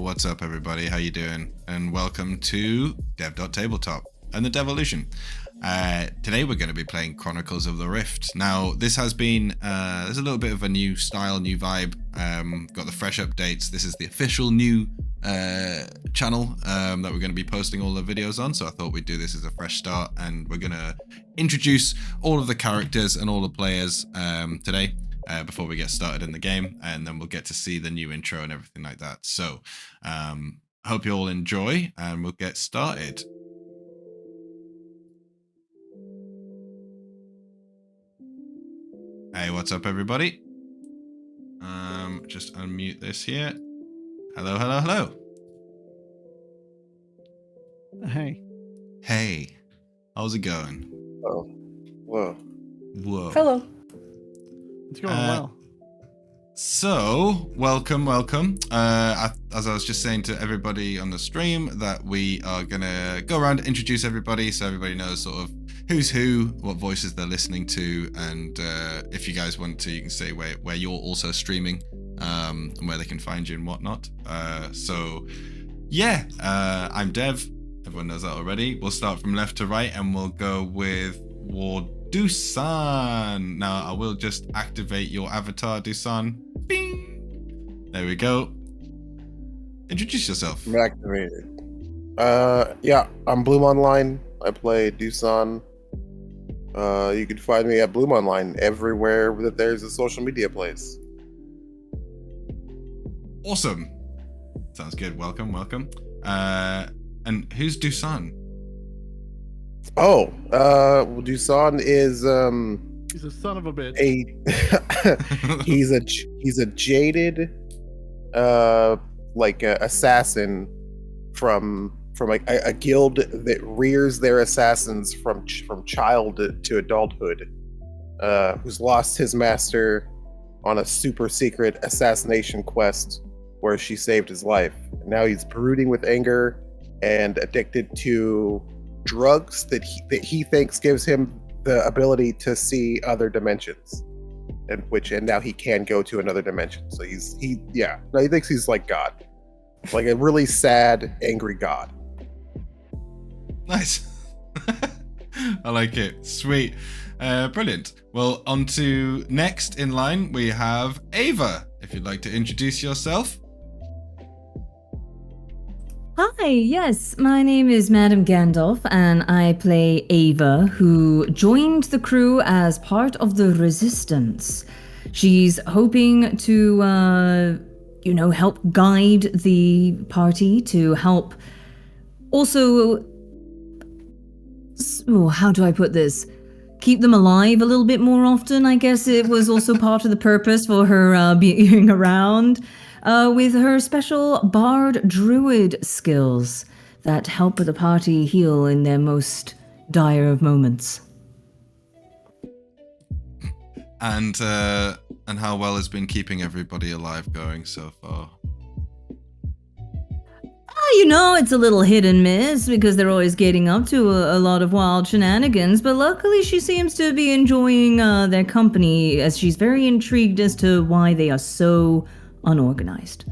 what's up everybody? How you doing? And welcome to dev.tabletop and the Devolution. Today we're going to be playing Chronicles of the Rift. Now this has been, there's a little bit of a new style, new vibe, got the fresh updates. This is the official new channel that we're going to be posting all the videos on, so I thought we'd do this as a fresh start, and we're going to introduce all of the characters and all the players today. Before we get started in the game, and then we'll get to see the new intro and everything like that. So hope you all enjoy, and we'll get started. Hey, what's up everybody? Just unmute this here. Hello, hello, hello. Hey. Hey, how's it going? Oh, whoa. Whoa. Hello. It's going well. So, welcome. As I was just saying to everybody on the stream, that we are going to go around and introduce everybody so everybody knows sort of who's who, what voices they're listening to, and if you guys want to, you can say where you're also streaming, and where they can find you and whatnot. So, yeah, I'm Dev. Everyone knows that already. We'll start from left to right, and we'll go with DUSAN. Now I will just activate your avatar, DUSAN. Bing. There we go. Introduce yourself. I'm activated. Yeah, I'm Bloom Online. I play DUSAN. You can find me at Bloom Online everywhere that there's a social media place. Awesome. Sounds good. Welcome. And who's DUSAN? Oh, DUSAN is He's a son of a bitch. he's a jaded assassin from a guild that rears their assassins from child to adulthood, who's lost his master on a super secret assassination quest where she saved his life. Now he's brooding with anger and addicted to drugs that he thinks gives him the ability to see other dimensions, and now he can go to another dimension. So he thinks he's like God, like a really sad, angry God. Nice. I like it. Sweet. Brilliant. Well, on to next in line, we have Ava. If you'd like to introduce yourself. Hi, yes, my name is MadameGandalf, and I play Ava, who joined the crew as part of the Resistance. She's hoping to, help guide the party, to help also, how do I put this? Keep them alive a little bit more often, I guess it was also part of the purpose for her being around. With her special Bard Druid skills that help the party heal in their most dire of moments. And how well has been keeping everybody alive going so far? It's a little hit and miss because they're always getting up to a lot of wild shenanigans, but luckily she seems to be enjoying their company, as she's very intrigued as to why they are so unorganized.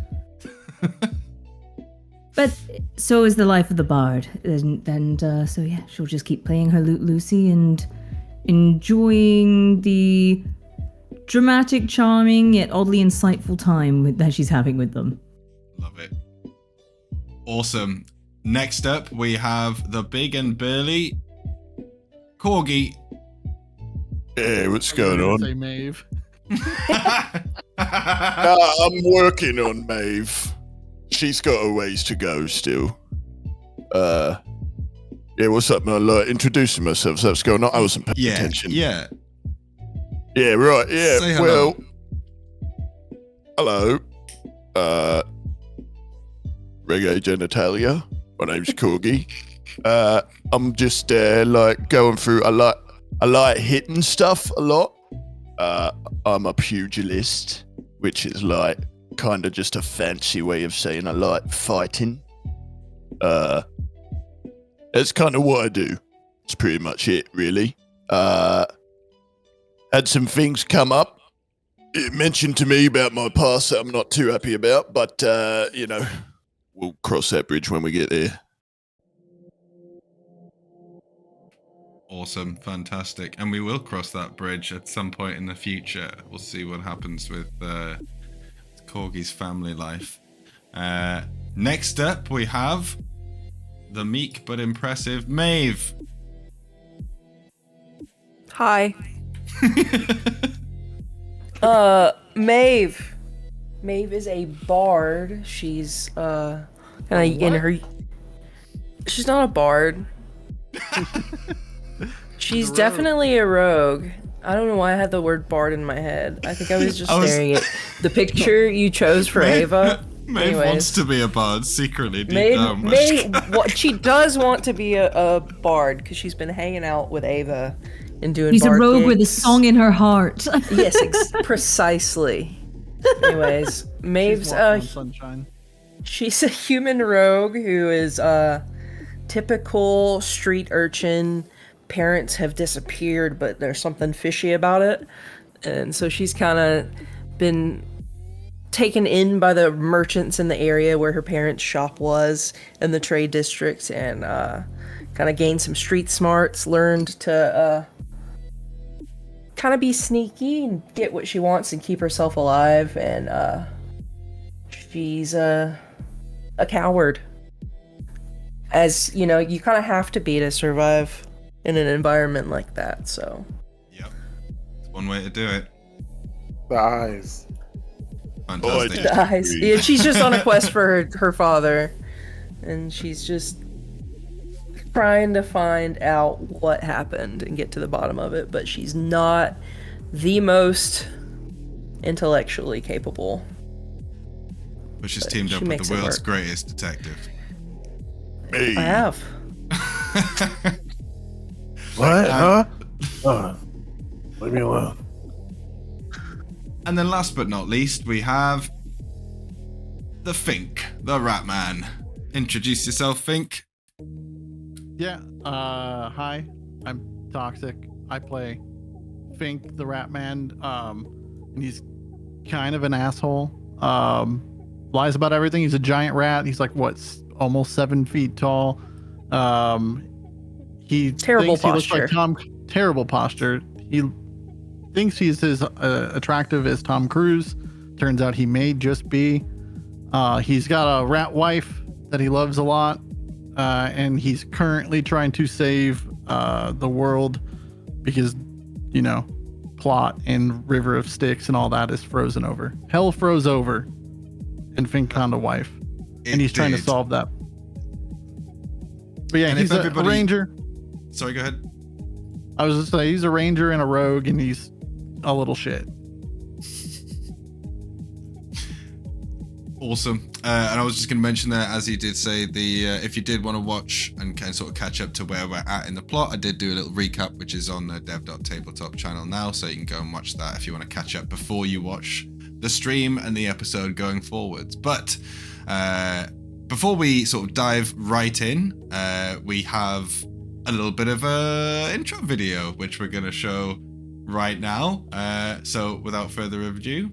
But so is the life of the bard, and so yeah, she'll just keep playing her lute Lucy and enjoying the dramatic, charming yet oddly insightful time that she's having with them. Love it. Awesome. Next up, we have the big and burly KORGI. Hey, what's going on? Say MAEVE. I'm working on MAEVE. She's got a ways to go still. Yeah, what's up, man? Introducing myself. So what's going on? I wasn't paying attention. Yeah, right. Yeah. Say hello. Well, hello. Reggae genitalia. My name's KORGI. I'm just going through. I like hitting stuff a lot. I'm a pugilist, which is kind of just a fancy way of saying I like fighting. That's kind of what I do. It's pretty much it, really. Had some things come up. It mentioned to me about my past that I'm not too happy about, but we'll cross that bridge when we get there. Awesome, fantastic. And we will cross that bridge at some point in the future. We'll see what happens with Corgi's family life. Next up, we have the meek but impressive Maeve. Hi. Maeve. Maeve is a bard. She's kind of in her. She's not a bard. She's definitely a rogue. I don't know why I had the word bard in my head. I think I was just staring at the picture you chose for Ava. Maeve wants to be a bard secretly deep down. She does want to be a bard because she's been hanging out with Ava and doing. She's a bard rogue gigs. with a song in her heart. Yes, precisely. Anyways, Maeve's sunshine. She's a human rogue who is a typical street urchin. Parents have disappeared, but there's something fishy about it. And so she's kind of been taken in by the merchants in the area where her parents' shop was in the trade district, and kind of gained some street smarts, learned to kind of be sneaky and get what she wants and keep herself alive. And she's a coward. As you know, you kind of have to be to survive in an environment like that, so. Yep. It's one way to do it. The eyes. Fantastic. The eyes. Yeah, she's just on a quest for her father, and she's just trying to find out what happened and get to the bottom of it, but she's not the most intellectually capable. But she's teamed up with the world's greatest detective. Me. I have. What? Huh? Leave me alone. And then last but not least, we have the FINK, the Rat Man. Introduce yourself, FINK. Yeah. Hi. I'm TokkSickk. I play Fink, the Rat Man. And he's kind of an asshole. Lies about everything. He's a giant rat. He's like almost 7 feet tall. He Terrible thinks he looks posture. like terrible posture. He thinks he's as attractive as Tom Cruise. Turns out he may just be. He's got a rat wife that he loves a lot, and he's currently trying to save the world because, plot and River of Styx and all that is frozen over. Hell froze over, and Fink found a wife, and he's trying to solve that. But yeah, And he's if a everybody- ranger. Sorry, go ahead. I was just saying, he's a ranger and a rogue, and he's a little shit. Awesome. And I was just going to mention that, as he did say, if you did want to watch and kind of sort of catch up to where we're at in the plot, I did do a little recap, which is on the dev.tabletop channel now, so you can go and watch that if you want to catch up before you watch the stream and the episode going forwards. But before we sort of dive right in, we have a little bit of a intro video, which we're going to show right now. So without further ado,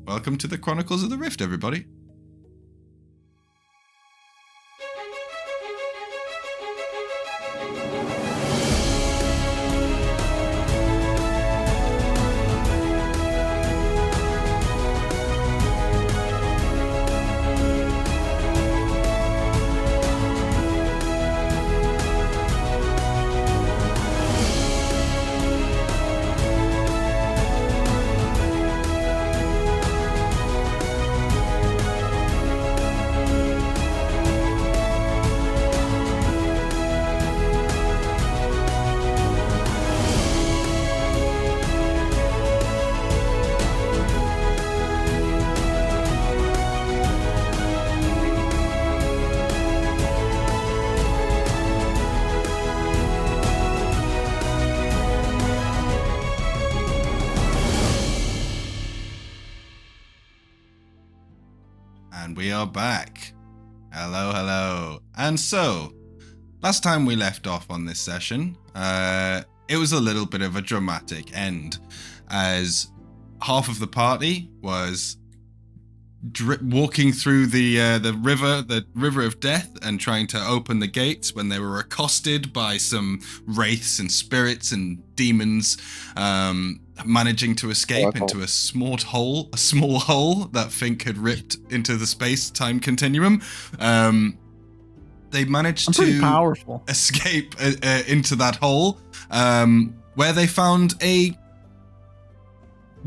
welcome to the Chronicles of the Rift, everybody. And we are back. Hello. And so, last time we left off on this session, it was a little bit of a dramatic end, as half of the party was walking through the river of death, and trying to open the gates when they were accosted by some wraiths and spirits and demons, managing to escape into a small hole that FINK had ripped into the space-time continuum. They managed to powerful. escape into that hole, where they found a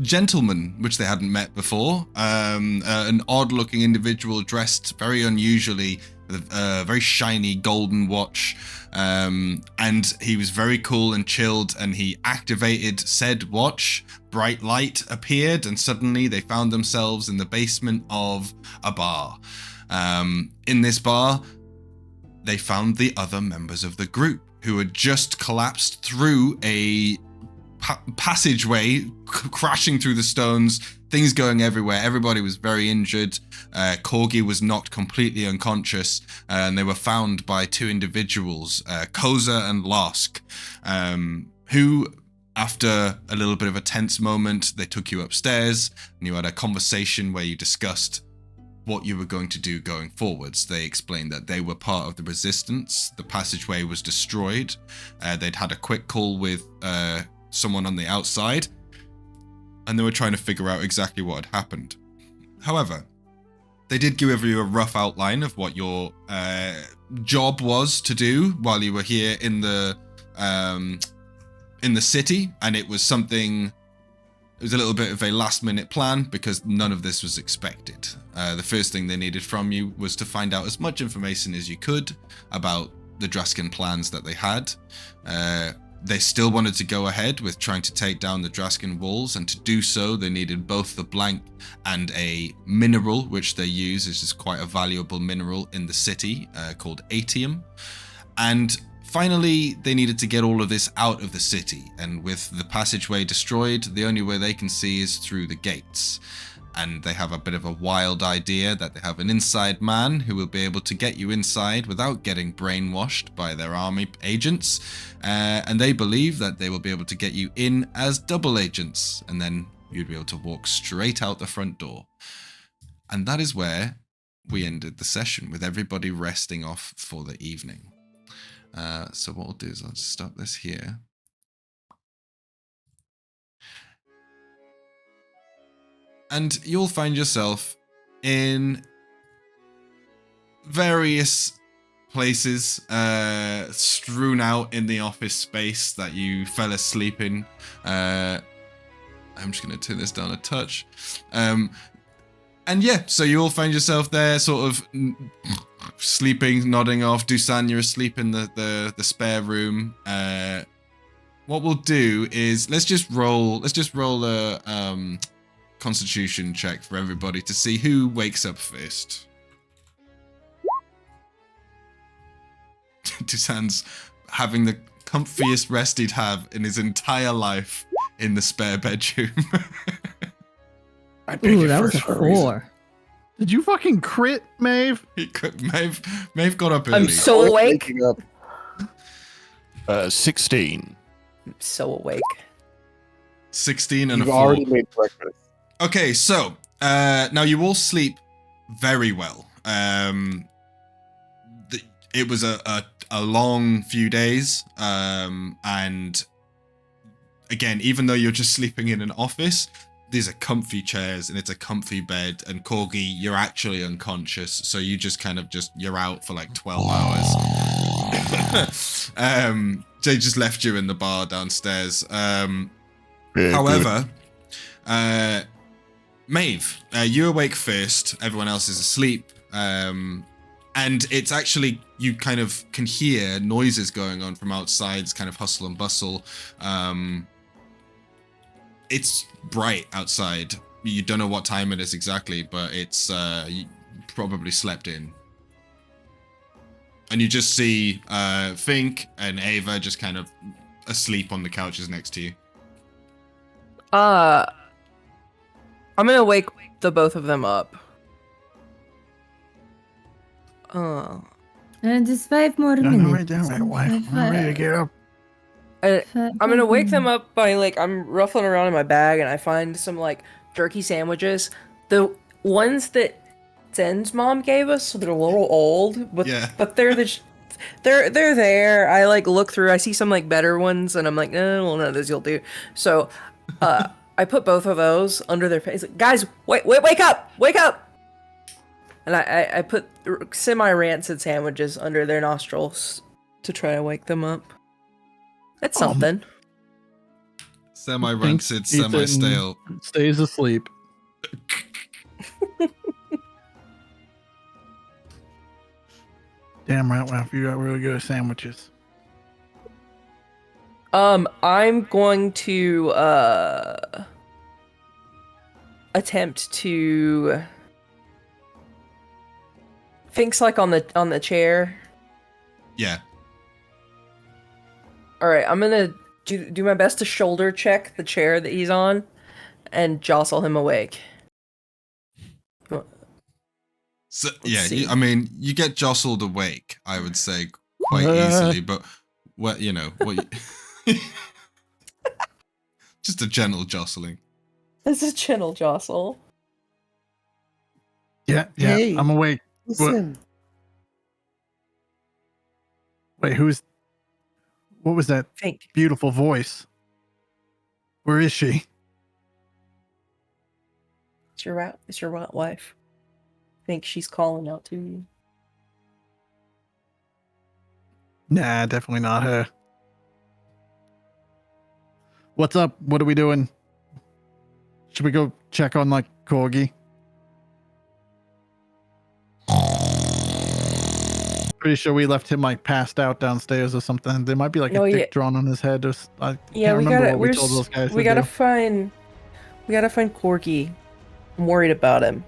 gentleman which they hadn't met before, an odd-looking individual dressed very unusually with a very shiny golden watch, and he was very cool and chilled, and he activated said watch. Bright light appeared, and suddenly they found themselves in the basement of a bar. In this bar, they found the other members of the group who had just collapsed through a passageway, crashing through the stones, things going everywhere. Everybody was very injured. KORGI was knocked completely unconscious, and they were found by two individuals, Koza and Lask, who, after a little bit of a tense moment, they took you upstairs, and you had a conversation where you discussed what you were going to do going forwards. They explained that they were part of the resistance. The passageway was destroyed. They'd had a quick call with someone on the outside, and they were trying to figure out exactly what had happened. However, they did give you a rough outline of what your job was to do while you were here in the city, and it was something. It was a little bit of a last-minute plan because none of this was expected. The first thing they needed from you was to find out as much information as you could about the Draskan plans that they had. They still wanted to go ahead with trying to take down the Draskan walls, and to do so, they needed both the blank and a mineral, which they use, which is quite a valuable mineral in the city, called atium. And finally, they needed to get all of this out of the city, and with the passageway destroyed, the only way they can see is through the gates. And they have a bit of a wild idea that they have an inside man who will be able to get you inside without getting brainwashed by their army agents. And they believe that they will be able to get you in as double agents, and then you'd be able to walk straight out the front door. And that is where we ended the session, with everybody resting off for the evening. So what I'll do is I'll just stop this here. And you'll find yourself in various places strewn out in the office space that you fell asleep in. I'm just going to turn this down a touch. And yeah, so you all find yourself there sort of sleeping, nodding off. DUSAN, you're asleep in the spare room. What we'll do is let's just roll a constitution check for everybody to see who wakes up first. DUSAN's having the comfiest rest he'd have in his entire life in the spare bedroom. Ooh, that was a 4. Did you fucking crit, Maeve? Maeve got up early. I'm so awake. 16. I'm so awake. 16 and You've a 4. already made breakfast. Okay, so now you all sleep very well. It was a long few days, and again, even though you're just sleeping in an office, these are comfy chairs and it's a comfy bed, and KORGI, you're actually unconscious, so you just you're out for like 12 hours. They just left you in the bar downstairs. However, Maeve, you awake first, everyone else is asleep, and it's actually, you kind of can hear noises going on from outside, it's kind of hustle and bustle. It's bright outside. You don't know what time it is exactly, but it's you probably slept in. And you just see FINK and Ava just kind of asleep on the couches next to you. I'm gonna wake the both of them up. Just 5 more No, minutes. right down, right, wife. I'm ready to get up. I'm gonna wake them up by I'm ruffling around in my bag and I find some jerky sandwiches. The ones that Zen's mom gave us, so they're a little old, but Yeah. but they're there. I like look through. I see some like better ones, and I'm like, well, none of those you'll do. So, I put both of those under their face. Like, guys, wake up, wake up! And I put semi-rancid sandwiches under their nostrils to try to wake them up. That's something. Semi-rancid, Eats it and semi-stale. Stays asleep. Damn right, Ralph, you got really good sandwiches. I'm going to attempt to. Fink's like on the chair. Yeah. All right, I'm gonna do my best to shoulder check the chair that he's on, and jostle him awake. So, Let's yeah, see. I mean, you get jostled awake, I would say, quite easily, but what just a gentle jostling. This is gentle jostle. Yeah, Hey. I'm awake. Listen. Wait, what was that Fink. beautiful voice? Where is she? It's your wife. Think she's calling out to you. Nah, definitely not her. What's up? What are we doing? Should we go check on like KORGI? Pretty sure we left him like passed out downstairs or something. There might be like No, a dick yeah. drawn on his head. Or I Yeah, can't we remember gotta. what we told those guys We to gotta do. find. We gotta find KORGI. I'm worried about him.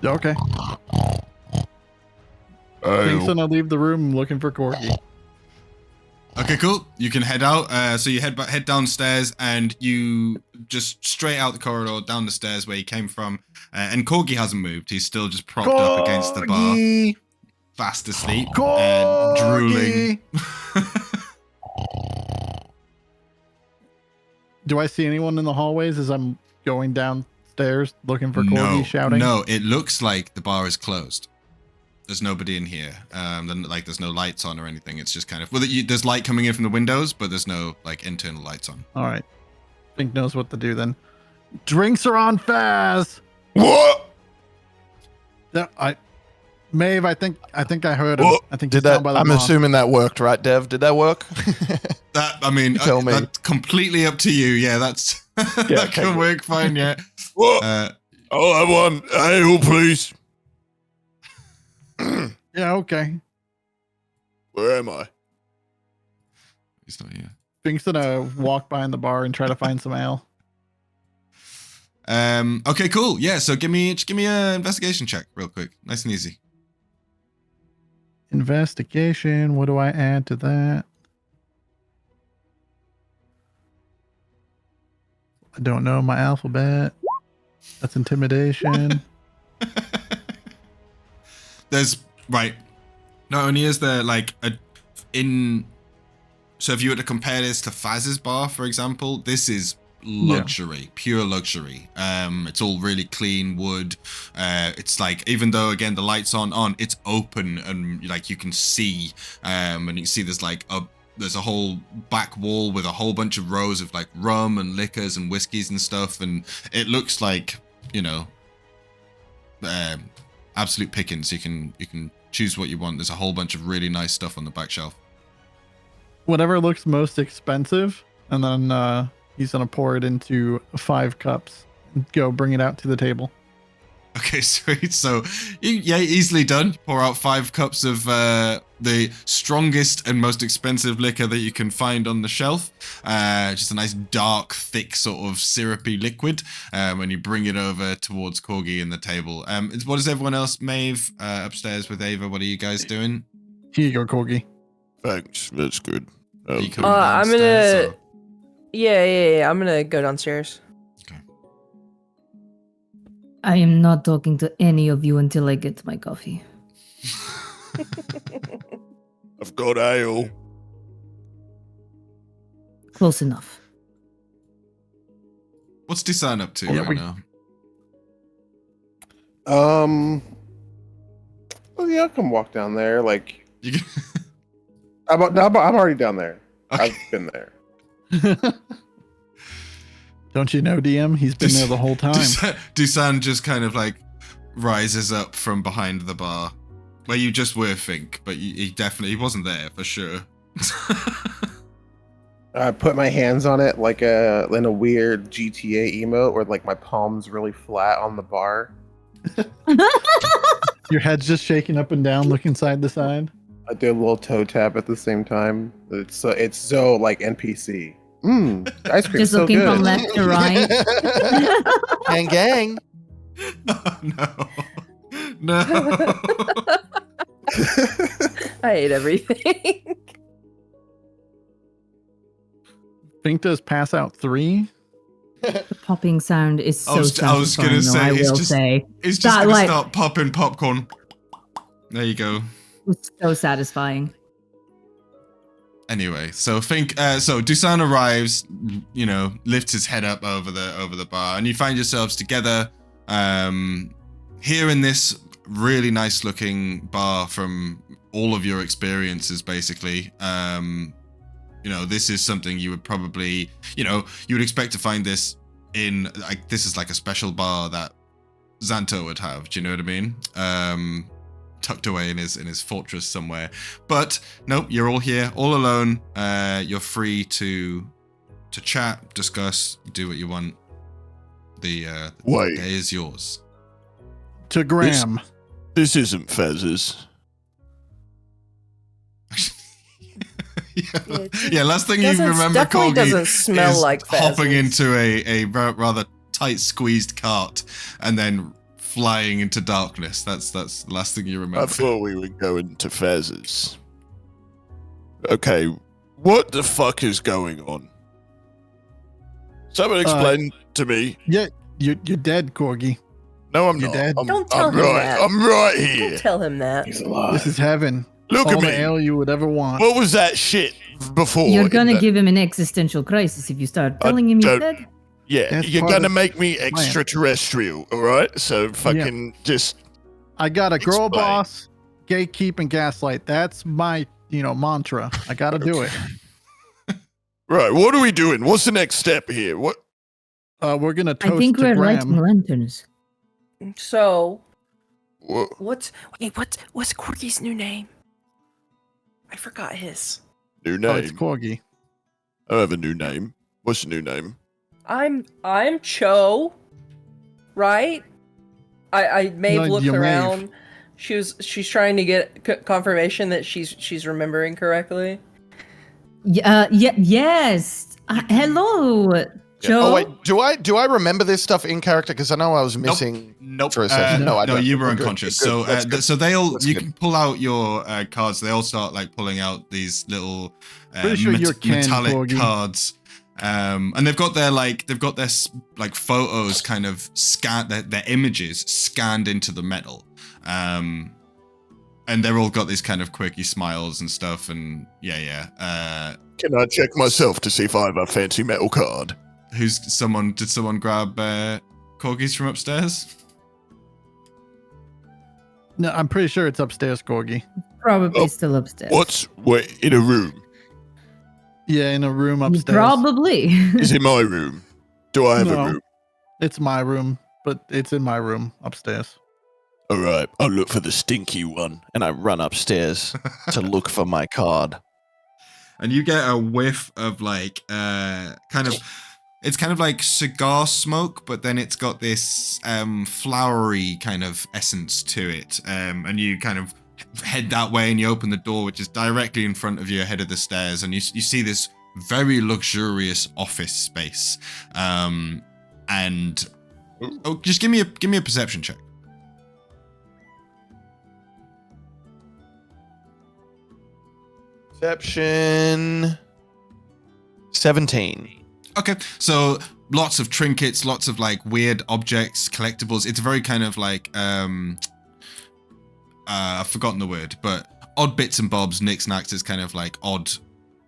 Okay. Thanks, and I'll leave the room looking for KORGI. Okay, cool. You can head out. So you head downstairs, and you just straight out the corridor, down the stairs where you came from. And KORGI hasn't moved. He's still just propped up against the bar, fast asleep, and drooling. Do I see anyone in the hallways as I'm going downstairs looking for KORGI shouting? No, it looks like the bar is closed. There's nobody in here. There's no lights on or anything. It's just kind of there's light coming in from the windows, but there's no like internal lights on. All right. Fink knows what to do then. Drinks are on Faz. What? Maeve, I think I heard him. What? I think Did he's down that? by the I'm bar. assuming that worked, right, Dev? Did that work? Tell me. That's completely up to you. Yeah, that's that okay, can work fine. Yeah. What? I'll have one ale, please. Yeah, okay. Where am I? He's not here. Fink's gonna walk behind the bar and try to find some ale. Okay, cool. Yeah, so give me an investigation check real quick. Nice and easy. Investigation. What do I add to that? I don't know my alphabet. That's intimidation. There's right. Not only is there like so if you were to compare this to Faz's bar, for example, this is luxury, pure luxury. It's all really clean wood. It's like, even though again the lights aren't on, it's open and like you can see, and you can see there's a whole back wall with a whole bunch of rows of like rum and liquors and whiskeys and stuff, and it looks like, absolute pickings. You can choose what you want. There's a whole bunch of really nice stuff on the back shelf. Whatever looks most expensive, and then he's gonna pour it into 5 cups and go bring it out to the table. Okay, sweet. So, easily done. Pour out 5 cups of the strongest and most expensive liquor that you can find on the shelf. Just a nice dark, thick, sort of syrupy liquid. When you bring it over towards KORGI and the table. What is everyone else? Maeve, upstairs with Ava. What are you guys doing? Here you go, KORGI. Thanks. That's good. Are you coming I'm downstairs, gonna. Yeah. I'm gonna go downstairs. I am not talking to any of you until I get my coffee. I've got ale. Close enough. What's DUSAN up to Yeah, right now? Oh yeah, I'll come walk down there. Like, You can- I'm already down there. Okay. I've been there. Don't you know, DM? He's been there the whole time. DUSAN just kind of like rises up from behind the bar where you just were, Fink, but he wasn't there for sure. I put my hands on it like in a weird GTA emote where like my palms really flat on the bar. Your head's just shaking up and down, looking side to side. I do a little toe tap at the same time. It's so like NPC. Ice cream Just so looking good. from left to right. Gang, gang. Oh, no. I hate everything. Fink does pass out 3. The popping sound is so I was gonna satisfying, though, say, I it's will just- say. It's just That, gonna like- start popping popcorn. There you go. It's so satisfying. Anyway, so Fink, so DUSAN arrives, you know, lifts his head up over the bar, and you find yourselves together, here in this really nice looking bar from all of your experiences, basically. You know, this is something you would probably, you know, you would expect to find this in, like, this is like a special bar that Xanto would have. Do you know what I mean? Tucked away in his fortress somewhere. But nope, you're all here, all alone. You're free to chat, discuss, do what you want. The Wait. day is yours. To Graham. This isn't Fezzes. Yeah, last thing you Doesn't- remember, definitely Corgi, doesn't smell is like hopping pheasants. into a rather tight squeezed cart and then flying into darkness. That's the last thing you I remember. thought we were going to Fezzes. Okay, what the fuck is going on? Someone explain to me. Yeah, you're dead, Corgi. No, I'm You're not. dead. Don't tell I'm him right. that. I'm right Don't here. tell him that. He's alive. This is heaven. Look All at the me. ale you would ever want. What was that shit before? You're in gonna the- give him an existential crisis if you start I telling him he's don't- dead. Yeah, That's you're part gonna of make me plan. extraterrestrial, all right? So fucking just I got a girl Explain. boss, gatekeep, and gaslight. That's my, mantra. I got to do it. right. What are we doing? What's the next step here? What? We're gonna I toast think to we're lighting Graham. lanterns. So, what? what's Corky's new name? I forgot his. New Oh, it's name? Corgi. I don't have a new name. What's your new name? I'm Cho, right? Maeve No, looked you're Maeve. around. She's trying to get confirmation that she's remembering correctly. Yes. Hello, Joe. Oh wait, do I remember this stuff in character? Because I know I was missing. Nope. for a second. No, I no, don't. you were Good, unconscious. good, So, that's good. so they all That's you good. can pull out your cards. They all start like pulling out these little Pretty sure you're Ken, metallic Corgi. cards. And they've got their photos kind of their images scanned into the metal. And they're all got these kind of quirky smiles and stuff. And yeah. Can I check myself to see if I have a fancy metal card? Did someone grab corgis from upstairs? No, I'm pretty sure it's upstairs, Corgi. Probably Oh, still upstairs. We're in a room. Yeah, in a room upstairs. Probably. Is it my room? Do I have No. a room? It's my room, but it's in my room upstairs. All right, I'll look for the stinky one. And I run upstairs to look for my card. And you get a whiff of like it's kind of like cigar smoke, but then it's got this flowery kind of essence to it. And you kind of head that way and you open the door, which is directly in front of you ahead of the stairs, and you see this very luxurious office space. And just give me a perception check. Perception 17. Okay, so lots of trinkets, lots of like weird objects, collectibles. It's very kind of like I've forgotten the word, but odd bits and bobs, knickknacks is kind of like odd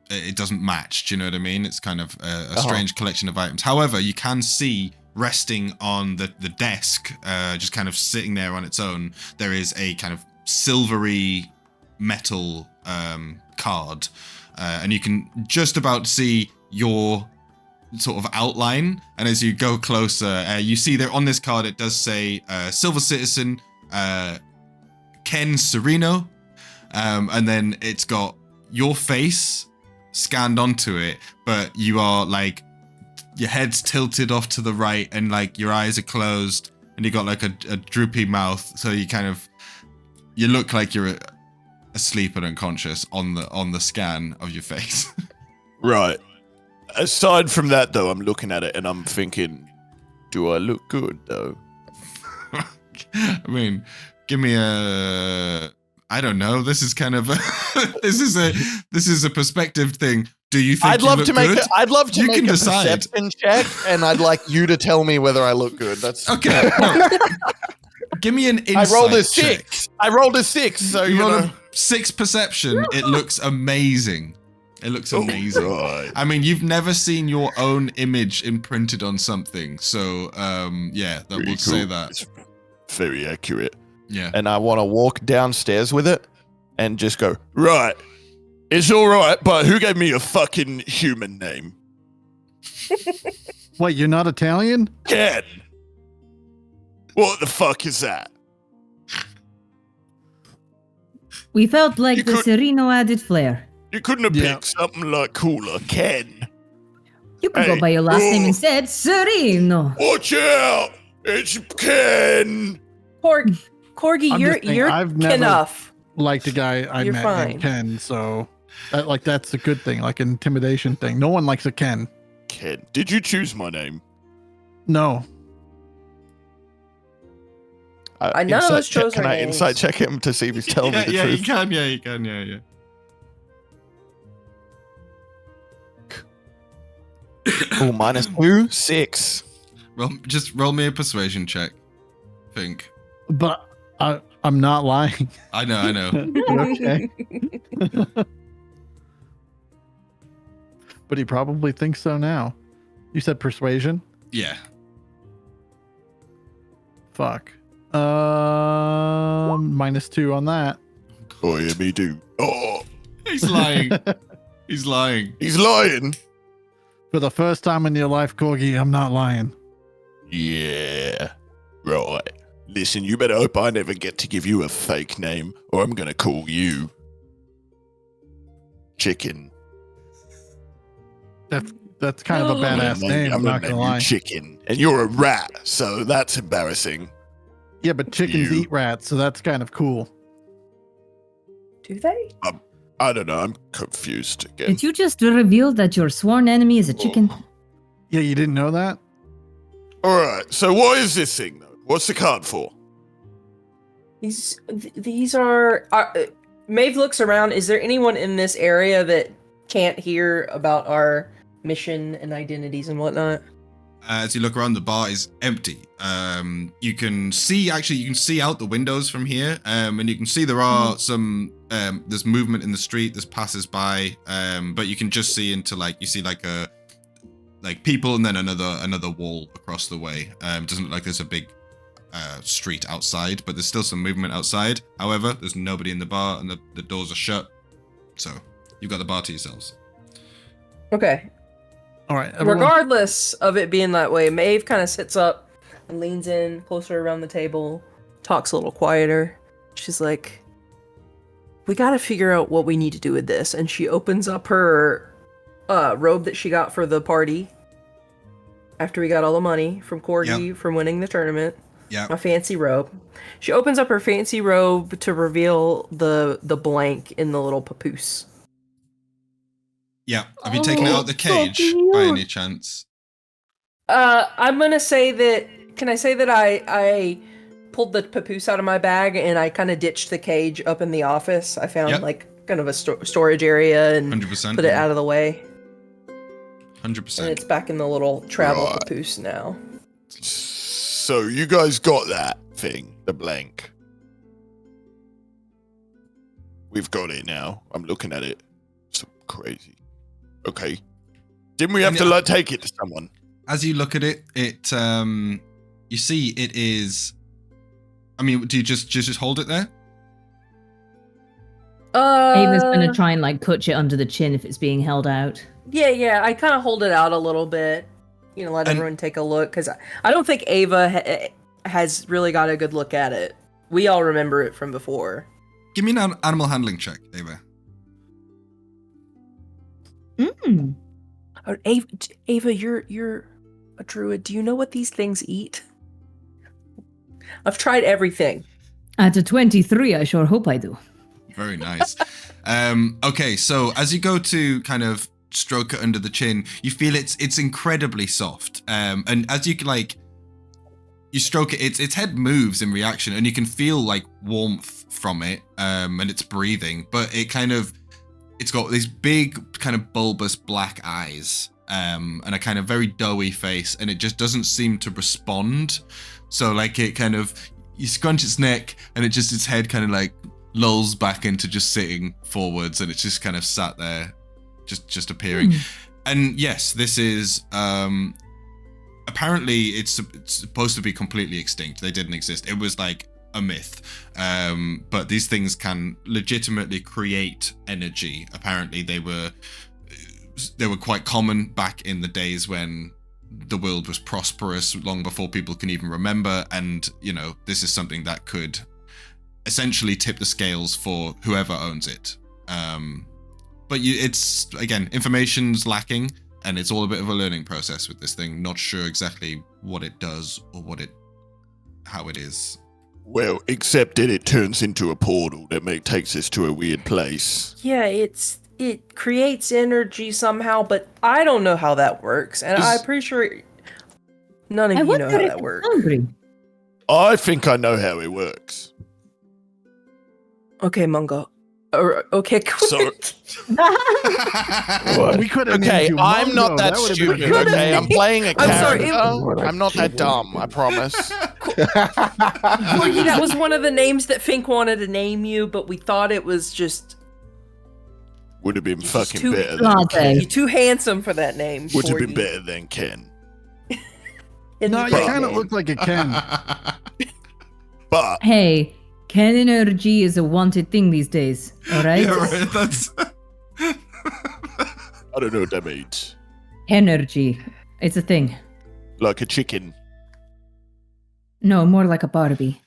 it doesn't match. Do you know what I mean? It's kind of a strange collection of items. However, you can see resting on the desk, just kind of sitting there on its own, there is a kind of silvery metal card, and you can just about see your sort of outline. And as you go closer, you see there on this card it does say Silver Citizen Ken Sereno, and then it's got your face scanned onto it, but you are like, your head's tilted off to the right and like your eyes are closed and you got like a droopy mouth, so you look like you're asleep and unconscious on the scan of your face. Right. Aside from that, though, I'm looking at it and I'm thinking, do I look good, though? I mean, give me I don't know. This is kind of this is a perspective thing. Do you think I'd love to make good? I'd love to You make can a decide. perception check, and I'd like you to tell me whether I look good. That's Okay. No. Give me an insight. I rolled a check. 6. I rolled a 6, so You you rolled know. a 6 perception. It looks amazing. It looks amazing. Right. I mean, you've never seen your own image imprinted on something, so yeah, that Pretty would say cool. that. It's very accurate. Yeah. And I want to walk downstairs with it and just go, right, it's all right, but who gave me a fucking human name? Wait, you're not Italian? Ken. What the fuck is that? We felt like You the could- Sereno added flair. You couldn't have Yeah. picked something like cooler. Ken. You could Hey, go by your last name oh. instead, Sereno. Watch out! It's Ken! Corgi, I'm you're just saying, I've never- enough. Like the guy I You're met fine. named Ken, so that's a good thing, like an intimidation thing. No one likes a Ken. Ken. Did you choose my name? No. I none of us check- chose Can our I names. insight check him to see if he's telling me the yeah, truth? you can. Yeah, you can. Yeah. Oh, -2, 6. Just roll me a persuasion check. Think. But I'm not lying. I know. Okay. But he probably thinks so now. You said persuasion? Yeah. Fuck. -2 on that. Oh, yeah, me too. Oh, He's lying. He's lying. he's lying. For the first time in your life, Corgi, I'm not lying. Yeah. Right. Listen, you better hope I never get to give you a fake name, or I'm gonna call you Chicken. That's kind of a badass name, I'm not gonna name lie. you Chicken, and you're a rat, so that's embarrassing. Yeah, but chickens You. eat rats, so that's kind of cool. Do they? I don't know. I'm confused again. Did you just reveal that your sworn enemy is a chicken? Yeah, you didn't know that? All right. So what is this thing, though? What's the card for? These are. Maeve looks around. Is there anyone in this area that can't hear about our mission and identities and whatnot? As you look around, the bar is empty. You can see out the windows from here, and you can see there are some. There's movement in the street. There's passers-by, but you can just see into people and then another wall across the way. It doesn't look like there's a big street outside, but there's still some movement outside. However, there's nobody in the bar, and the doors are shut. So you've got the bar to yourselves. Okay. All right. Everyone, Regardless of it being that way, Maeve kind of sits up and leans in closer around the table, talks a little quieter. She's like, we got to figure out what we need to do with this. And she opens up her robe that she got for the party after we got all the money from KORGI from winning the tournament. Yeah. A fancy robe. She opens up her fancy robe to reveal the blank in the little papoose. Yeah. Have you taken it out the cage by any chance? I'm gonna say that. Can I say that I pulled the papoose out of my bag and I kind of ditched the cage up in the office? I found like kind of a storage area and 100%. put it out of the way. 100%. And it's back in the little travel Right. papoose now. So you guys got that thing, the blank. We've got it now. I'm looking at it. It's crazy. Okay. Didn't we have to like take it to someone? As you look at it, you see it is. I mean, do you just hold it there? Ava's gonna try and like clutch it under the chin if it's being held out. Yeah. I kind of hold it out a little bit. Let everyone take a look because I don't think Ava has really got a good look at it. We all remember it from before. Give me an animal handling check, Ava. Ava, you're a druid. Do you know what these things eat? I've tried everything. At a 23, I sure hope I do. Very nice. Okay, so as you go to kind of stroke it under the chin, you feel it's incredibly soft. And as you you stroke it, its head moves in reaction, and you can feel like warmth from it, and it's breathing. But it's got these big kind of bulbous black eyes, and a kind of very doughy face, and it just doesn't seem to respond. So like it kind of, you scrunch its neck, and its head kind of like lulls back into just sitting forwards, and it's just kind of sat there, just appearing. And yes, this is apparently it's supposed to be completely extinct. They didn't exist. It was like a myth. But these things can legitimately create energy. Apparently they were quite common back in the days when the world was prosperous, long before people can even remember. And this is something that could essentially tip the scales for whoever owns it. But it's again, information's lacking, and it's all a bit of a learning process with this thing. Not sure exactly what it does or how it is. Well, except that it turns into a portal that takes us to a weird place. Yeah, it creates energy somehow, but I don't know how that works, and I'm pretty sure none of you know how that works. Hungry. I think I know how it works. Okay, Mungo. Okay, So, We could have Okay, named you I'm not Mongo. that would've been stupid. good. Okay, I'm playing a I'm sorry, character. I'm not that dumb. I promise. Corgi, that was one of the names that Fink wanted to name you, but we thought it was just would have been You're fucking too better blasé. than Ken. you're too handsome for that name. Would have been Corgi. better than Ken. No, you kind of look like a Ken. But Hey, Ken energy is a wanted thing these days. All right. Yeah, right. That's. I don't know what that means. Energy. It's a thing. Like a chicken. No, more like a Barbie.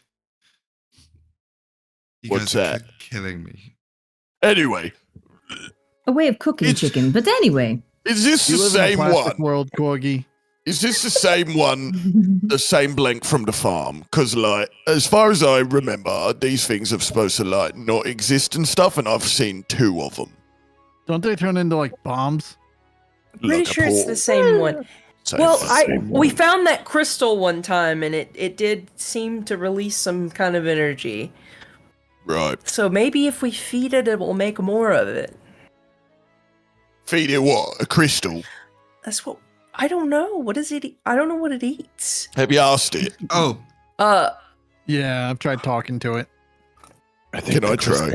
You What's guys are that? killing me. Anyway, A way of cooking It's- chicken. But anyway. is this You the live in a same plastic one? world, Corgi. Is this the same one? The same blank from the farm? Because, like, as far as I remember, these things are supposed to, like, not exist and stuff, and I've seen 2 of them. Don't they turn into like bombs? Pretty Like a sure it's portal. the same one. Same Well, thing. we found that crystal one time, and it did seem to release some kind of energy. Right. So maybe if we feed it, it will make more of it. Feed it what? A crystal? That's what I don't know. What does it eat? I don't know what it eats. Have you asked it? Oh, Yeah, I've tried talking to it. Can I try?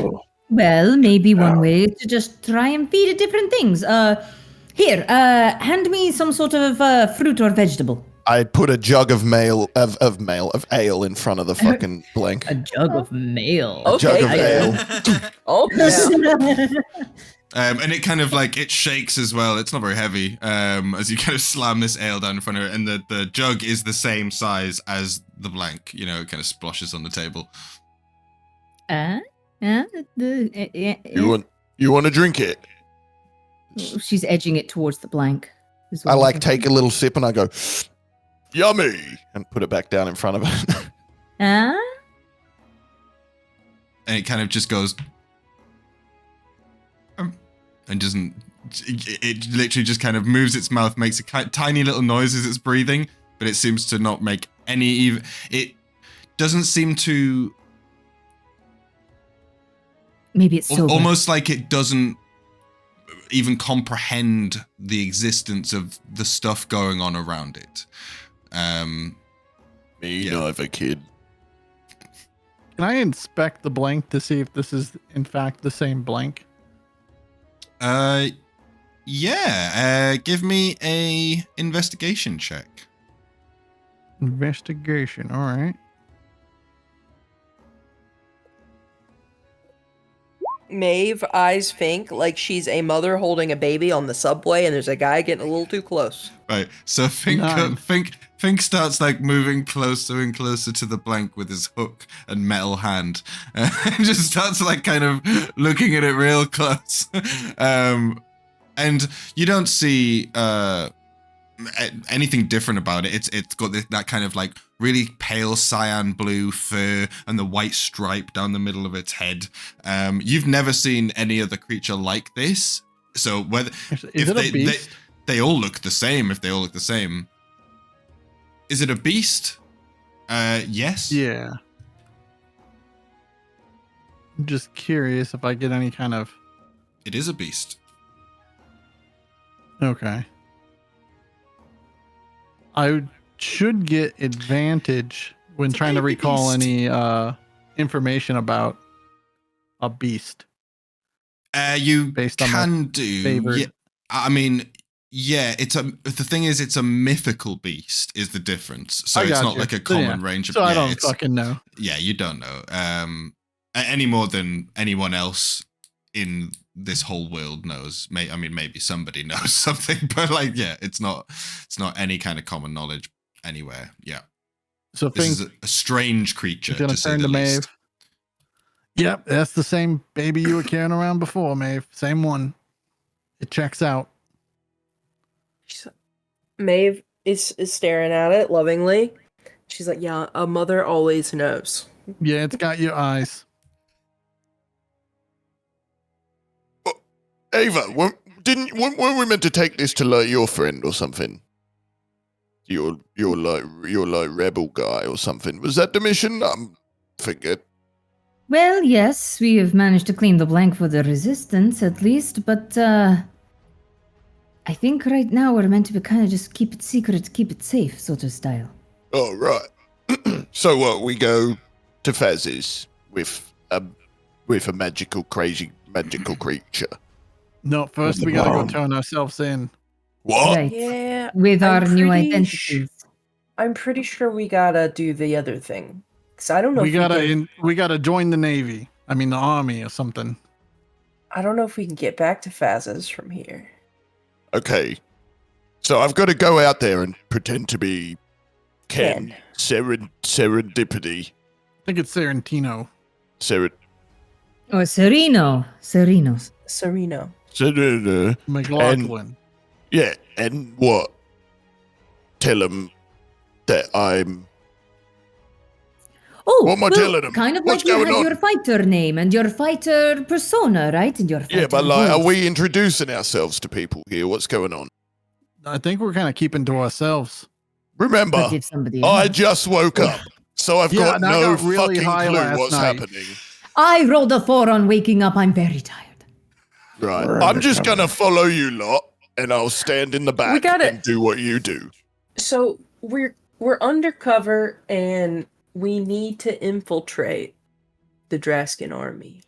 Well, maybe one way is to just try and feed it different things. Here, hand me some sort of fruit or vegetable. I put a jug of ale in front of the fucking blank. A jug of mail. Okay. Jug of ale. Oh, yeah. and it kind of like it shakes as well. It's not very heavy. As you kind of slam this ale down in front of it, and the jug is the same size as the blank. It kind of splashes on the table. You want to drink it? She's edging it towards the blank. is what I I'm like thinking. take a little sip and I go Yummy. and put it back down in front of it. Huh? And it kind of just goes and doesn't. It literally just kind of moves its mouth, makes a tiny little noise as it's breathing, but it seems to not make any even. It doesn't seem to. Maybe it's sober. Almost like it doesn't even comprehend the existence of the stuff going on around it. Me Yeah. neither, kid. Can I inspect the blank to see if this is in fact the same blank? Yeah, give me a investigation check. Investigation. All right. Maeve eyes Fink like she's a mother holding a baby on the subway, and there's a guy getting a little too close. Right, so Nine. Fink starts like moving closer and closer to the blank with his hook and metal hand, and just starts like kind of looking at it real close. And you don't see anything different about it. It's got that kind of like really pale cyan blue fur and the white stripe down the middle of its head. You've never seen any other creature like this. So whether Is it a beast? They all look the same. If they all look the same, is it a beast? Yes. Yeah. I'm just curious if I get any kind of. It is a beast. Okay. I should get advantage when trying to baby recall beast. any information about a beast. You Based on can do. favored. Yeah, I mean, yeah. The thing is, it's a mythical beast. Is the difference? So I it's got not you. like a So, yeah. common range of. So I yeah, don't it's- fucking know. Yeah, you don't know. Any more than anyone else in this whole world knows. I mean, maybe somebody knows something, but like, yeah, it's not any kind of common knowledge anywhere. Yeah, So this Fink is a strange creature. is gonna To say turn the to least. Maeve. Yep, that's the same baby you were carrying around before, Maeve. Same one. It checks out. Maeve is staring at it lovingly. She's like, yeah, a mother always knows. Yeah, it's got your eyes. Ava, weren't we meant to take this to like your friend or something? Your like rebel guy or something. Was that the mission? Forget. Well, yes, we have managed to claim the blank for the resistance at least, but I think right now we're meant to be kind of just keep it secret, keep it safe sort of style. Oh right. So what? We go to Faz's with a crazy magical creature. No, first we gotta go turn ourselves in. What? Right. Yeah. With I'm our new pretty identities. I'm pretty sure we gotta do the other thing. Because I don't know We if we gotta join the Navy. I mean the Army or something. I don't know if we can get back to Faz's from here. Okay. So I've got to go out there and pretend to be Ken. Serendipity. I think it's Serentino. Oh, Sereno. Sereno. McLaughlin. Yeah, and what? Tell him that I'm... Oh, What am I telling 'em? kind of What's like you going had on? your fighter name and your fighter persona, right? And your Yeah, fighter but like, are voice. we introducing ourselves to people here? What's going on? I think we're kind of keeping to ourselves. Remember, But if somebody I else- just woke up, so I've Yeah, got and I no got really fucking high clue last what's night. happening. I rolled a 4 on waking up. I'm very tired. Right. We're I'm just undercover. gonna follow you lot, and I'll stand in the back got it. and do what you do. So we're undercover and we need to infiltrate the Draskan army.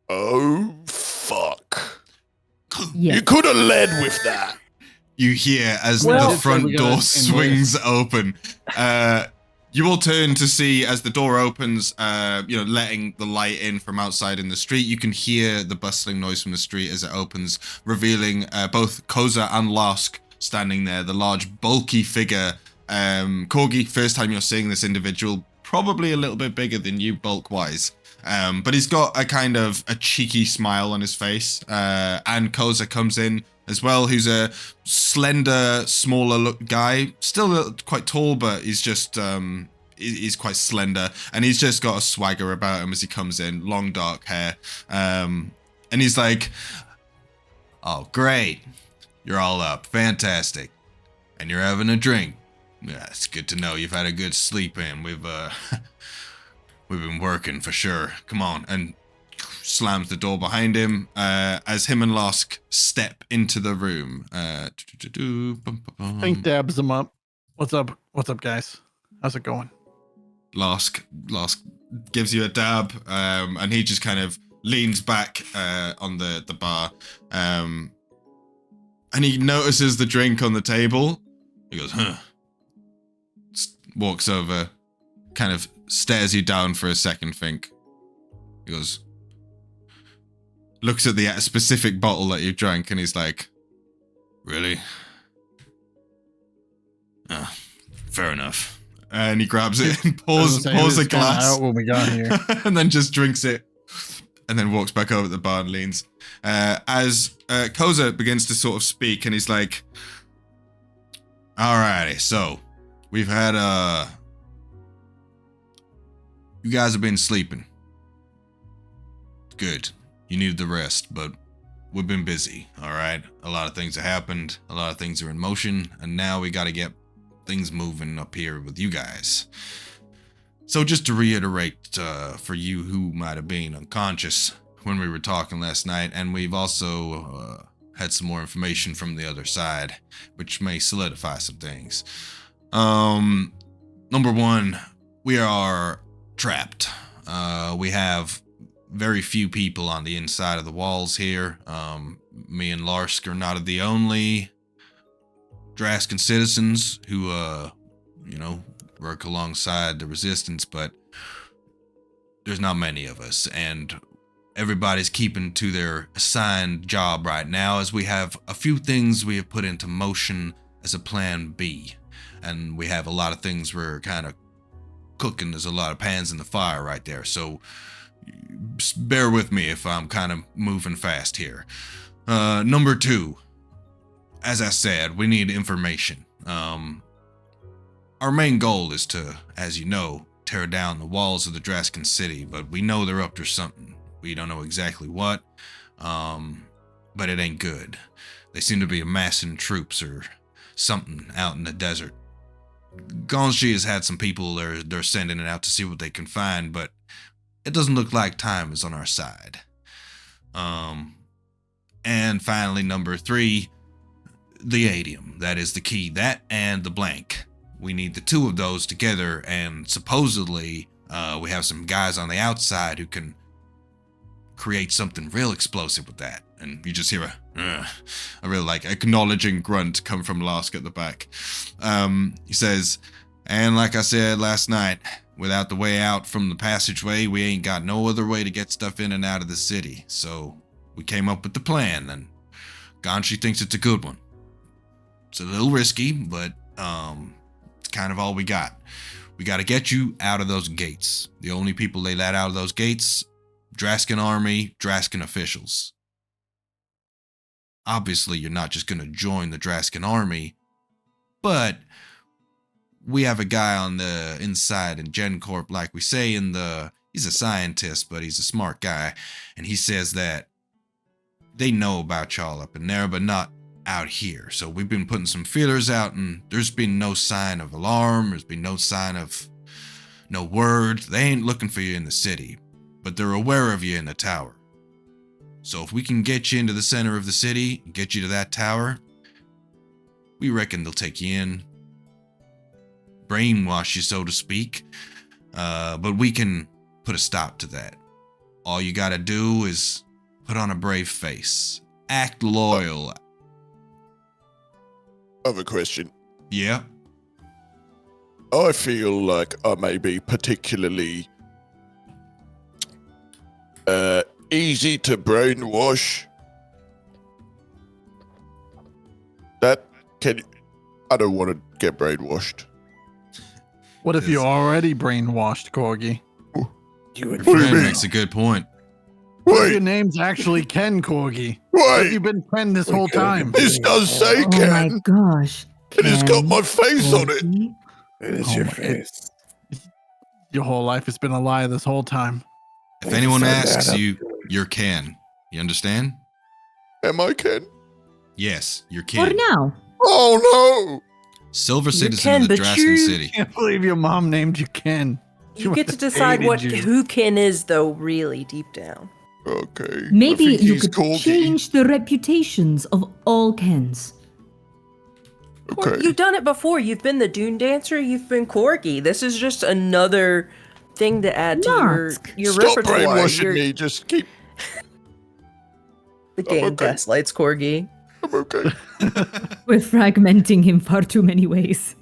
Oh, fuck. Yes. You could have led with that. You hear as Well- the front We gotta door enlist. swings open. You all turn to see as the door opens, letting the light in from outside in the street. You can hear the bustling noise from the street as it opens, revealing both Koza and Lask standing there, the large, bulky figure. KORGI, first time you're seeing this individual, probably a little bit bigger than you bulk-wise. But he's got a kind of a cheeky smile on his face. And Koza comes in as well, who's a slender, smaller look guy. Still quite tall, but he's just he's quite slender, and he's just got a swagger about him as he comes in. Long dark hair, and he's like, "Oh, great, you're all up, fantastic, and you're having a drink. Yeah, it's good to know you've had a good sleep in. We've been working for sure. Come on." And slams the door behind him as him and Lask step into the room. Fink dabs him up. What's up? What's up, guys? How's it going? Lask gives you a dab, and he just kind of leans back on the bar. And he notices the drink on the table. He goes, huh. Walks over, kind of stares you down for a second, Fink. He goes, looks at the specific bottle that you drank, and he's like, really? Ah, fair enough. And he grabs it and pours a glass. Out when we got here. And then just drinks it. And then walks back over to the bar and leans. As Koza begins to sort of speak, and he's like, alrighty, so we've had, you guys have been sleeping. Good. You needed the rest, but we've been busy, alright? A lot of things have happened, a lot of things are in motion, and now we gotta get things moving up here with you guys. So just to reiterate, for you who might have been unconscious when we were talking last night, and we've also had some more information from the other side, which may solidify some things. Number one, we are trapped. We have very few people on the inside of the walls here. Me and Larsk are not the only Draskan citizens who, work alongside the resistance, but there's not many of us, and everybody's keeping to their assigned job right now, as we have a few things we have put into motion as a plan B, and we have a lot of things we're kind of cooking. There's a lot of pans in the fire right there, so bear with me if I'm kind of moving fast here. Number two, as I said, we need information. Our main goal is to, as you know, tear down the walls of the Draskan City, but we know they're up to something. We don't know exactly what, but it ain't good. They seem to be amassing troops or something out in the desert. Ganji has had some people they're sending it out to see what they can find, but it doesn't look like time is on our side. And finally, number three, the adium. That is the key. That and the blank. We need the two of those together, and supposedly we have some guys on the outside who can create something real explosive with that. And you just hear a real acknowledging grunt come from Larsk at the back. He says, and like I said last night, without the way out from the passageway, we ain't got no other way to get stuff in and out of the city. So we came up with the plan, and Ganshi thinks it's a good one. It's a little risky, but it's kind of all we got. We got to get you out of those gates. The only people they let out of those gates, Draskan army, Draskan officials. Obviously, you're not just going to join the Draskan army, but we have a guy on the inside in GenCorp, like we say, he's a scientist, but he's a smart guy, and he says that they know about y'all up in there, but not out here. So we've been putting some feelers out, and there's been no sign of alarm. There's been no sign of no word. They ain't looking for you in the city, but they're aware of you in the tower. So if we can get you into the center of the city and get you to that tower, we reckon they'll take you in, brainwash you, so to speak. But we can put a stop to that. All you gotta do is put on a brave face, act loyal. I have a question. Yeah? I feel like I may be particularly easy to brainwash. I don't want to get brainwashed. What if you're already brainwashed, Korgi? Your friend makes a good point. What if Wait, your name's actually Ken, Korgi? What have wait, you been Ken this whole time? this does say Oh my Ken, gosh. and it's got Ken. my face on it. Korgi? It is Oh your my- face. Your whole life has been a lie this whole time. If anyone Set that asks up. you, you're Ken. You understand? Am I Ken? Yes, you're For Ken. now. Oh Silver You're citizen Ken, of the but Draskan you- City. I can't believe your mom named you Ken. She You would get to have decide hated you. who Ken is, though, really deep down. no. Okay. Maybe I think you he's could Corgi. change the reputations of all Kens. Well, Okay. you've done it before. You've been the Dune Dancer. You've been Corgi. This is just another thing to add to Narsk. your Stop repertoire. brainwashing Your- me. Just keep. The game okay. gaslights Corgi. I'm okay. We're fragmenting him far too many ways.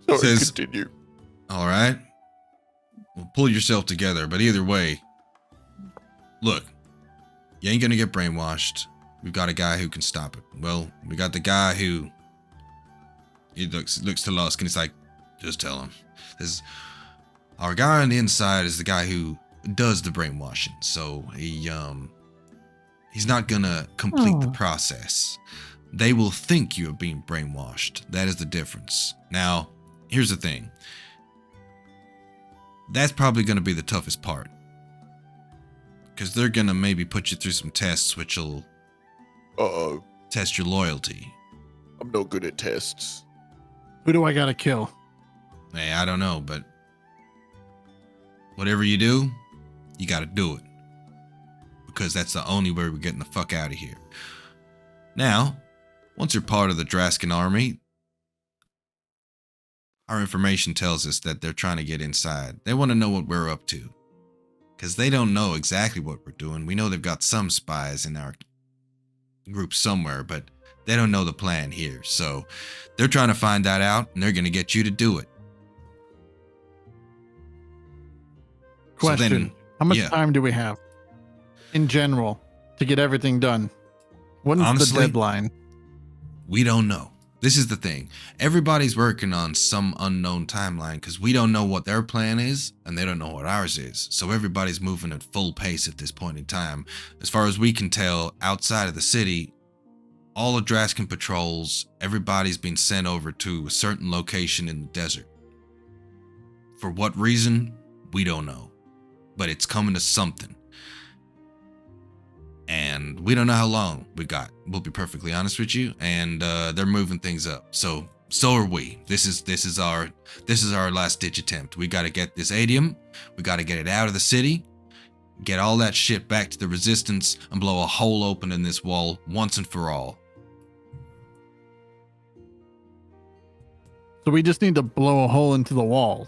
Sorry, Says- continue. All right. Well, pull yourself together. But either way, look, you ain't gonna get brainwashed. We've got a guy who can stop it. Well, we got the guy who he looks to Lusk and he's like, just tell him. There's our guy on the inside is the guy who does the brainwashing. So he's not gonna complete the Oh. process. They will think you are being brainwashed. That is the difference. Now, here's the thing. That's probably going to be the toughest part. Because they're going to maybe put you through some tests which will Uh-oh. test your loyalty. I'm no good at tests. Who do I gotta kill? Hey, I don't know, but whatever you do, you got to do it. Because that's the only way we're getting the fuck out of here. Now, once you're part of the Draskan army, our information tells us that they're trying to get inside. They want to know what we're up to. Because they don't know exactly what we're doing. We know they've got some spies in our group somewhere, but they don't know the plan here. So they're trying to find that out, and they're going to get you to do it. Question. So then, How much yeah. time do we have in general to get everything done? When is Honestly, the deadline? we don't know. This is the thing. Everybody's working on some unknown timeline because we don't know what their plan is and they don't know what ours is. So everybody's moving at full pace at this point in time. As far as we can tell, outside of the city, all of Draskan patrols, everybody's been sent over to a certain location in the desert. For what reason, we don't know. But it's coming to something. And we don't know how long we got. We'll be perfectly honest with you. And they're moving things up. So are we. This is our last ditch attempt. We got to get this adium. We got to get it out of the city. Get all that shit back to the resistance and blow a hole open in this wall once and for all. So we just need to blow a hole into the wall,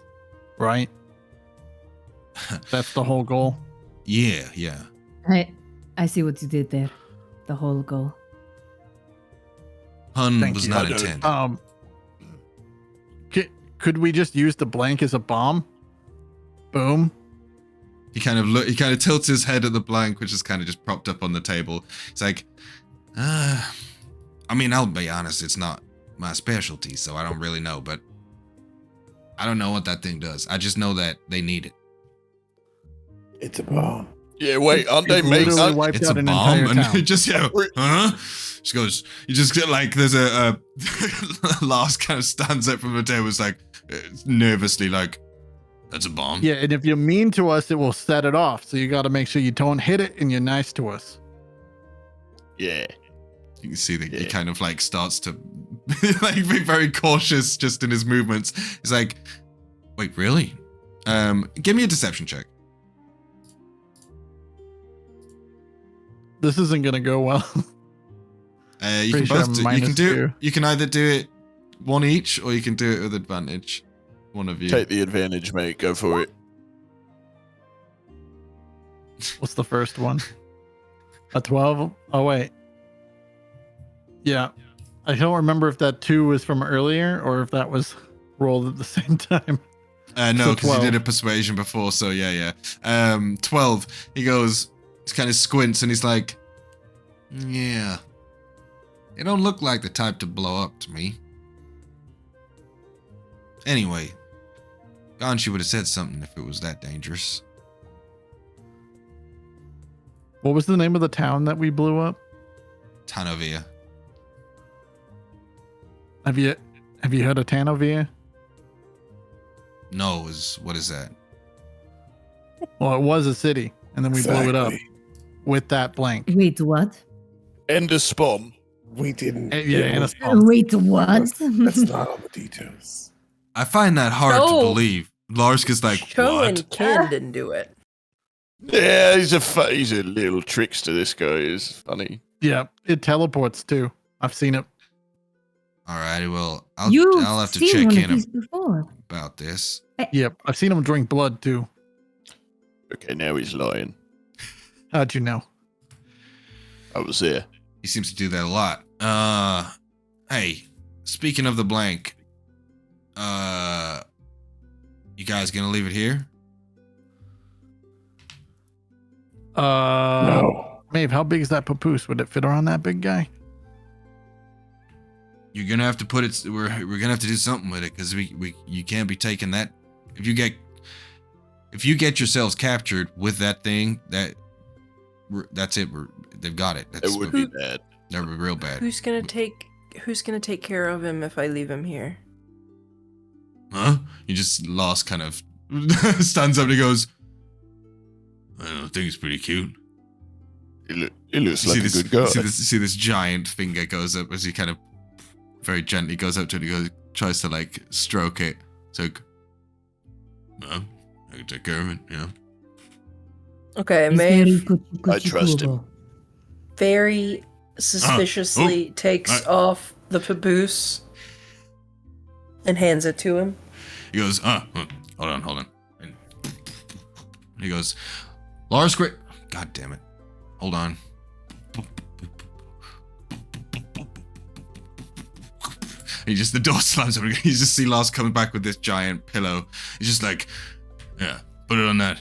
right? That's the whole goal. Yeah. I see what you did there. The whole goal. Pun Thank was you. not I know. intended. Could we just use the blank as a bomb? Boom. He kind of tilts his head at the blank, which is kind of just propped up on the table. It's like, I mean, I'll be honest, it's not my specialty, so I don't really know, but I don't know what that thing does. I just know that they need it. It's a bomb. Yeah, wait, aren't they It making... literally wiped It's a out an bomb, entire and town. it just, huh? She goes, you just get like, there's a Lars kind of stands up from the table, it's like, nervously like, that's a bomb. Yeah, and if you're mean to us, it will set it off. So you got to make sure you don't hit it and you're nice to us. Yeah. You can see that he Yeah. kind of like starts to like be very cautious just in his movements. He's like, wait, really? Give me a deception check. This isn't gonna go well. You Pretty can sure both I'm do, you minus can do two. you can either do it one each or you can do it with advantage. One of you. Take the advantage, mate. Go for it. What's the first one? A 12? Oh, wait. Yeah. I don't remember if that 2 was from earlier or if that was rolled at the same time. No, So because you did 12. a persuasion before, so yeah. 12. He goes, he kind of squints and he's like, yeah. It don't look like the type to blow up to me. Anyway, Ganshi would have said something if it was that dangerous. What was the name of the town that we blew up? Tanovia. Have you heard of Tanovia? No, what is that? Well, it was a city, and then we blew it up Exactly. with that blank. Wait, what? End of spawn. We didn't. Yeah, and a spawn. Wait, what? That's not all the details. I find that hard to No. believe. Larska's like, Cho what? and Ken didn't do it. Yeah, he's a little trickster, this guy is. Funny. Yeah, it teleports too. I've seen it. Alrighty, well, I'll You've have to seen check one in of these before. about this. Yep, I've seen him drink blood too. Okay, now he's lying. How'd you know? I was there. He seems to do that a lot. Hey, speaking of the blank, you guys gonna leave it here? No. Maeve, how big is that papoose? Would it fit around that big guy? You're gonna have to put it. We're gonna have to do something with it because you can't be taking that. If you get yourselves captured with that thing, that's it. They've got it. It would be bad. That would be real bad. Who's gonna take care of him if I leave him here? Huh? You just lost kind of stands up and he goes, I think he's pretty cute. He looks like a good guy. See this giant finger goes up as he kind of very gently goes up to it and he goes, tries to like stroke it. It's like, well, I can take care of it, you know. Okay, He's Maeve very I trust him. very suspiciously takes off the papoose and hands it to him. He goes, hold on. And he goes, Lars, quick. God damn it. Hold on. The door slams open. You just see Lars coming back with this giant pillow. He's just like, yeah, put it on that.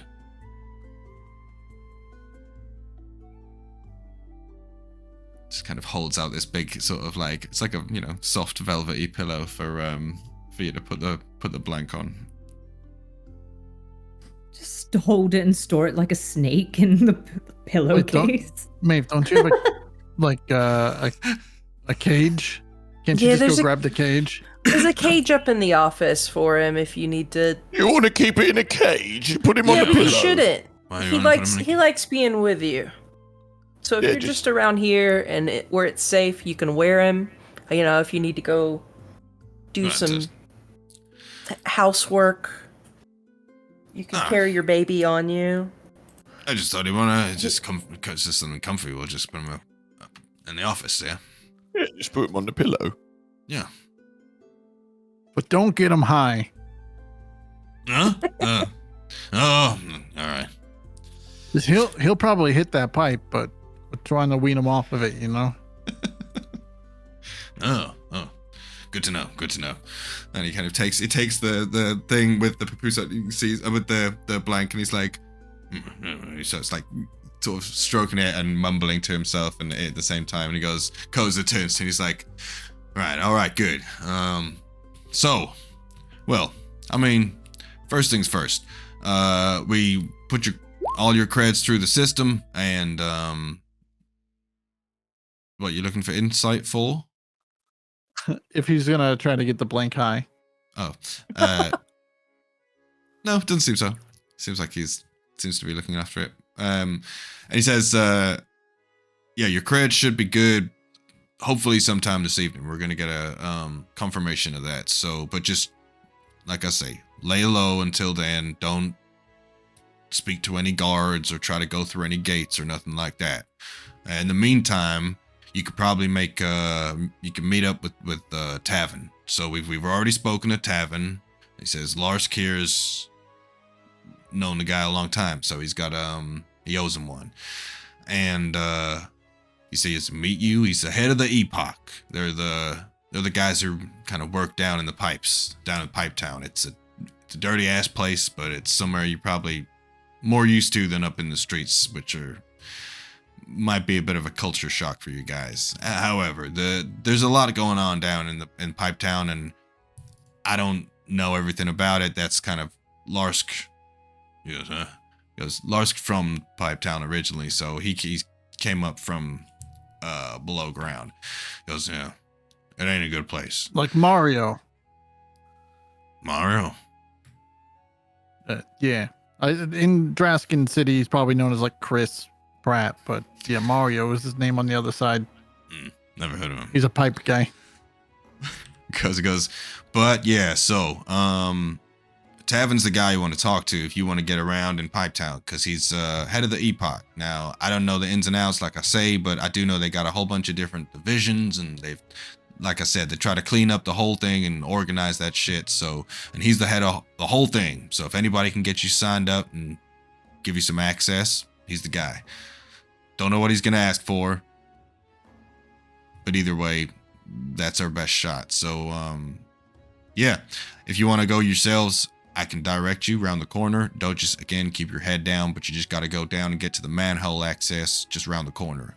Just kind of holds out this big sort of like, it's like a, soft velvety pillow for you to put the blank on. Just hold it and store it like a snake in the pillowcase. Maeve, don't you have a cage? Can't you just go grab the cage? There's a cage up in the office for him if you need to. You want to keep it in a cage? Put him on the Yeah, pillow. you shouldn't. Why do you He wanna put him in he likes being with you. So if Yeah, you're just around here and where it's safe, you can wear him. If you need to go do some housework, you can carry your baby on you. I just thought he wanna just come because it's something comfy. We'll just put him up in the office, yeah. Yeah, just put him on the pillow. Yeah. But don't get him high. Huh? All right. 'Cause he'll probably hit that pipe, but we're trying to wean him off of it, Oh, good to know. And he kind of takes the thing with the papoose that you can see with the blank, and he's like, he starts like sort of stroking it and mumbling to himself, and at the same time, and he goes, the turns, and he's like, all right, good. So, well, first things first. We put all your creds through the system, and what you're looking for insight for? If he's gonna try to get the blank high. Oh, no, doesn't seem so. Seems like seems to be looking after it. And he says, your cred should be good. Hopefully sometime this evening. We're gonna get a confirmation of that. So, but just like I say, lay low until then. Don't speak to any guards or try to go through any gates or nothing like that. In the meantime, you could probably you can meet up with Tavern. So we've already spoken to Tavern. He says Lars Kier's known the guy a long time, so he's got he owes him one. And he says meet you. He's the head of the Epoch. They're the guys who kind of work down in the pipes, down in Pipe Town. It's a dirty ass place, but it's somewhere you're probably more used to than up in the streets, which might be a bit of a culture shock for you guys. However, there's a lot going on down in Pipe Town, and I don't know everything about it. That's kind of Larsk. Yes, huh? Because Larsk from Pipe Town originally, so he came up from below ground. He goes, yeah, it ain't a good place. Like Mario. Mario. Yeah. In Draskan City, he's probably known as like Chris Pratt, but yeah, Mario is his name on the other side. Never heard of him. He's a pipe guy. Because it goes, but yeah, so Tavern's the guy you want to talk to if you want to get around in Pipe Town, because he's head of the Epoch. Now, I don't know the ins and outs, like I say, but I do know they got a whole bunch of different divisions, and they've, like I said, they try to clean up the whole thing and organize that shit. So, and he's the head of the whole thing. So if anybody can get you signed up and give you some access, he's the guy. Don't know what he's gonna ask for. but either way, that's our best shot. So, yeah, if you want to go yourselves, I can direct you around the corner. Don't just, again, keep your head down, but you just got to go down and get to the manhole access just around the corner.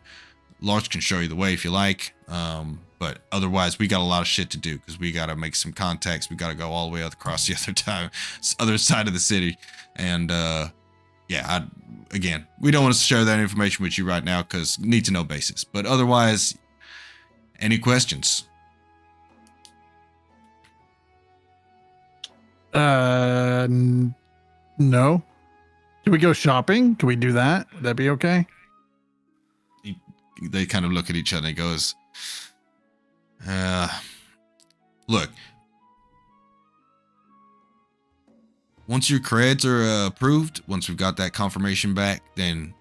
Larch can show you the way if you like, but otherwise, we got a lot of shit to do because we got to make some contacts. We got to go all the way across the other side of the city. And, yeah, again, we don't want to share that information with you right now because need to know basis. But otherwise, any questions? No. Can we go shopping? Can we do that? Would that be okay? They kind of look at each other and he goes, look, once your creds are approved, once we've got that confirmation back, then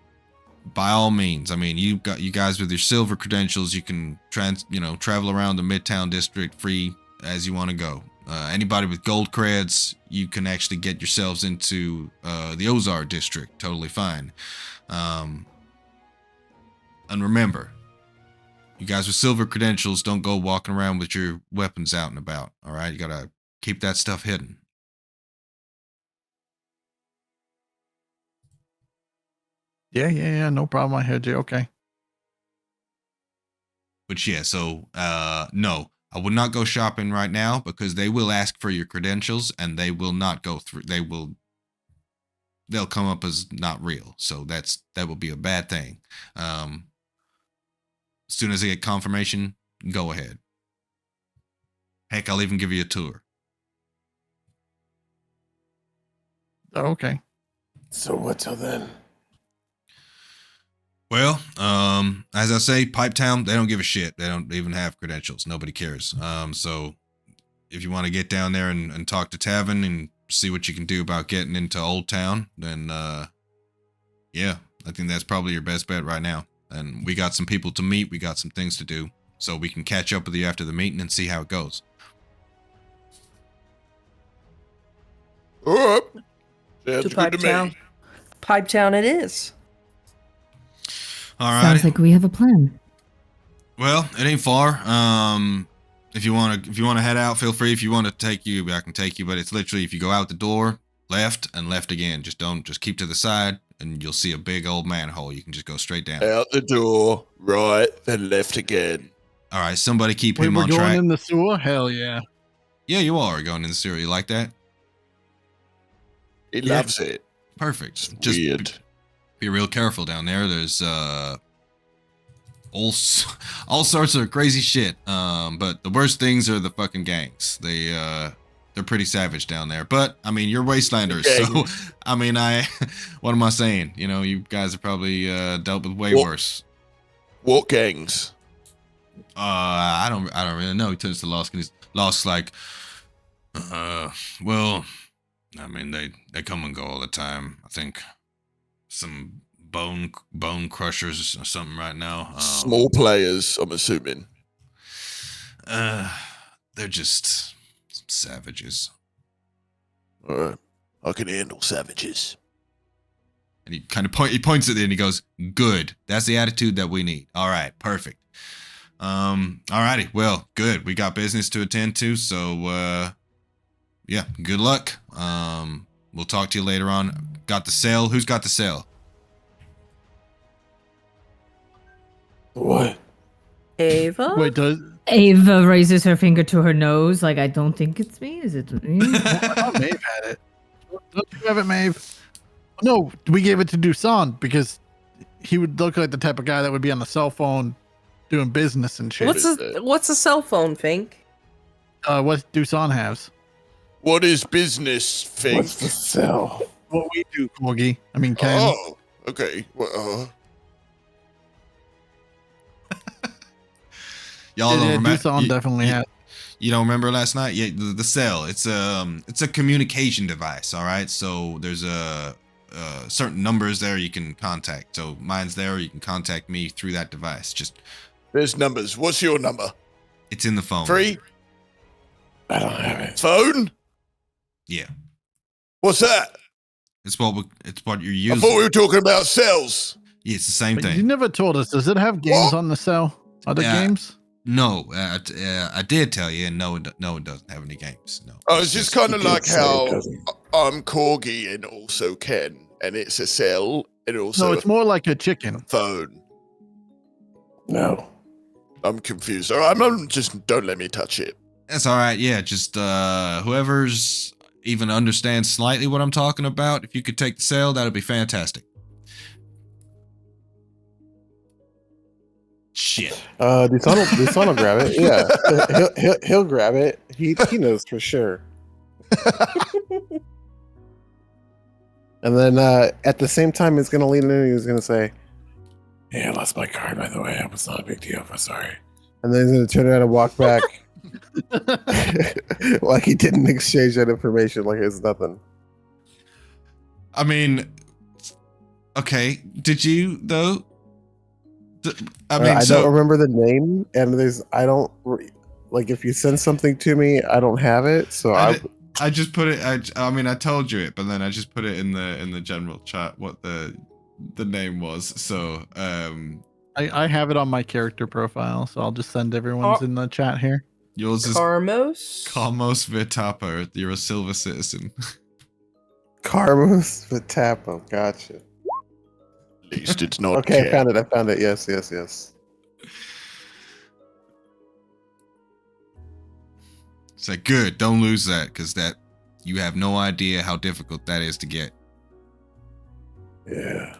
by all means, I mean, you guys with your silver credentials, you can travel around the Midtown district free as you want to go. Anybody with gold creds, you can actually get yourselves into the Ozark district, totally fine. And remember, you guys with silver credentials don't go walking around with your weapons out and about, all right? You gotta keep that stuff hidden. Yeah, no problem. I heard you. Okay. But yeah, so, no, I would not go shopping right now because they will ask for your credentials and they will not go through, they'll come up as not real. So that will be a bad thing. As soon as I get confirmation, go ahead. Heck, I'll even give you a tour. Oh, okay. So what till then? Well, as I say, Pipetown, they don't give a shit. They don't even have credentials. Nobody cares. So if you want to get down there and talk to Tavin and see what you can do about getting into Old Town, then, yeah, I think that's probably your best bet right now. And we got some people to meet. We got some things to do. So we can catch up with you after the meeting and see how it goes. All right. Sounds To good to Pipetown. me. Pipetown it is. All right. Sounds like we have a plan. Well, it ain't far. If you want to head out, feel free. If you want to take you, I can take you. But it's literally if you go out the door, left and left again. Just keep to the side, and you'll see a big old manhole. You can just go straight down. Out the door, right, then left again. All right, somebody keep Wait, him we're on going track. in the sewer? Hell yeah. Yeah, you are going in the sewer. You like that? He loves it. Perfect. It's Just weird. be real careful down there. There's all sorts of crazy shit. But the worst things are the fucking gangs. They're pretty savage down there. But I mean, you're wastelanders, so I mean, what am I saying? You know, you guys have probably dealt with way worse. What gangs? I don't really know. He turns to Lost and he's Lost's like, well, I mean, they come and go all the time. I think some bone crushers or something right now. Small players, I'm assuming. They're just savages. All right. I can handle savages. And he kind of points at it and he goes, good. That's the attitude that we need. All right, perfect. Alrighty, well, good. We got business to attend to, so yeah, good luck. We'll talk to you later on. Got the sale? Who's got the sale? What? Ava? Wait, does Ava raises her finger to her nose, like, I don't think it's me. Is it me? I thought Maeve had it. Don't you have it, Maeve? No, we gave it to DUSAN because he would look like the type of guy that would be on the cell phone doing business and shit. What's a cell phone, Fink? What DUSAN has. What is business, Fink? What's the cell? What we do, Korgi. I mean, Ken. Oh, okay. Well, Y'all don't remember? DUSAN definitely has. You don't remember last night? Yeah, the cell. It's a communication device. All right. So there's certain numbers there you can contact. So mine's there. You can contact me through that device. Just there's numbers. What's your number? it's in the phone. 3? I don't have it. Phone? Yeah. What's that? It's what you're I using. thought we were talking about cells. Yeah, it's the same But you thing. never told us. Does it have games on the cell? Other Yeah. games? No, I did tell you, and no one doesn't have any games. No. Oh, it's just kind of did like say it how doesn't. I'm Corgi and also Ken, and it's a cell and also No, it's more like a a chicken. phone. No. I'm confused. All right, I'm just don't let me touch it. That's all right. Yeah, just whoever's even understands slightly what I'm talking about, if you could take the sale, that'd be fantastic. Shit. DUSAN will grab it. Yeah, he'll grab it. He knows for sure. And then at the same time, he's gonna lean in and he's gonna say, "Hey, I lost my card, by the way. It was not a big deal. I'm sorry." And then he's gonna turn around and walk back, like he didn't exchange that information, like it's nothing. I mean, okay. Did you though? I mean, I don't remember the name, and like if you send something to me, I don't have it. So I just put it. I mean, I told you it, but then I just put it in the general chat what the name was. So I have it on my character profile, so I'll just send everyone's in the chat here. yours is Carmos? Carmos Vitapper. You're a silver citizen. Carmos Vitapo. Gotcha. At least it's not Okay, Ken. I found it. Yes. It's like, good, don't lose that, because that you have no idea how difficult that is to get. Yeah.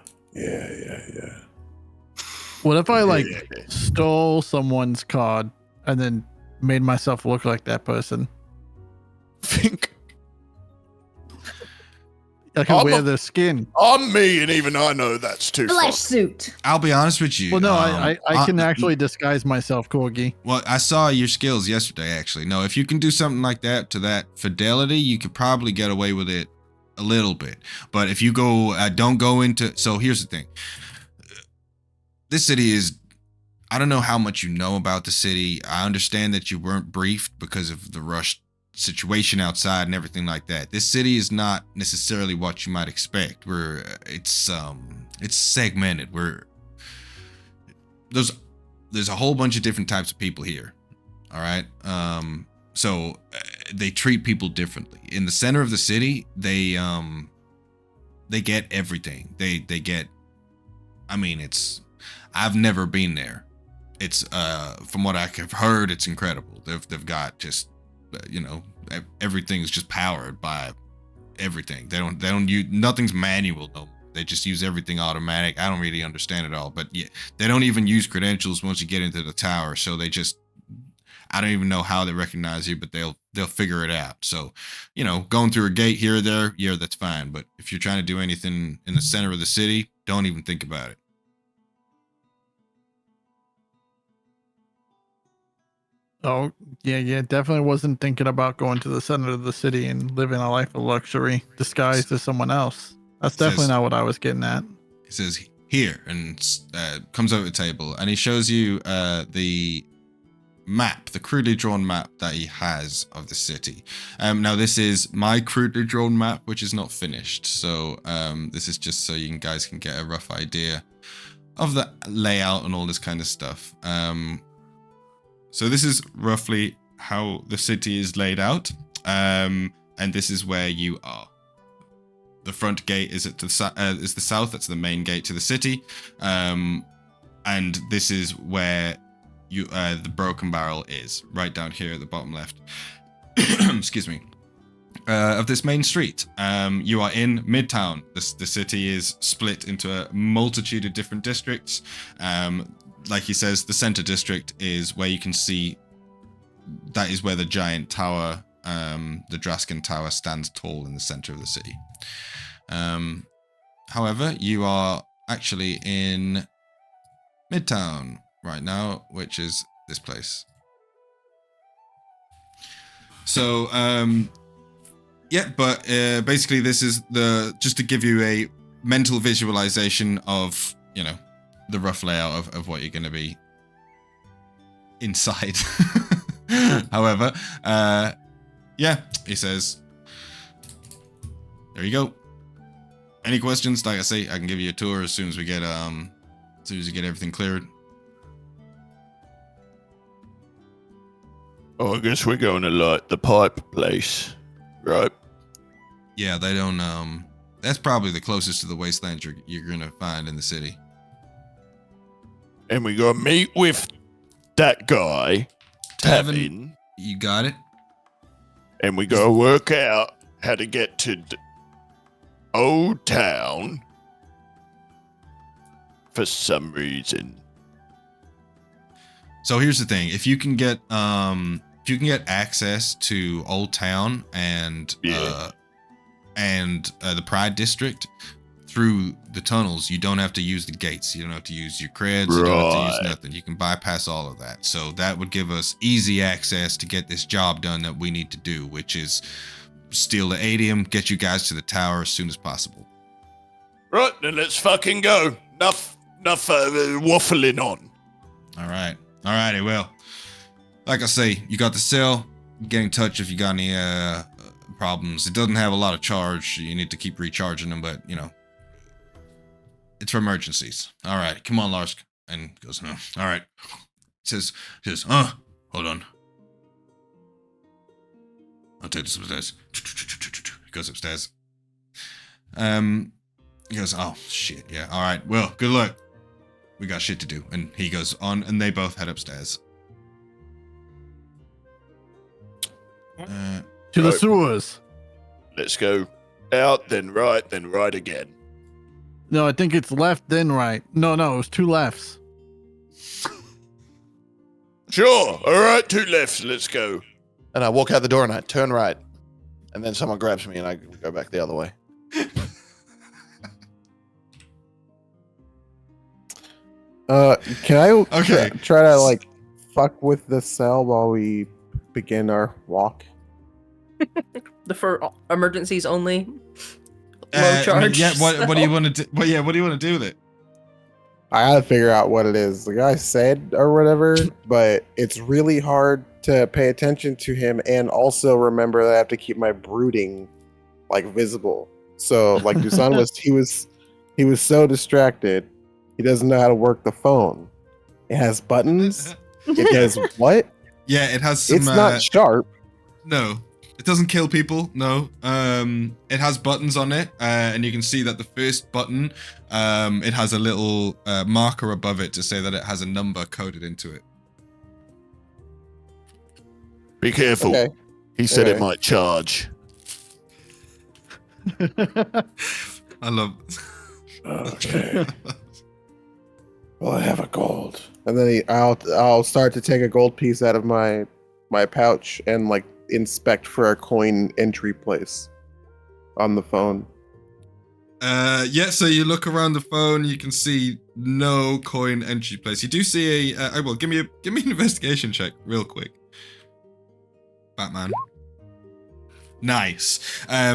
What if I stole someone's card and then made myself look like that person? Think I can wear their skin. I'm me, and even I know that's too far. Flesh suit. I'll be honest with you. Well, no, I can actually disguise myself, Corgi. Well, I saw your skills yesterday, actually. No, if you can do something like that to that fidelity, you could probably get away with it a little bit. But if you go, don't go into. So here's the thing. This city is. I don't know how much you know about the city. I understand that you weren't briefed because of the rushed situation outside and everything like that. This city is not necessarily what you might expect. It's segmented. There's a whole bunch of different types of people here. All right. So they treat people differently. In the center of the city, they get everything. They get. I mean, I've never been there. It's from what I have heard, it's incredible. They've got just. Everything's just powered by everything. They don't use nothing's manual though. They just use everything automatic. I don't really understand it all, but yeah, they don't even use credentials once you get into the tower. So they just, I don't even know how they recognize you, but they'll figure it out. So, going through a gate here or there, yeah, that's fine. But if you're trying to do anything in the center of the city, don't even think about it. Oh, yeah, definitely wasn't thinking about going to the center of the city and living a life of luxury disguised as someone else. That's definitely not what I was getting at. He says here and comes over the table and he shows you the map, the crudely drawn map that he has of the city. Now this is my crudely drawn map, which is not finished. So this is just so you guys can get a rough idea of the layout and all this kind of stuff. So this is roughly how the city is laid out, and this is where you are. The front gate is the south. That's the main gate to the city, and this is where the Broken Barrel is, right down here at the bottom left. Excuse me. Of this main street, you are in Midtown. The city is split into a multitude of different districts. Like he says, the center district is where you can see. That is where the giant tower, the Draskan Tower, stands tall in the center of the city. However, you are actually in Midtown right now, which is this place. So, yeah, but basically this is just to give you a mental visualization of, the rough layout of what you're going to be inside. However, yeah, he says, there you go. Any questions? Like I say, I can give you a tour as soon as we get everything cleared. Oh, I guess we're going to like the pipe place, right? Yeah, they don't. That's probably the closest to the wasteland you're gonna find in the city. And we go meet with that guy, Tevin, Tevin, you got it. and we go work out how to get to Old Town for some reason. So here's the thing: if you can get access to Old Town and Yeah. The Pride District through the tunnels, you don't have to use the gates. You don't have to use your creds. You don't have to use Right. nothing. You can bypass all of that. So that would give us easy access to get this job done that we need to do, which is steal the adium, get you guys to the tower as soon as possible. Right, then let's fucking go. Enough waffling on. All right. All righty. Well, like I say, you got the cell. Get in touch if you got any problems. It doesn't have a lot of charge. You need to keep recharging them, but, you know, it's for emergencies. All right. Come on, Larsk. And goes, oh, all right. Says, hold on. I'll take this upstairs. He goes upstairs. He goes, oh, shit. Yeah. All right. Well, good luck. We got shit to do. And he goes on, and they both head upstairs. To the Right. sewers. Let's go out, then right again. No, I think it's left, then right. No, it was two lefts. Sure. All right, 2 lefts. Let's go. And I walk out the door and I turn right. And then someone grabs me and I go back the other way. Can I Okay. try to like fuck with the cell while we begin our walk? For emergencies only. Low I mean, charge. yeah. What do you cell. want to do? Well, yeah. What do you want to do with it? I gotta figure out what it is. The guy said or whatever, but it's really hard to pay attention to him and also remember that I have to keep my brooding like visible. So like DUSAN he was so distracted, he doesn't know how to work the phone. It has buttons. It has what? Yeah, it has some. It's not sharp. No, it doesn't kill people. No. It has buttons on it, and you can see that the first button, it has a little marker above it to say that it has a number coded into it. Be careful. Okay. He said Okay. it might charge. I love. Okay. Well, I have a gold. And then I'll start to take a gold piece out of my pouch and like inspect for a coin entry place on the phone. Yeah. So you look around the phone, you can see no coin entry place. You do see a. Well, give me an investigation check, real quick. Batman. Nice.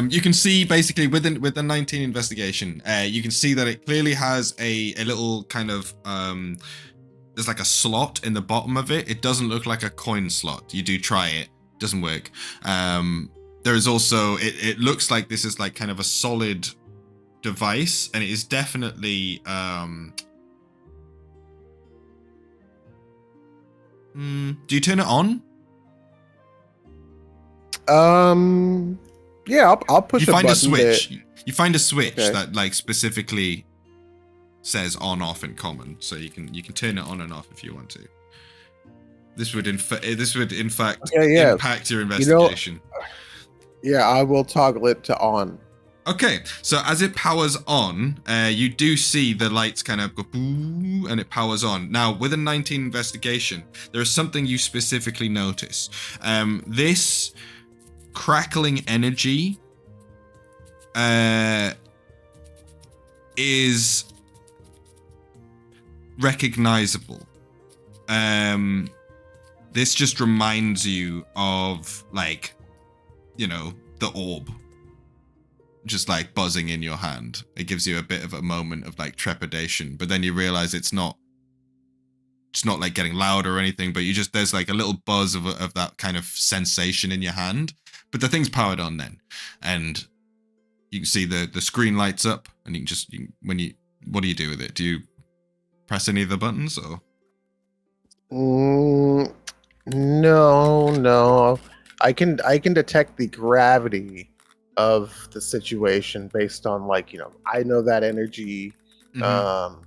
You can see basically with the 19 investigation, you can see that it clearly has a little kind of there's like a slot in the bottom of it. It doesn't look like a coin slot. You do try it, doesn't work. There is also it looks like this is like kind of a solid device, and it is definitely do you turn it on? Yeah, I'll push You find a button switch. that- You find a switch Okay. that like specifically says on off in common, so you can turn it on and off if you want to. This would in fact Okay, yeah. impact your know- investigation. Yeah, I will toggle it to on. Okay, so as it powers on, you do see the lights kind of go boo, and it powers on. Now, with a 19 investigation, there is something you specifically notice. This crackling energy is recognizable. This just reminds you of, like, you know, the orb just like buzzing in your hand. It gives you a bit of a moment of like trepidation, but then you realize it's not like getting louder or anything, but there's like a little buzz of that kind of sensation in your hand. But the thing's powered on then, and you can see the screen lights up, and what do you do with it? Do you press any of the buttons or? No. I can detect the gravity of the situation based on I know that energy. Mhm.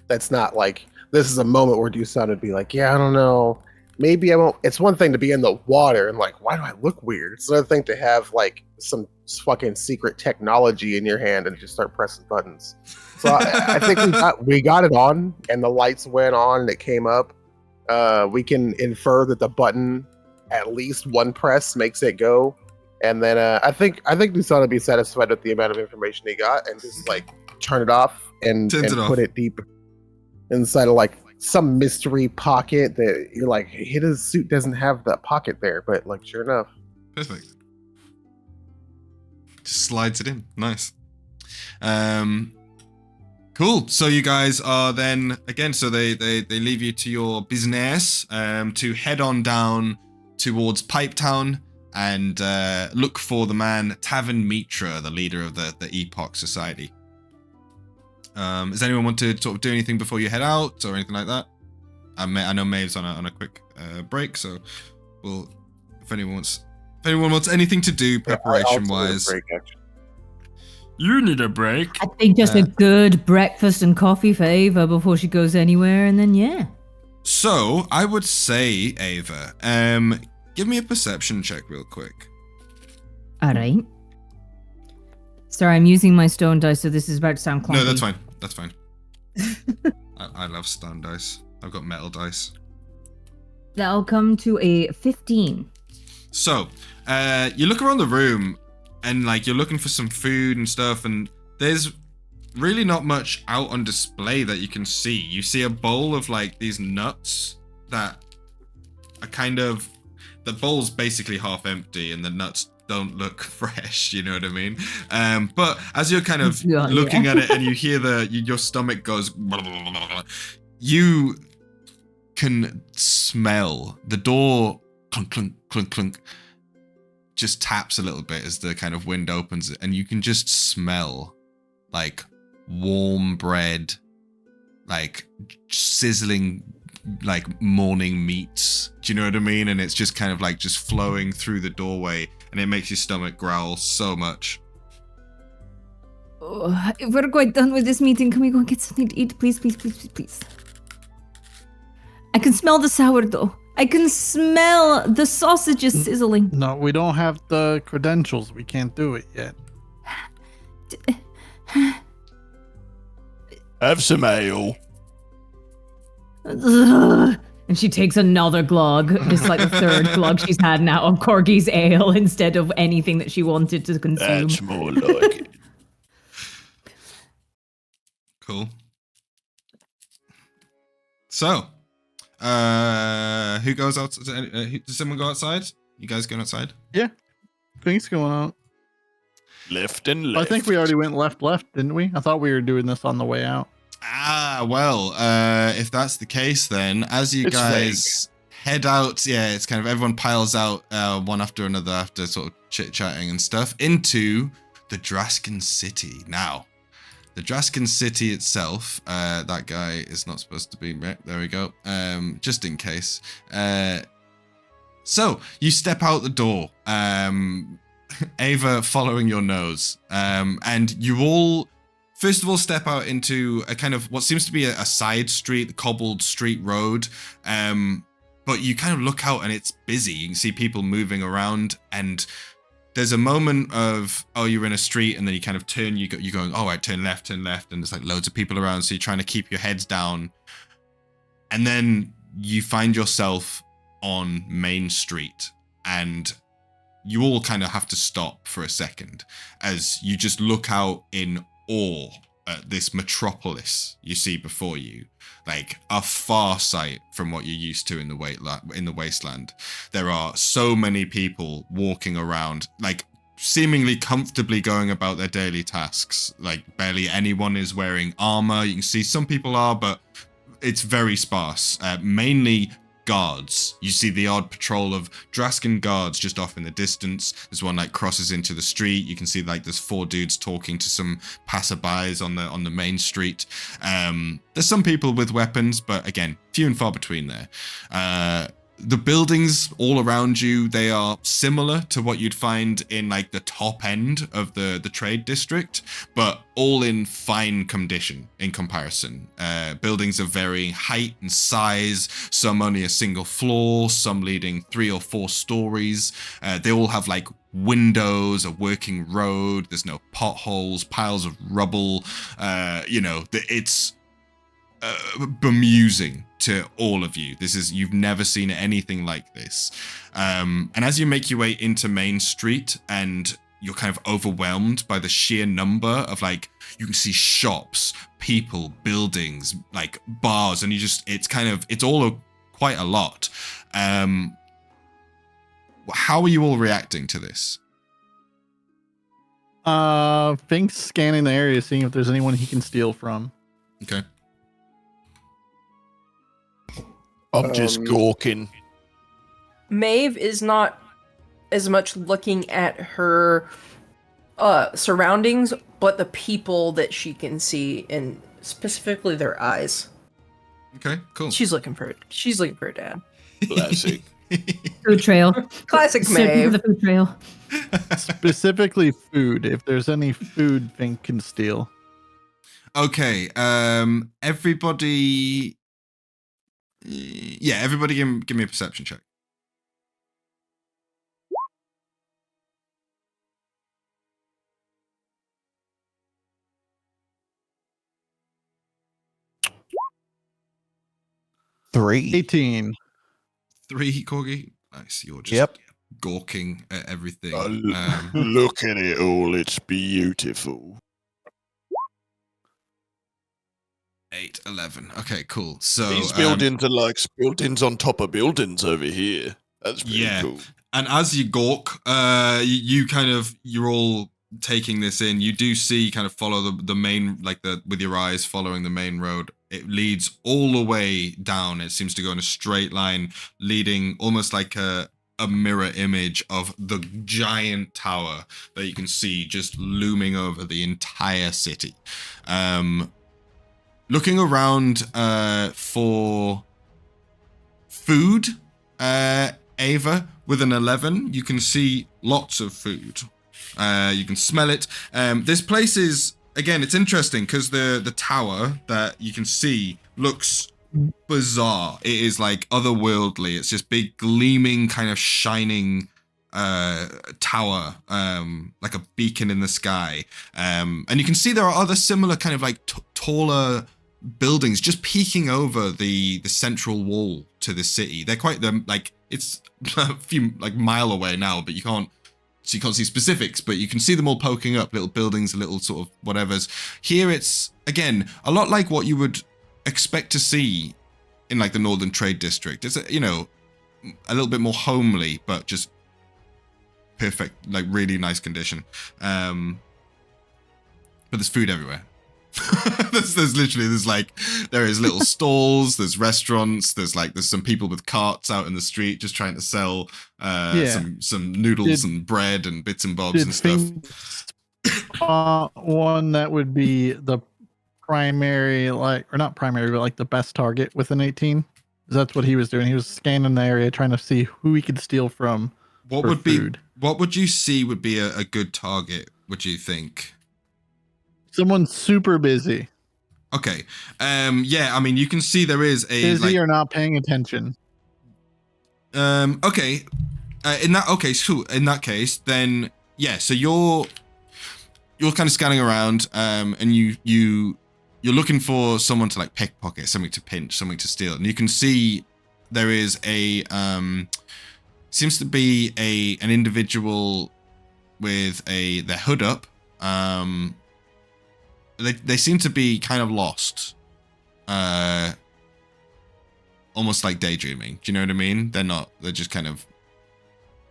That's not like this is a moment where DUSAN would be like, yeah, I don't know. Maybe I won't. It's one thing to be in the water and like, why do I look weird? It's another thing to have like some fucking secret technology in your hand and just start pressing buttons. So I think we got it on, and the lights went on, and it came up. We can infer that the button, at least one press, makes it go. And then I think DUSAN would be satisfied with the amount of information he got, and just like turn it off and put it deep inside of like some mystery pocket that you're like, his suit doesn't have that pocket there, but like sure enough. Perfect. Just slides it in. Nice. Cool. So you guys are then again. So they leave you to your business to head on down towards Pipetown and look for the man Tavern Mitra, the leader of the Epoch Society. Does anyone want to sort of do anything before you head out or anything like that? I know Maeve's on a quick break, so we'll if anyone wants anything to do preparation wise. You need a break. I think just a good breakfast and coffee for Ava before she goes anywhere, and then yeah. So I would say, Ava, give me a perception check real quick. All right. Sorry, I'm using my stone dice, so this is about to sound clunky. No, that's fine. That's fine. I love stone dice. I've got metal dice. That'll come to a 15. So, you look around the room, and like you're looking for some food and stuff, and there's really not much out on display that you can see. You see a bowl of like these nuts that are kind of, the bowl's basically half empty, and the nuts don't look fresh, you know what I mean? But as you're kind of looking at it and you hear your stomach goes, blah, blah, blah, blah, you can smell the door clunk, clunk, clunk, clunk, just taps a little bit as the kind of wind opens, and you can just smell like warm bread, like sizzling, like morning meats. Do you know what I mean? And it's just kind of like just flowing through the doorway, and it makes your stomach growl so much. Oh, if we're quite done with this meeting, can we go and get something to eat? Please, please, please, please, please. I can smell the sourdough. I can smell the sausages sizzling. No, we don't have the credentials. We can't do it yet. Have some ale. And she takes another glug. It's like the third glug she's had now of Corgi's ale instead of anything that she wanted to consume. That's more like it. Cool. So, who goes out? Does someone go outside? You guys going outside? Yeah. Things going on. Left and left. I think we already went left, didn't we? I thought we were doing this on the way out. Well, if that's the case, then as you guys head out, yeah, it's kind of everyone piles out one after another after sort of chit-chatting and stuff into the Draskan City. Now, the Draskan City itself, that guy is not supposed to be, there we go, just in case. So, you step out the door, Ava following your nose, and you all first of all step out into a kind of what seems to be a side street, the cobbled street road, but you kind of look out and it's busy. You can see people moving around, and there's a moment of, oh, you're in a street, and then you kind of turn, you're going, oh, right, turn left, and there's like loads of people around, so you're trying to keep your heads down, and then you find yourself on Main Street, and you all kind of have to stop for a second as you just look out in awe at this metropolis you see before you, like a far sight from what you're used to in the wasteland. There are so many people walking around, like seemingly comfortably going about their daily tasks. Like barely anyone is wearing armor. You can see some people are, but it's very sparse. Mainly guards. You see the odd patrol of Draskan guards just off in the distance. There's one like crosses into the street. You can see like there's 4 dudes talking to some passerbys on the main street. There's some people with weapons, but again, few and far between there. the buildings all around you, they are similar to what you'd find in like the top end of the trade district, but all in fine condition in comparison. Buildings of varying height and size, some only a single floor, some leading 3 or 4 stories. They all have like windows, a working road, there's no potholes, piles of rubble. It's bemusing to all of you. You've never seen anything like this. And as you make your way into Main Street and you're kind of overwhelmed by the sheer number of like, you can see shops, people, buildings, like bars, and it's all quite a lot. How are you all reacting to this? Fink's scanning the area, seeing if there's anyone he can steal from. Okay. I'm just gawking. Maeve is not as much looking at her surroundings, but the people that she can see, and specifically their eyes. Okay, cool. She's looking for her dad. Classic. Food trail. Classic Searching for Maeve. the food trail. Specifically food. If there's any food Fink can steal. Okay, everybody... Yeah, everybody give me a perception check. Three. 18. 3, Corgi. Nice, you're just gawking at everything. Look at it all, it's beautiful. 8, 11. Okay, cool. So These buildings are like buildings on top of buildings over here. That's pretty cool. And as you gawk, you're all taking this in. You do see, kind of follow the main, with your eyes following the main road. It leads all the way down. It seems to go in a straight line, leading almost like a mirror image of the giant tower that you can see just looming over the entire city. Looking around for food, Ava, with an 11, you can see lots of food. You can smell it. This place is, again, it's interesting because the tower that you can see looks bizarre. It is like otherworldly. It's just big, gleaming, kind of shining tower, like a beacon in the sky. And you can see there are other similar kind of like taller buildings just peeking over the central wall to the city. They're quite it's a few mile away now, but you can't see specifics, but you can see them all poking up, little buildings, little sort of whatevers. Here it's, again, a lot like what you would expect to see in like the Northern Trade District. It's a little bit more homely, but just perfect, like really nice condition. But there's food everywhere. there's there is little stalls, there's restaurants, there's some people with carts out in the street just trying to sell some noodles and bread and bits and bobs and stuff. One that would be the primary, or not primary, but like the best target with an 18. That's what he was doing. He was scanning the area trying to see who he could steal from. What would you see would be a good target, would you think? Someone super busy. Okay. I mean, you can see there is a busy or not paying attention. Okay. In that case, then so you're kind of scanning around, and you're looking for someone to like pickpocket, something to pinch, something to steal, and you can see there is seems to be an individual with their hood up. They seem to be kind of lost, almost like daydreaming. Do you know what I mean? They're just kind of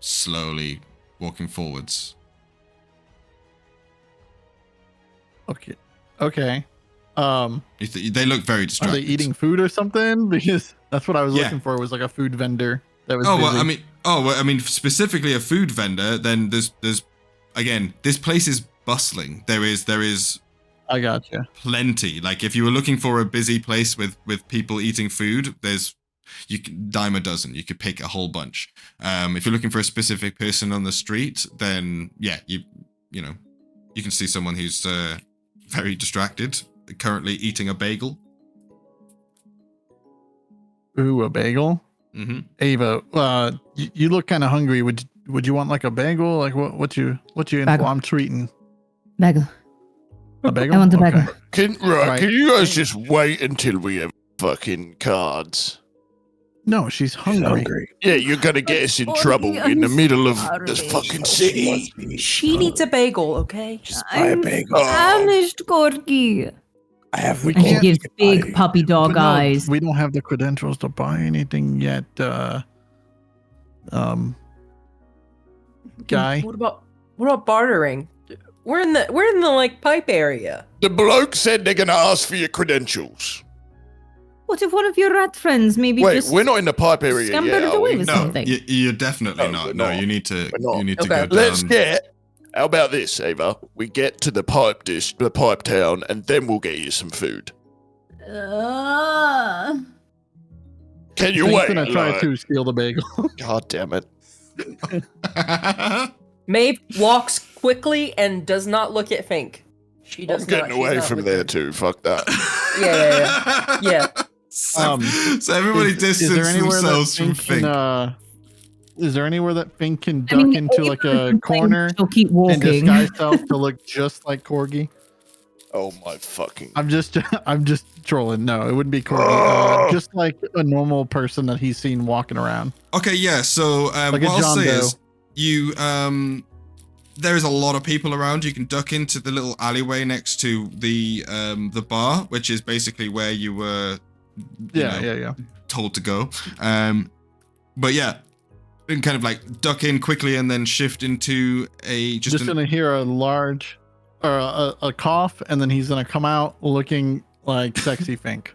slowly walking forwards. Okay. They look very distracted. Are they eating food or something? Because that's what I was looking for, was like a food vendor that was busy. I mean, specifically a food vendor. Then there's again, this place is bustling. There is. I gotcha. Plenty. Like if you were looking for a busy place with people eating food, there's You can dime a dozen. You could pick a whole bunch. If you're looking for a specific person on the street, then yeah, you know, you can see someone who's very distracted, currently eating a bagel. Ooh, a bagel. Mm-hmm. Ava, you look kind of hungry. Would you want like a bagel? Like what you in Bagel. for? I'm treating Bagel. a bagel. I want a bagel. Can you guys just wait until we have fucking cards? No, she's hungry. Yeah, you're gonna get us in Sorry, trouble I'm in the middle of sorry. this fucking city. She needs a bagel, okay? Just buy a bagel. Famished, Corgi. I have. We And he can't gives big buy- puppy dog But no, eyes. we don't have the credentials to buy anything yet. Guy. What about bartering? We're in the like pipe area. The bloke said they're gonna ask for your credentials. What if one of your rat friends maybe Wait, just we're not in the pipe area scampered yet, are away we? with No, something? you're definitely No, not. we're No, not. you need to. We're not. You need to Okay. go down. Let's get. How about this, Ava? We get to the pipe town, and then we'll get you some food. Can you Fink's wait? gonna try Like- to steal the bagel. God damn it! Maeve walks quickly and does not look at Fink. She does I'm getting not, she's away not from looking. there too. Fuck that. Yeah. So, Um, so everybody is distance there anywhere themselves that from Fink Fink. can, is there anywhere that Fink can I duck mean, into if like you're a complaining, corner she'll keep and walking. disguise herself to look just like Corgi? Oh my fucking. I'm just trolling. No, it wouldn't be Corgi. Just like a normal person that he's seen walking around. Okay, yeah. So Like a what I'll John say Doe. is, you there's a lot of people around. You can duck into the little alleyway next to the bar, which is basically where you were Yeah. told to go. But yeah, you can kind of like duck in quickly and then shift into a Just gonna hear a large or a cough, and then he's gonna come out looking like sexy Fink,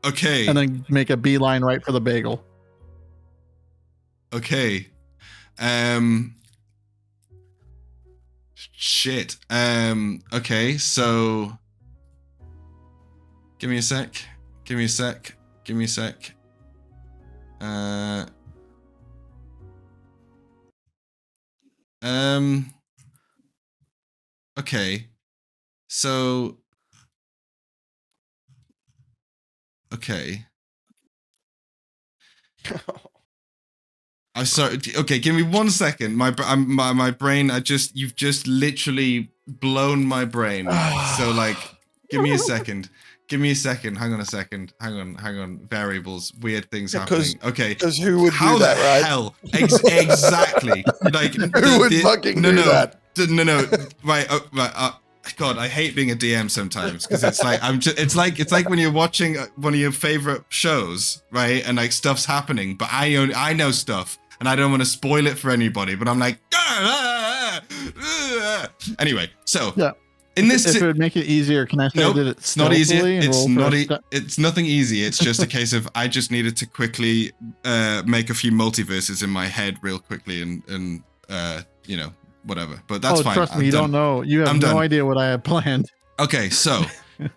Okay. and then make a beeline right for the bagel. Okay. Shit. Okay, so give me a sec. Okay. So okay. I'm sorry. Okay, give me 1 second. My brain. You've just literally blown my brain. So like, give me a second. Hang on a second. Hang on. Variables. Weird things happening. Okay. Because who would How do that, the right? hell? Exactly. Like Who would fucking do that? No. Right. God, I hate being a DM sometimes because it's like it's like when you're watching one of your favorite shows, right? And like stuff's happening, but I know stuff and I don't want to spoil it for anybody. But I'm like, anyway. So Yeah. in this, If it would make it easier, can I say nope, that it's not easy. stealthily and It's roll for not. a It's nothing easy. It's just a case of I just needed to quickly make a few multiverses in my head real quickly and you know, whatever. But that's fine. Trust me, I'm you done. don't know. You have I'm no done. idea what I have planned. Okay, so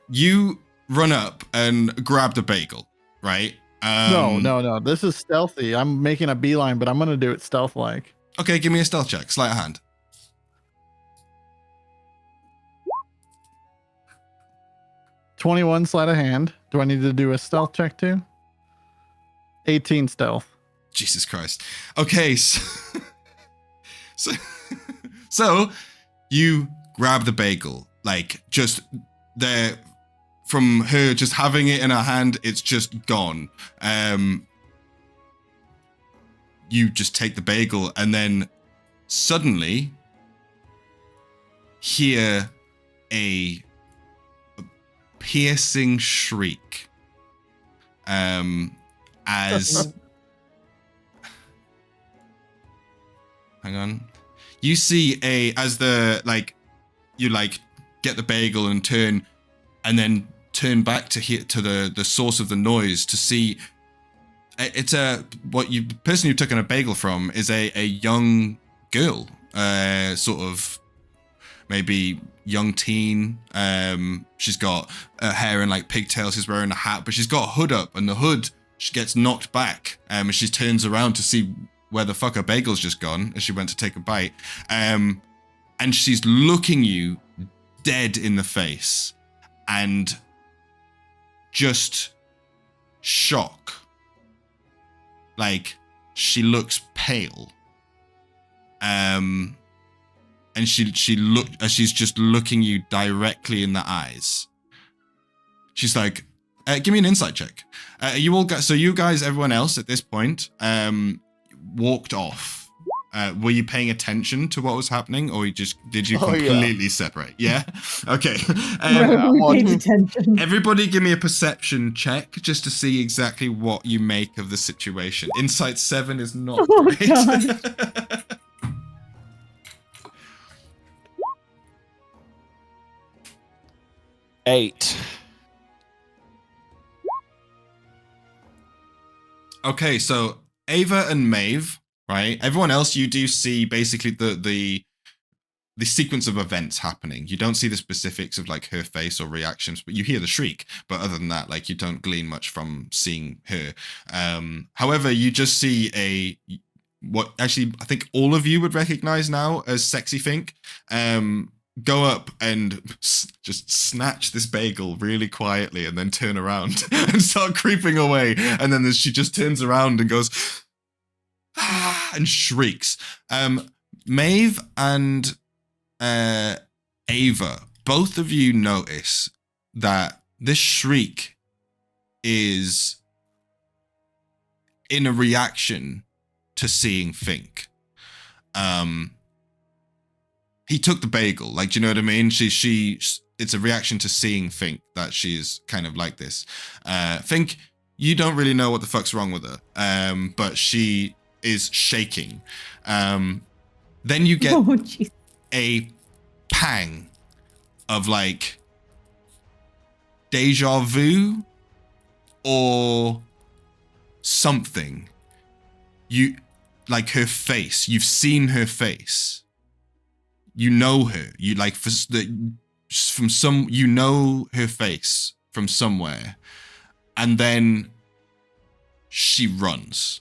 you run up and grab the bagel, right? No. This is stealthy. I'm making a beeline, but I'm gonna do it stealth-like. Okay, give me a stealth check. Sleight of hand. 21 sleight of hand. Do I need to do a stealth check too? 18 stealth. Jesus Christ. Okay, so you grab the bagel, like just there from her just having it in her hand, it's just gone. You just take the bagel and then suddenly hear a piercing shriek. As hang on. You see as the you get the bagel and then turn back to the source of the noise to see it's the person you took on a bagel from is a young girl, sort of maybe young teen. She's got her hair in like pigtails. She's wearing a hat, but she's got a hood up, and the hood she gets knocked back. And she turns around to see where the fuck her bagel's just gone as she went to take a bite. And she's looking you dead in the face, and just shock. Like, she looks pale. And she's just looking you directly in the eyes. She's like, give me an insight check. You all so you guys, everyone else at this point, walked off. Were you paying attention to what was happening, or did you completely separate? Yeah. Okay. We paid attention. Everybody, give me a perception check just to see exactly what you make of the situation. Insight 7 is not great. God. 8. Okay, so Ava and Maeve, right? Everyone else, you do see basically the sequence of events happening. You don't see the specifics of like her face or reactions, but you hear the shriek. But other than that, like, you don't glean much from seeing her. However, you just see what actually I think all of you would recognize now as Sexy Fink. Go up and just snatch this bagel really quietly, and then turn around and start creeping away. And then she just turns around and goes, ah, and shrieks. Maeve and Ava, both of you notice that this shriek is in a reaction to seeing Fink. He took the bagel, like, do you know what I mean? It's a reaction to seeing Fink that she's kind of like this. Fink, you don't really know what the fuck's wrong with her, but she is shaking. Then you get a pang of like deja vu or something. You like her face. You've seen her face. You know her. You like from some. You know her face from somewhere, and then she runs,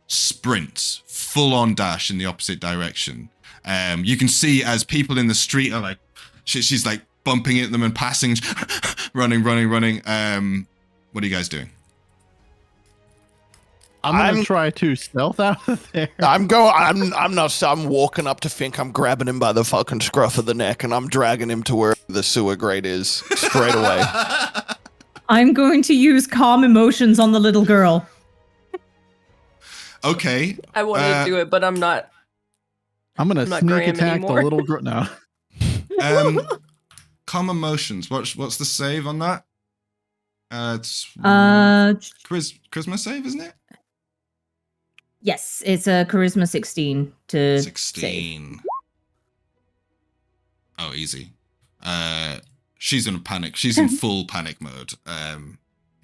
sprints, full on dash in the opposite direction. You can see as people in the street are like, she's like bumping into them and passing, running. What are you guys doing? I'm gonna try to stealth out of there. I'm walking up to Fink. I'm grabbing him by the fucking scruff of the neck, and I'm dragging him to where the sewer grate is straight away. I'm going to use calm emotions on the little girl. Okay. I wanted to do it, but I'm not. I'm gonna sneak Graham attack anymore. the little girl. No. Calm emotions. What's the save on that? It's charisma save, isn't it? Yes, it's a charisma 16 to 16. Oh, easy. She's in a panic. She's in full panic mode.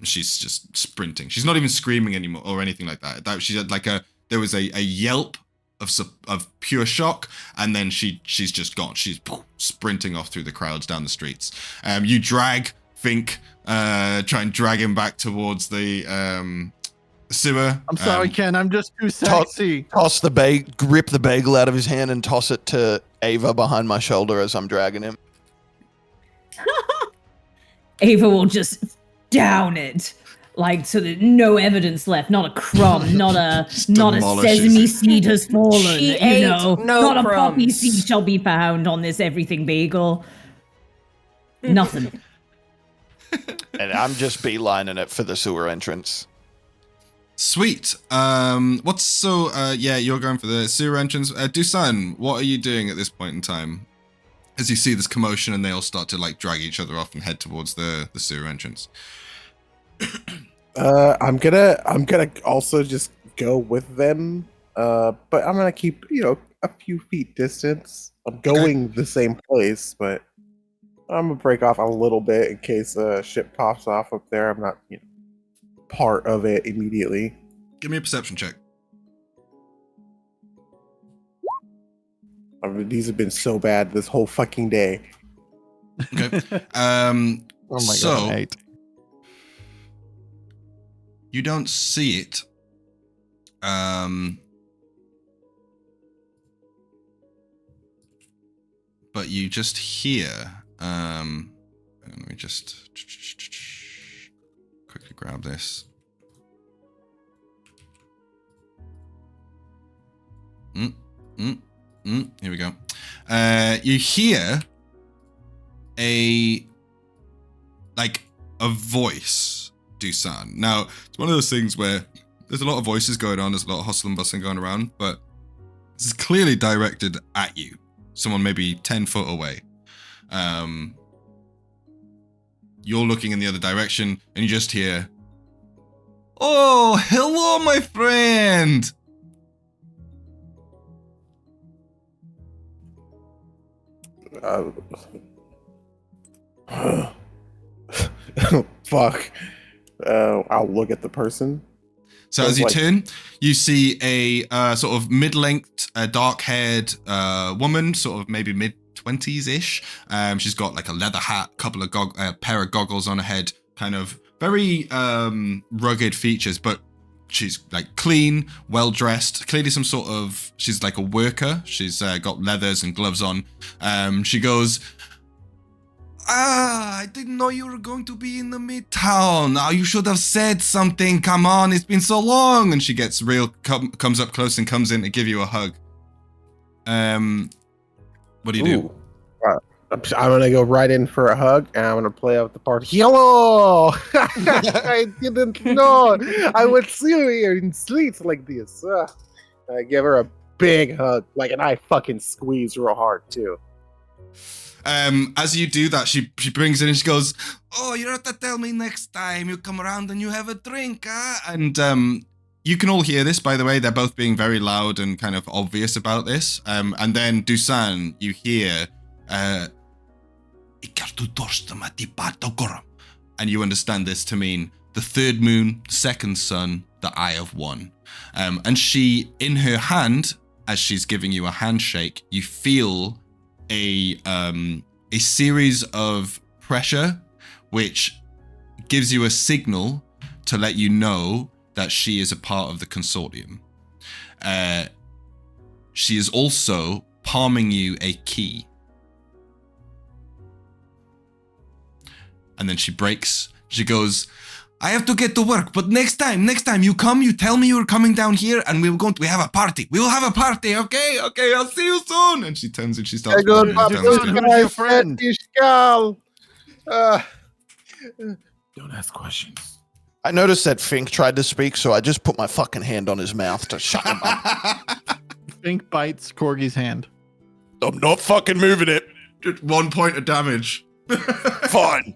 She's just sprinting. She's not even screaming anymore or anything like that. She had like there was a yelp of pure shock, and then she's just gone. She's sprinting off through the crowds down the streets. You drag Fink, try and drag him back towards the sewer. I'm sorry, Ken. I'm just too sexy. Toss the grip the bagel out of his hand and toss it to Ava behind my shoulder as I'm dragging him. Ava will just down it, like, so that no evidence left, not a crumb, not a sesame seed has fallen. She ate no not crumbs. A poppy seed shall be found on this everything bagel. Nothing. And I'm just beelining it for the sewer entrance. Sweet. You're going for the sewer entrance. DUSAN, what are you doing at this point in time? As you see this commotion and they all start to like drag each other off and head towards the sewer entrance. I'm gonna also just go with them. But I'm gonna keep, a few feet distance. I'm going the same place, but I'm gonna break off a little bit in case shit pops off up there. I'm not, part of it immediately. Give me a perception check. I mean, these have been so bad this whole fucking day. Okay. Oh my So- god, an 8. You don't see it. But you just hear. Let me just quickly grab this. Here we go. You hear a voice, DUSAN. Now, it's one of those things where there's a lot of voices going on, there's a lot of hustle and bustle going around, but this is clearly directed at you. Someone maybe 10 foot away. You're looking in the other direction, and you just hear, "Oh, hello, my friend!" Fuck. I'll look at the person. So as you Like- turn, you see a sort of mid-length, dark-haired woman, sort of maybe mid-20s-ish. She's got like a leather hat, couple of pair of goggles on her head, kind of very rugged features, but she's like clean, well-dressed, clearly some sort of, she's like a worker. She's got leathers and gloves on. She goes, I didn't know you were going to be in the Midtown. Now you should have said something. Come on, it's been so long. And she gets real, comes up close and comes in to give you a hug. What do you do? Ooh. I'm gonna go right in for a hug, and I'm gonna play out the part. Hello! I didn't know I would see you here in streets like this. I give her a big hug, and I fucking squeeze real hard too. As you do that, she brings it in and she goes, "Oh, you have to tell me next time you come around and you have a drink, huh?" And you can all hear this, by the way. They're both being very loud and kind of obvious about this. And then DUSAN, you hear, and you understand this to mean the third moon, second sun, the eye of one. And she, in her hand, as she's giving you a handshake, you feel a series of pressure, which gives you a signal to let you know that she is a part of the consortium. She is also palming you a key. And then she breaks. She goes, "I have to get to work, but next time you come, you tell me you're coming down here, and we have a party. We will have a party, okay? Okay, I'll see you soon." And she turns and she starts walking down the stairs. Who's your friend? Don't ask questions. I noticed that Fink tried to speak, so I just put my fucking hand on his mouth to shut him up. Fink bites Corgi's hand. I'm not fucking moving it. Just 1 point of damage. Fine.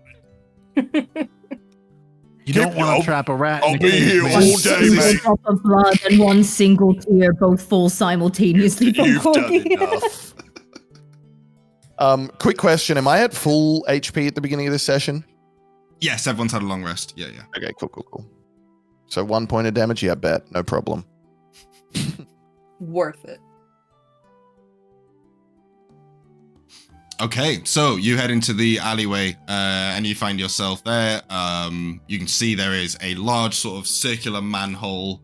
You don't want I'll- to trap a rat. I'll in a be cage, here man. all One day, single mate. drop of blood and one single tear both fall simultaneously from You've done Corgi. enough. Quick question. Am I at full HP at the beginning of this session? Yes, everyone's had a long rest. Yeah. Okay, cool. So 1 point of damage? Yeah, bet. No problem. Worth it. Okay, so you head into the alleyway and you find yourself there. You can see there is a large sort of circular manhole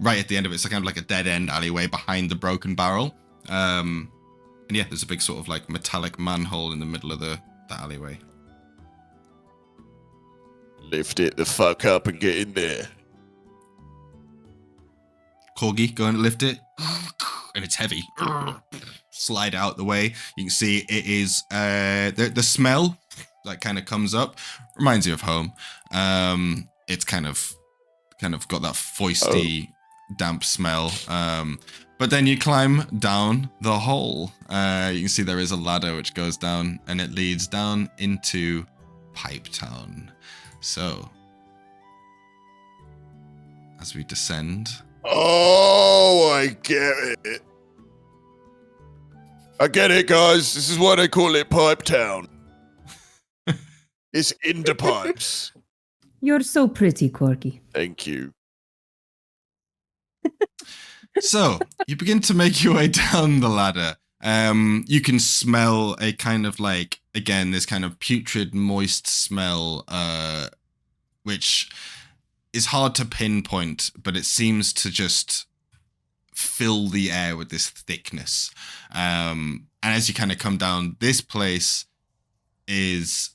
right at the end of it. It's kind of like a dead end alleyway behind the broken barrel. And yeah, there's a big sort of like metallic manhole in the middle of the alleyway. Lift it the fuck up and get in there. Corgi, go and lift it. And it's heavy. Slide out the way. You can see it is the smell that kind of comes up. Reminds you of home. It's kind of got that foisty, damp smell. But then you climb down the hole. You can see there is a ladder which goes down and it leads down into Pipe Town. So as we descend. Oh, I get it. I get it, guys. This is why they call it Pipe Town. It's into pipes. You're so pretty, Corgi. Thank you. So you begin to make your way down the ladder, You can smell a kind of like, again, this kind of putrid, moist smell, which is hard to pinpoint, but it seems to just fill the air with this thickness. And as you kind of come down, this place is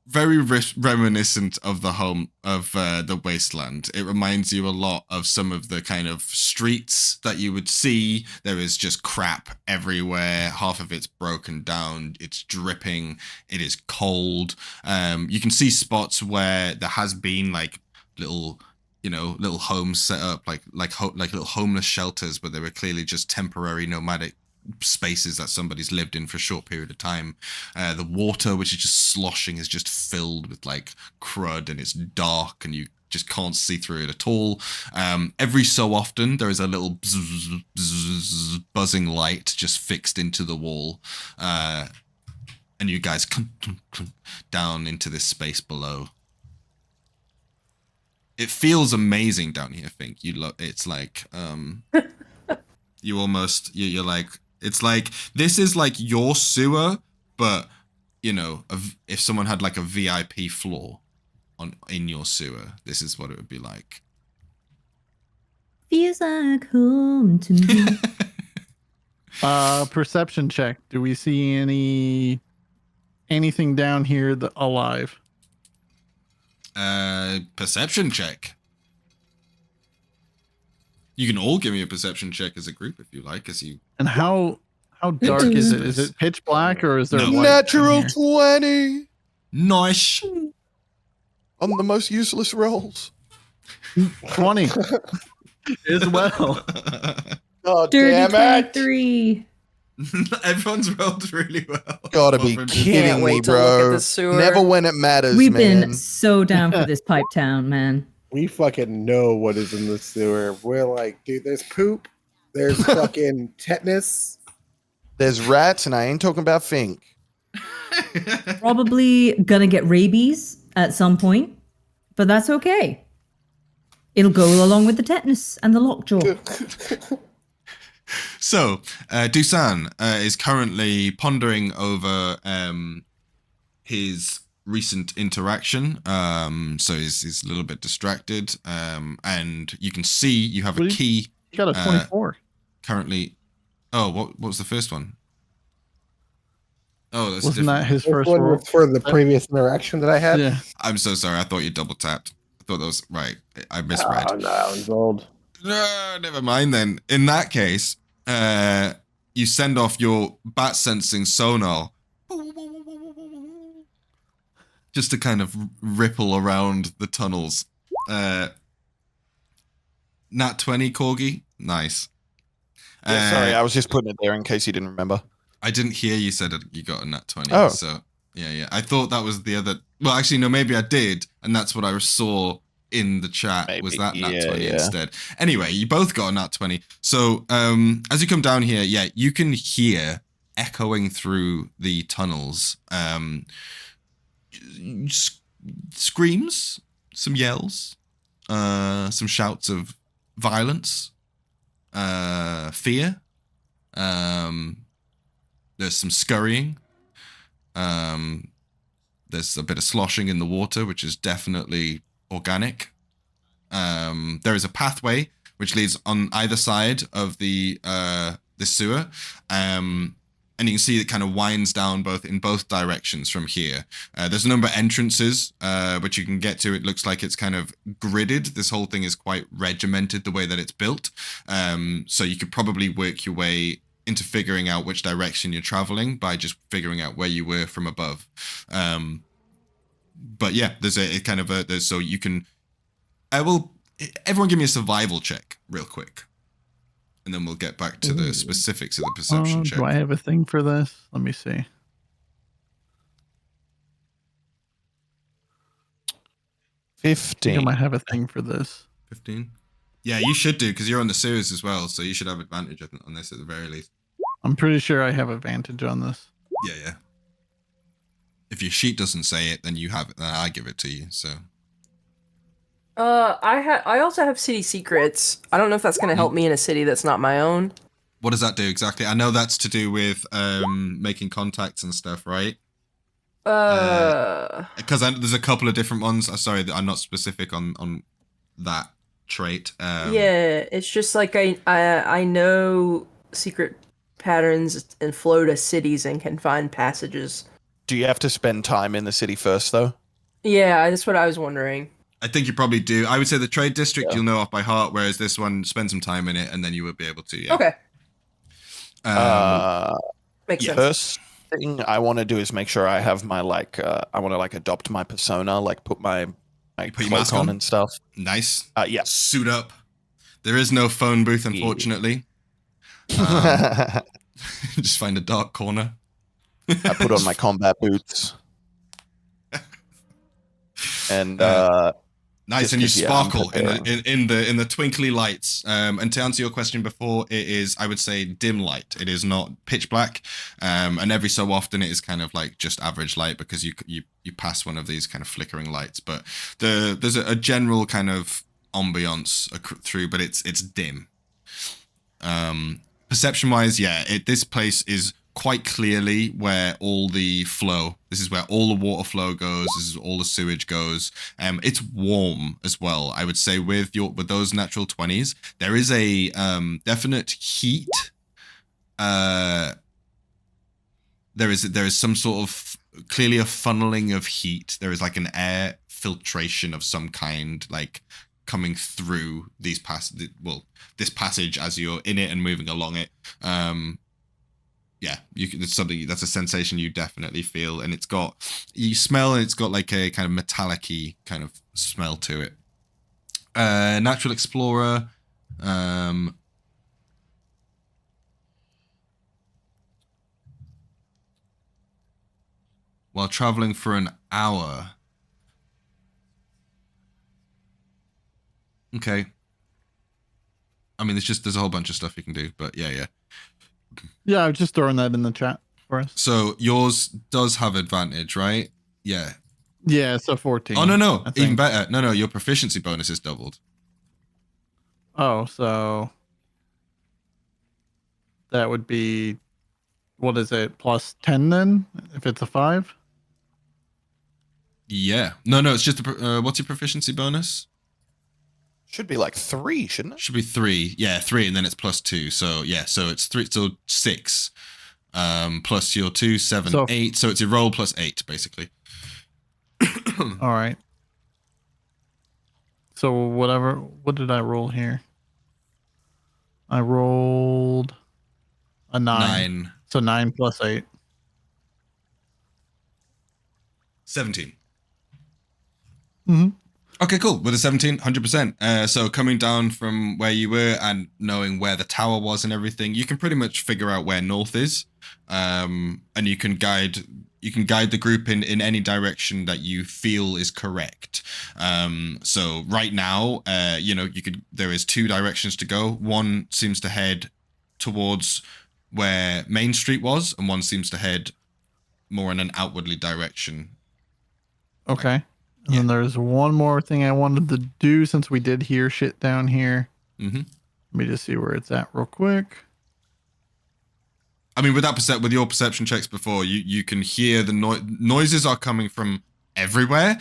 very reminiscent of the the wasteland. It reminds you a lot of some of the kind of streets that you would see. There is just crap everywhere. Half of it's broken down. It's dripping. It is cold. You can see spots where there has been like little homes set up, like little homeless shelters, but they were clearly just temporary nomadic spaces that somebody's lived in for a short period of time. The water, which is just sloshing, is just filled with like crud, and it's dark, and you just can't see through it at all. Every so often, there is a little buzzing light just fixed into the wall, and you guys down into this space below. It feels amazing down here, FINK. It's like you're like, it's like, this is like your sewer, but if someone had like a VIP floor in your sewer, this is what it would be like. Feels like home to me. Perception check. Do we see anything down here alive? Perception check. You can all give me a perception check as a group if you like, And how dark is it? Is it pitch black, or is there light Natural in here? 20 Nice. on the most useless rolls. 20 as well. Oh, Dirty damn it! 23. Everyone's rolled really well. Gotta Apart be from- kidding Can't me, wait to look at bro. the sewer. Never when it matters, We've man. been so down for this pipe town, man. We fucking know what is in the sewer. We're like, dude, there's poop. There's fucking tetanus. There's rats, and I ain't talking about FINK. Probably gonna get rabies at some point, but that's okay. It'll go along with the tetanus and the lockjaw. So, DUSAN is currently pondering over his recent interaction. So he's a little bit distracted. And you can see you have a key You got a 24. currently. Oh, what was the first one? Oh, that's Wasn't that his This first one roll? was for the previous interaction that I had. Yeah. I'm so sorry. I thought you double tapped. I thought that was right. I misread. Oh, no, that one's old. No, never mind then. In that case, you send off your bat sensing sonar just to kind of ripple around the tunnels. Nat 20, KORGI? Nice. Yeah, sorry, I was just putting it there in case you didn't remember. I didn't hear you said that you got a nat 20. Oh. So, yeah. I thought that was the other. Well, actually, no, maybe I did. And that's what I saw in the chat. Maybe, Was that nat yeah, 20 yeah. instead. Anyway, you both got a nat 20. So, as you come down here, yeah, you can hear echoing through the tunnels screams, some yells, some shouts of violence, fear. There's some scurrying. There's a bit of sloshing in the water, which is definitely organic. There is a pathway which leads on either side of the sewer, and you can see it kind of winds down in both directions from here. There's a number of entrances which you can get to. It looks like it's kind of gridded. This whole thing is quite regimented the way that it's built. So you could probably work your way into figuring out which direction you're traveling by just figuring out where you were from above. But yeah, there's so you can. Everyone give me a survival check real quick, and then we'll get back to the specifics of the perception check. Do I have a thing for this? Let me see. 15. I might have a thing for this. 15. Yeah, you should do because you're on the series as well, so you should have advantage on this at the very least. I'm pretty sure I have advantage on this. Yeah. If your sheet doesn't say it, then you have it. Then I give it to you. So. I also have city secrets. I don't know if that's gonna help me in a city that's not my own. What does that do exactly? I know that's to do with making contacts and stuff, right? Because there's a couple of different ones. Sorry, I'm not specific on that trait. Yeah, it's just like I know secret patterns and flow to cities and can find passages. Do you have to spend time in the city first, though? Yeah, that's what I was wondering. I think you probably do. I would say the trade district Yeah. you'll know off by heart, whereas this one, spend some time in it and then you would be able to. Yeah. Okay, makes yeah. sense. First thing I want to do is make sure I have my I want to adopt my persona, put my put your cloak mask on? and stuff. Nice. Yeah. Suit up. There is no phone booth, unfortunately. Just find a dark corner. I put on my combat boots. And Nice, just and you 'cause, yeah, I'm sparkle prepared. in the twinkly lights. And to answer your question before, it is, I would say, dim light. It is not pitch black. And every so often, it is kind of like just average light because you pass one of these kind of flickering lights. But there's a general kind of ambiance through, but it's dim. Perception wise, yeah, this place is quite clearly where all the flow. This is where all the water flow goes. This is all the sewage goes. It's warm as well. I would say with those natural 20s, there is a definite heat. There is some sort of clearly a funneling of heat. There is like an air filtration of some kind, like coming through this passage as you're in it and moving along it. Yeah, it's something that's a sensation you definitely feel, and you smell, and it's got like a kind of metallic-y kind of smell to it. Natural explorer. While traveling for an hour. Okay. I mean, there's a whole bunch of stuff you can do, but yeah. Yeah, I was just throwing that in the chat for us. So yours does have advantage, right? Yeah. Yeah, so 14. Oh, no. I Even think. better. No, your proficiency bonus is doubled. Oh, so that would be, what is it, plus 10 then, if it's a 5? Yeah. No, it's just what's your proficiency bonus? should be 3, shouldn't it? Should be 3. Yeah, 3, and then it's plus 2. So yeah, so it's 3, so 6. Plus your 2, 7, So- 8. So it's your roll plus 8, basically. All right. So what did I roll here? I rolled a 9. So 9 plus 8. 17. Mm-hmm. Okay, cool. With a 17, 100%. So coming down from where you were and knowing where the tower was and everything, you can pretty much figure out where north is, and you can guide the group in any direction that you feel is correct. So right now, there is 2 directions to go. One seems to head towards where Main Street was, and one seems to head more in an outwardly direction. Okay. And then there's one more thing I wanted to do since we did hear shit down here. Mm-hmm. Let me just see where it's at real quick. I mean, with your perception checks before, you can hear the noises are coming from everywhere.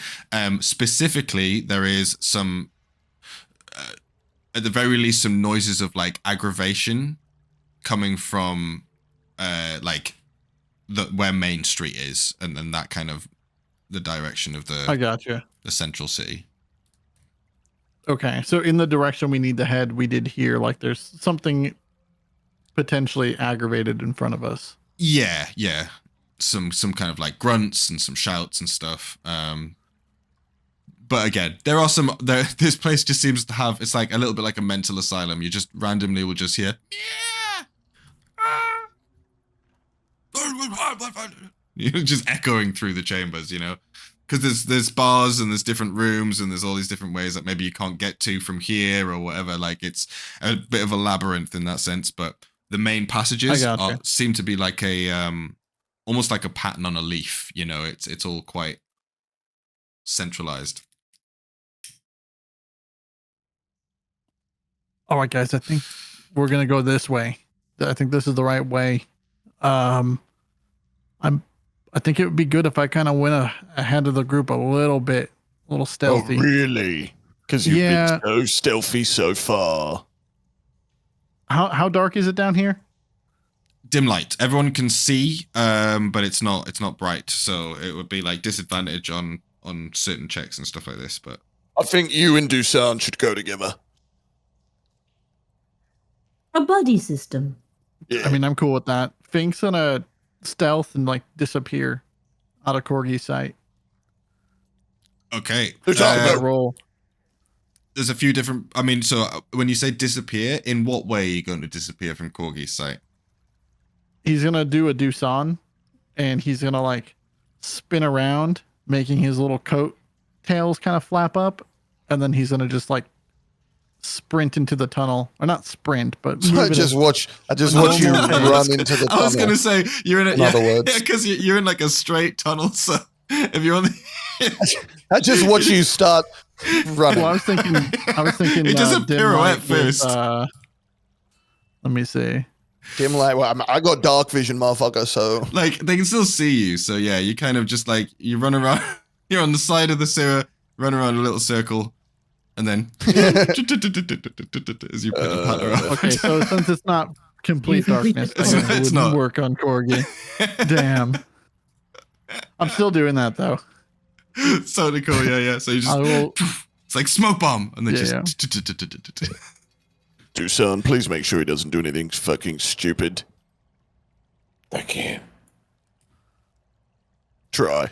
Specifically, there is some, at the very least, some noises of like aggravation coming from, where Main Street is, and then that kind of the direction of I gotcha. the central city. Okay, so in the direction we need to head, we did hear like there's something potentially aggravated in front of us. Yeah. Some kind of like grunts and some shouts and stuff. But again, this place just seems to have, it's like a little bit like a mental asylum. You just randomly will just hear, you're just echoing through the chambers, because there's bars and there's different rooms and there's all these different ways that maybe you can't get to from here or whatever. Like it's a bit of a labyrinth in that sense, but the main passages seem to be like a almost like a pattern on a leaf. It's all quite centralized. All right, guys, I think we're gonna go this way. I think this is the right way. I think it would be good if I kind of went ahead of the group a little bit, a little stealthy. Oh, really? Because you've Yeah. been so stealthy so far. How dark is it down here? Dim light. Everyone can see, but it's not bright, so it would be like disadvantage on certain checks and stuff like this. But I think you and DUSAN should go together. A buddy system. Yeah. I mean, I'm cool with that. Fink's gonna stealth and like disappear out of Corgi's sight. okay, Roll. there's a few different. I mean, so when you say disappear, in what way are you going to disappear from Corgi's sight? He's gonna do a DUSAN, and he's gonna like spin around, making his little coat tails kind of flap up, and then he's gonna just like sprint into the tunnel, or not sprint, but I just watch you run into the tunnel. I was gonna say you're in In other words. because you're in like a straight tunnel. So if you're on the, I just watch you start running. Well, I was thinking. He does a dim pirouette light with, first. let me see. Dim light. Well, I got dark vision, motherfucker. So like they can still see you. So yeah, you kind of just like you run around. You're on the side of the sewer, run around a little circle, and then as you put the paddle up. Okay, so since it's not complete darkness, It's then not- it it's wouldn't not. work on Corgi. Damn. I'm still doing that though. It's totally cool. Yeah. So you just I will. it's like smoke bomb, and then Yeah, just. DUSAN, please make sure he doesn't do anything fucking stupid. I can't. Try.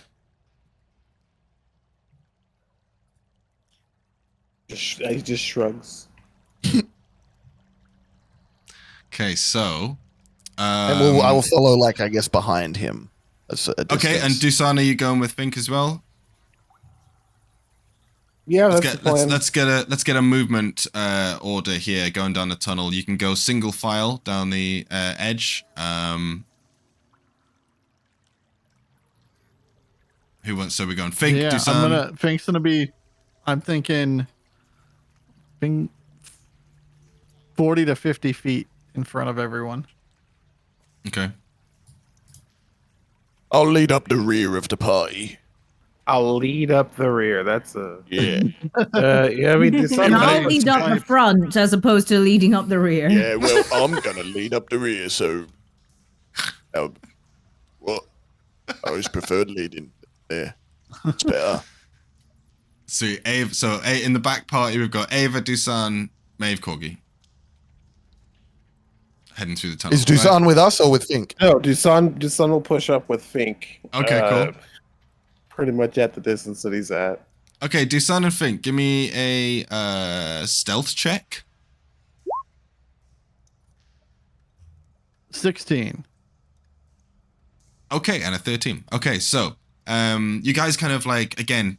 He just shrugs. Okay, so. and I will follow, like I guess, behind him. Okay, and DUSAN, are you going with Fink as well? Yeah, that's the plan. Let's get a movement order here going down the tunnel. You can go single file down the edge. Who wants? So we're going Fink, Yeah, DUSAN. Fink's gonna be. I'm thinking. 40 to 50 feet in front of everyone. Okay. I'll lead up the rear of the party. I'll lead up the rear. That's a Yeah. yeah. I mean, And I'll lead up the front as opposed to leading up the rear. Yeah, well, I'm gonna lead up the rear, so what? I always preferred leading there. It's better. So in the back party we've got Ava, DUSAN, MAEVE, KORGI. Heading through the tunnel. Is DUSAN with us or with Fink? no. DUSAN will push up with Fink. Okay, cool. Pretty much at the distance that he's at. Okay, DUSAN and Fink, give me a stealth check. 16. Okay, and a 13. Okay, so you guys kind of like again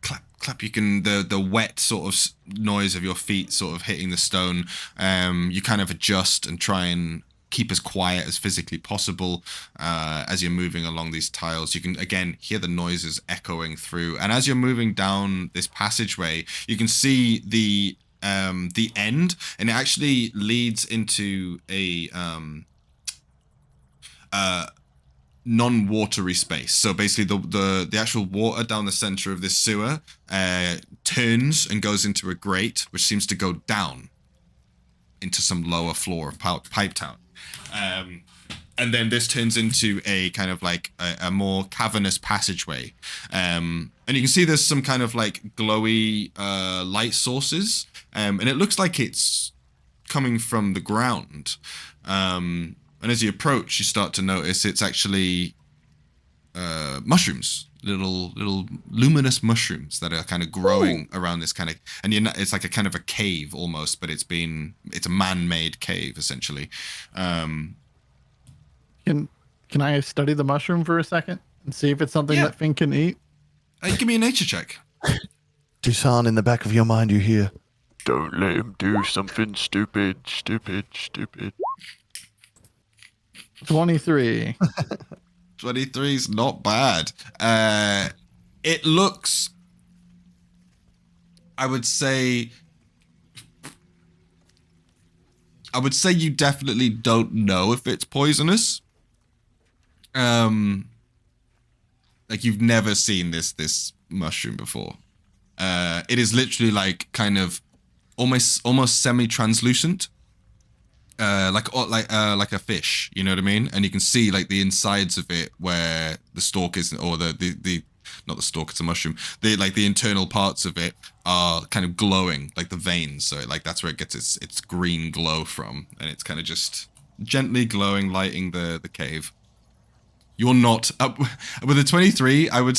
clap. You can the wet sort of noise of your feet sort of hitting the stone. You kind of adjust and try and keep as quiet as physically possible as you're moving along these tiles. You can again hear the noises echoing through, and as you're moving down this passageway, you can see the end, and it actually leads into a non-watery space. So basically the actual water down the center of this sewer turns and goes into a grate, which seems to go down into some lower floor of pipe town. And then this turns into a kind of like a more cavernous passageway. And you can see there's some kind of like glowy light sources. And it looks like it's coming from the ground. And as you approach, you start to notice it's actually mushrooms, little luminous mushrooms that are kind of growing around this kind of, and it's like a kind of a cave almost, but it's a man-made cave essentially. Can I study the mushroom for a second and see if it's something Yeah. that Fink can eat? Give me a nature check. DUSAN, in the back of your mind, you hear. Don't let him do something stupid. 23. 23 is not bad. It looks, I would say, I would say you definitely don't know if it's poisonous. Like you've never seen this mushroom before. It is literally like kind of almost semi-translucent. Like a fish, you know what I mean? And you can see like the insides of it where the stalk is, or the not the stalk, it's a mushroom. The internal parts of it are kind of glowing, like the veins. So like that's where it gets its green glow from, and it's kind of just gently glowing, lighting the cave. You're not up with a 23. I would.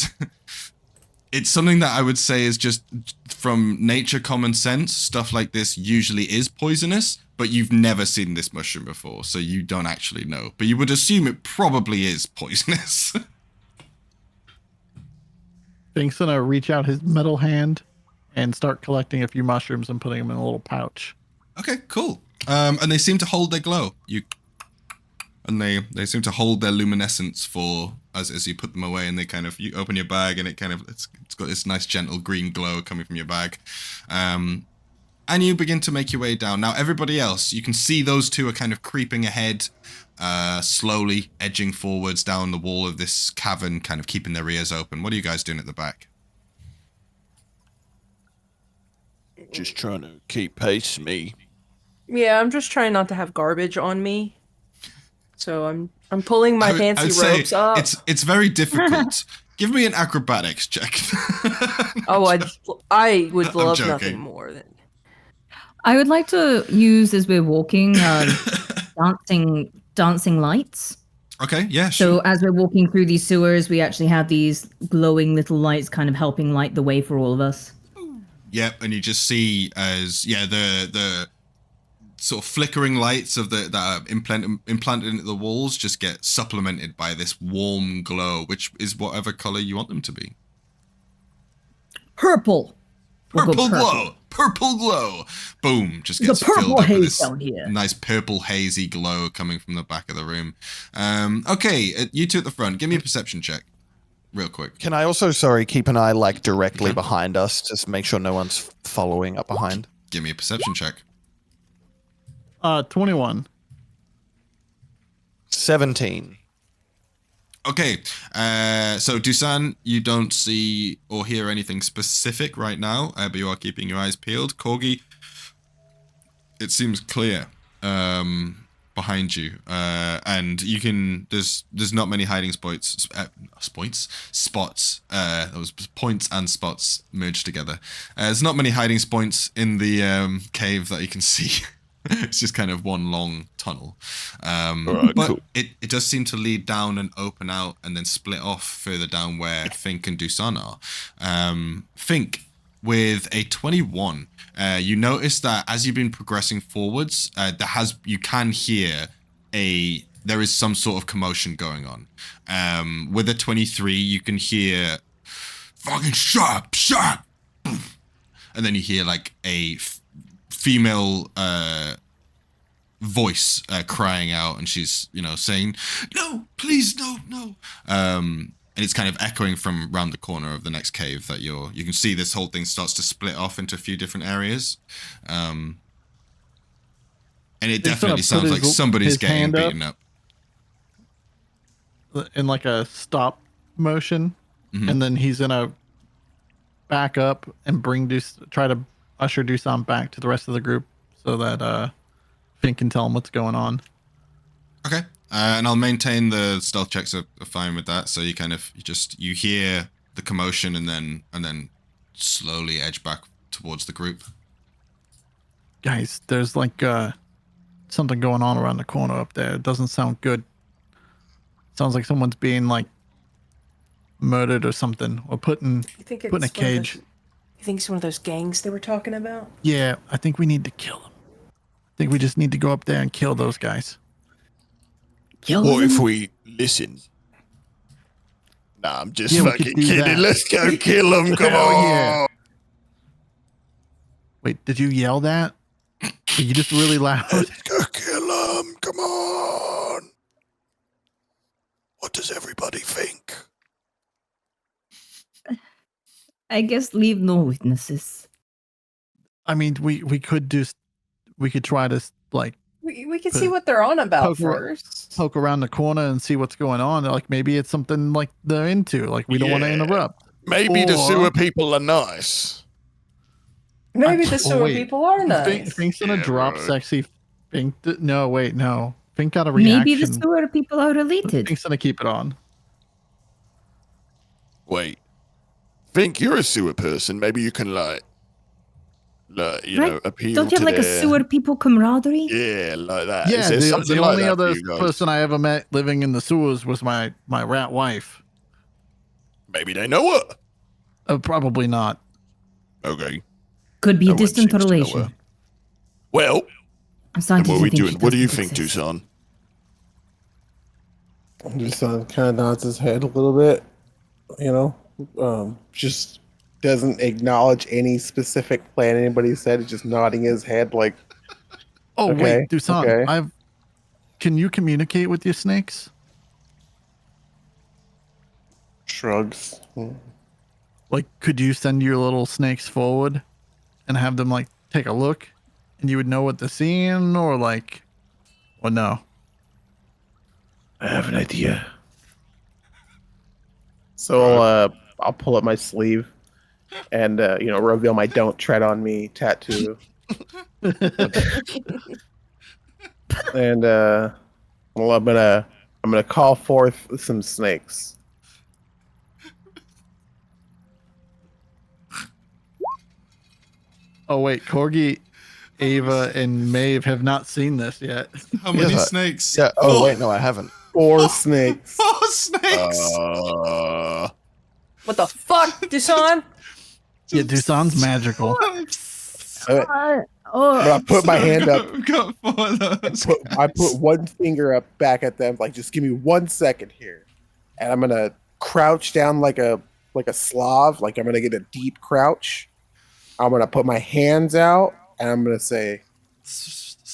It's something that I would say is just from nature, common sense. Stuff like this usually is poisonous, but you've never seen this mushroom before, so you don't actually know. But you would assume it probably is poisonous. Fink's gonna reach out his metal hand and start collecting a few mushrooms and putting them in a little pouch. Okay, cool. And they seem to hold their glow. They seem to hold their luminescence for as you put them away, and you open your bag and it's got this nice gentle green glow coming from your bag. And you begin to make your way down. Now everybody else, you can see those two are kind of creeping ahead, slowly edging forwards down the wall of this cavern, kind of keeping their ears open. What are you guys doing at the back? Just trying to keep pace, me. Yeah, I'm just trying not to have garbage on me. So I'm pulling my I would fancy say ropes up. It's very difficult. Give me an acrobatics check. I would love joking. nothing more than. I would like to use, as we're walking, dancing lights. Okay, yeah, So sure. as we're walking through these sewers, we actually have these glowing little lights kind of helping light the way for all of us. Yep, and you just see the sort of flickering lights of that are implanted into the walls just get supplemented by this warm glow, which is whatever color you want them to be. Purple. We'll go Purple glow. Boom, just The gets purple filled up with haze this down here. nice purple hazy glow coming from the back of the room. Okay, you two at the front, give me a perception check. Real quick. Can I also, keep an eye like directly behind us, just make sure no one's following up behind? Give me a perception check. 21. 17. Okay, so DUSAN, you don't see or hear anything specific right now, but you are keeping your eyes peeled. KORGI, it seems clear behind you, and you can. There's not many hiding spots. That was points and spots merged together. There's not many hiding spots in the cave that you can see. It's just kind of one long tunnel. Right, but cool. it does seem to lead down and open out and then split off further down where FINK and DUSAN are. FINK, with a 21, you notice that as you've been progressing forwards, you can hear there is some sort of commotion going on. With a 23, you can hear fucking shut up, and then you hear like a female voice crying out, and she's saying, "No, please, no." And it's kind of echoing from around the corner of the next cave that you can see this whole thing starts to split off into a few different areas. And it definitely sounds like somebody's getting beaten up. In like a stop motion, Mhm. and then he's gonna back up and try to usher DUSAN back to the rest of the group so that Fink can tell him what's going on. Okay, and I'll maintain the stealth checks are fine with that. So you hear the commotion and then slowly edge back towards the group. Guys, there's like something going on around the corner up there. It doesn't sound good. Sounds like someone's being like murdered or something, or put in a cage. You think it's one of those gangs they were talking about? Yeah, I think we need to kill them. I think we just need to go up there and kill those guys. What if we listen? Nah, I'm just Yeah, we fucking could do kidding. that. Let's go kill them. Come Hell on. yeah. Wait, did you yell that? Are you just really loud? Let's go kill them. Come on. What does everybody think? I guess leave no witnesses. I mean, we could try to like We can see what they're on about first. Poke around the corner and see what's going on. Like maybe it's something like they're into. Like we don't want to interrupt. Maybe the Or- sewer people are nice. Maybe the sewer wait. people are nice. Fink's gonna Yeah, drop right. sexy. No, wait, no. Fink got a reaction. Maybe the sewer people are related. Fink's gonna keep it on. Wait. Think you're a sewer person. Maybe you can you know, appeal Don't you to have like a their- sewer people camaraderie? Yeah, like that. Yeah, Is there something the like only that other for you guys? person I ever met living in the sewers was my rat wife. Maybe they know her. Probably not. Okay. Could be No a one distant seems to know relation. her. Well, I'm starting then what to are we think doing? she What do you doesn't think, exist. Dusan? DUSAN kind of nods his head a little bit, just doesn't acknowledge any specific plan anybody said. He's just nodding his head like, Oh Okay, wait, Dusan, okay. Can you communicate with your snakes? shrugs. Like, could you send your little snakes forward and have them like take a look, and you would know what they're seeing, or no? I have an idea. So I'll pull up my sleeve and reveal my "Don't Tread on Me" tattoo. And well, I'm gonna call forth some snakes. Oh wait, Korgi, Ava, and Maeve have not seen this yet. How many Yes, snakes? Yeah. Oh, wait, no, I haven't. 4 snakes. 4 snakes. What the fuck, Dusan? Yeah, Dusan's magical. I put my hand up. We've got 4 of those. I put one finger up back at them, like, just give me 1 second here, and I'm gonna crouch down like a Slav, like I'm gonna get a deep crouch. I'm gonna put my hands out, and I'm gonna say,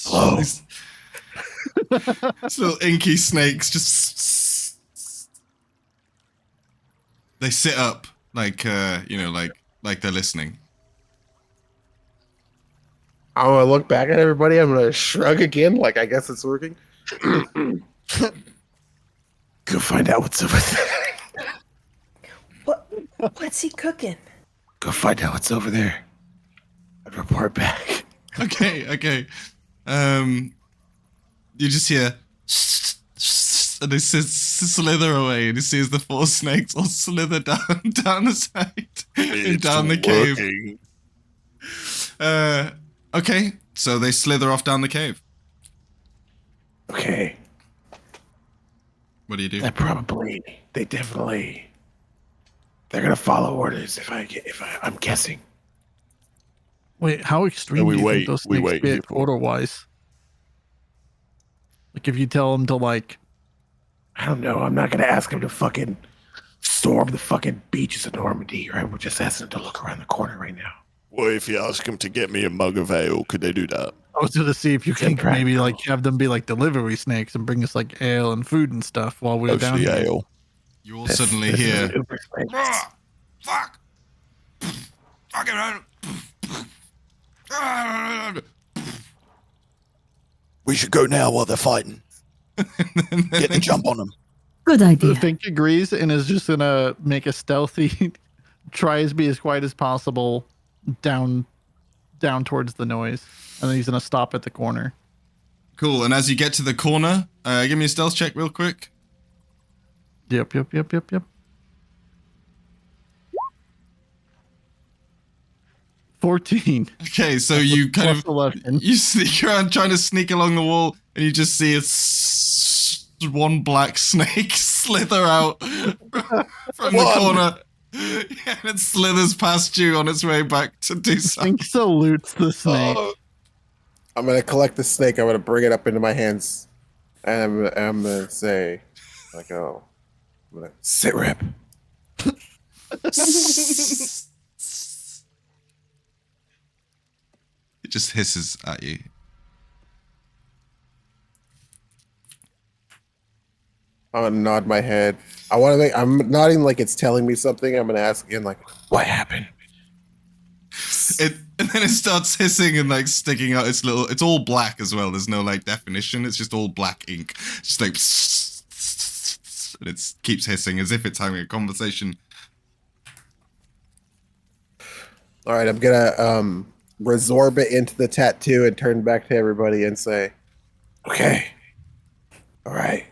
"Hello." These little inky snakes just they sit up like like they're listening. I'm gonna look back at everybody. I'm gonna shrug again, like I guess it's working. Go find out what's over there. What's he cooking? Go find out what's over there. I'd report back. Okay. You just hear and they slither away, and you see as the 4 snakes all slither down the side and down the cave. Okay, so they slither off down the cave. Okay. What do you do? They definitely, they're gonna follow orders I'm guessing. Wait, how extreme we do you wait- think those we snakes wait here get for- order-wise? Like, if you tell them to I don't know. I'm not gonna ask them to fucking storm the fucking beaches of Normandy, right? We're just asking them to look around the corner right now. Well, if you ask them to get me a mug of ale, could they do that? I was gonna see if you can impractical. maybe have them be like delivery snakes and bring us like ale and food and stuff while we were down Mostly here. ale. You all suddenly hear, Uber snakes. "Ah, fuck, fucking hell." We should go now while they're fighting. Get the jump on them. Good idea. Fink agrees and is just gonna make a stealthy, try to be as quiet as possible, down towards the noise, and then he's gonna stop at the corner. Cool. And as you get to the corner, give me a stealth check real quick. Yep. 14. Okay, so you kind Plus of 11. you sneak around trying to sneak along the wall, and you just see one black snake slither out from the corner. Yeah, and it slithers past you on its way back to do something. Fink salutes the snake. I'm gonna collect the snake. I'm gonna bring it up into my hands, and I'm gonna say, I'm gonna sit rep. It just hisses at you. I'm gonna nod my head. I'm nodding like it's telling me something. I'm gonna ask again, like, what happened? It then it starts hissing and like sticking out its little. It's all black as well. There's no like definition. It's just all black ink. Just like, and it keeps hissing as if it's having a conversation. All right, I'm gonna resorb it into the tattoo and turn back to everybody and say, "Okay, all right."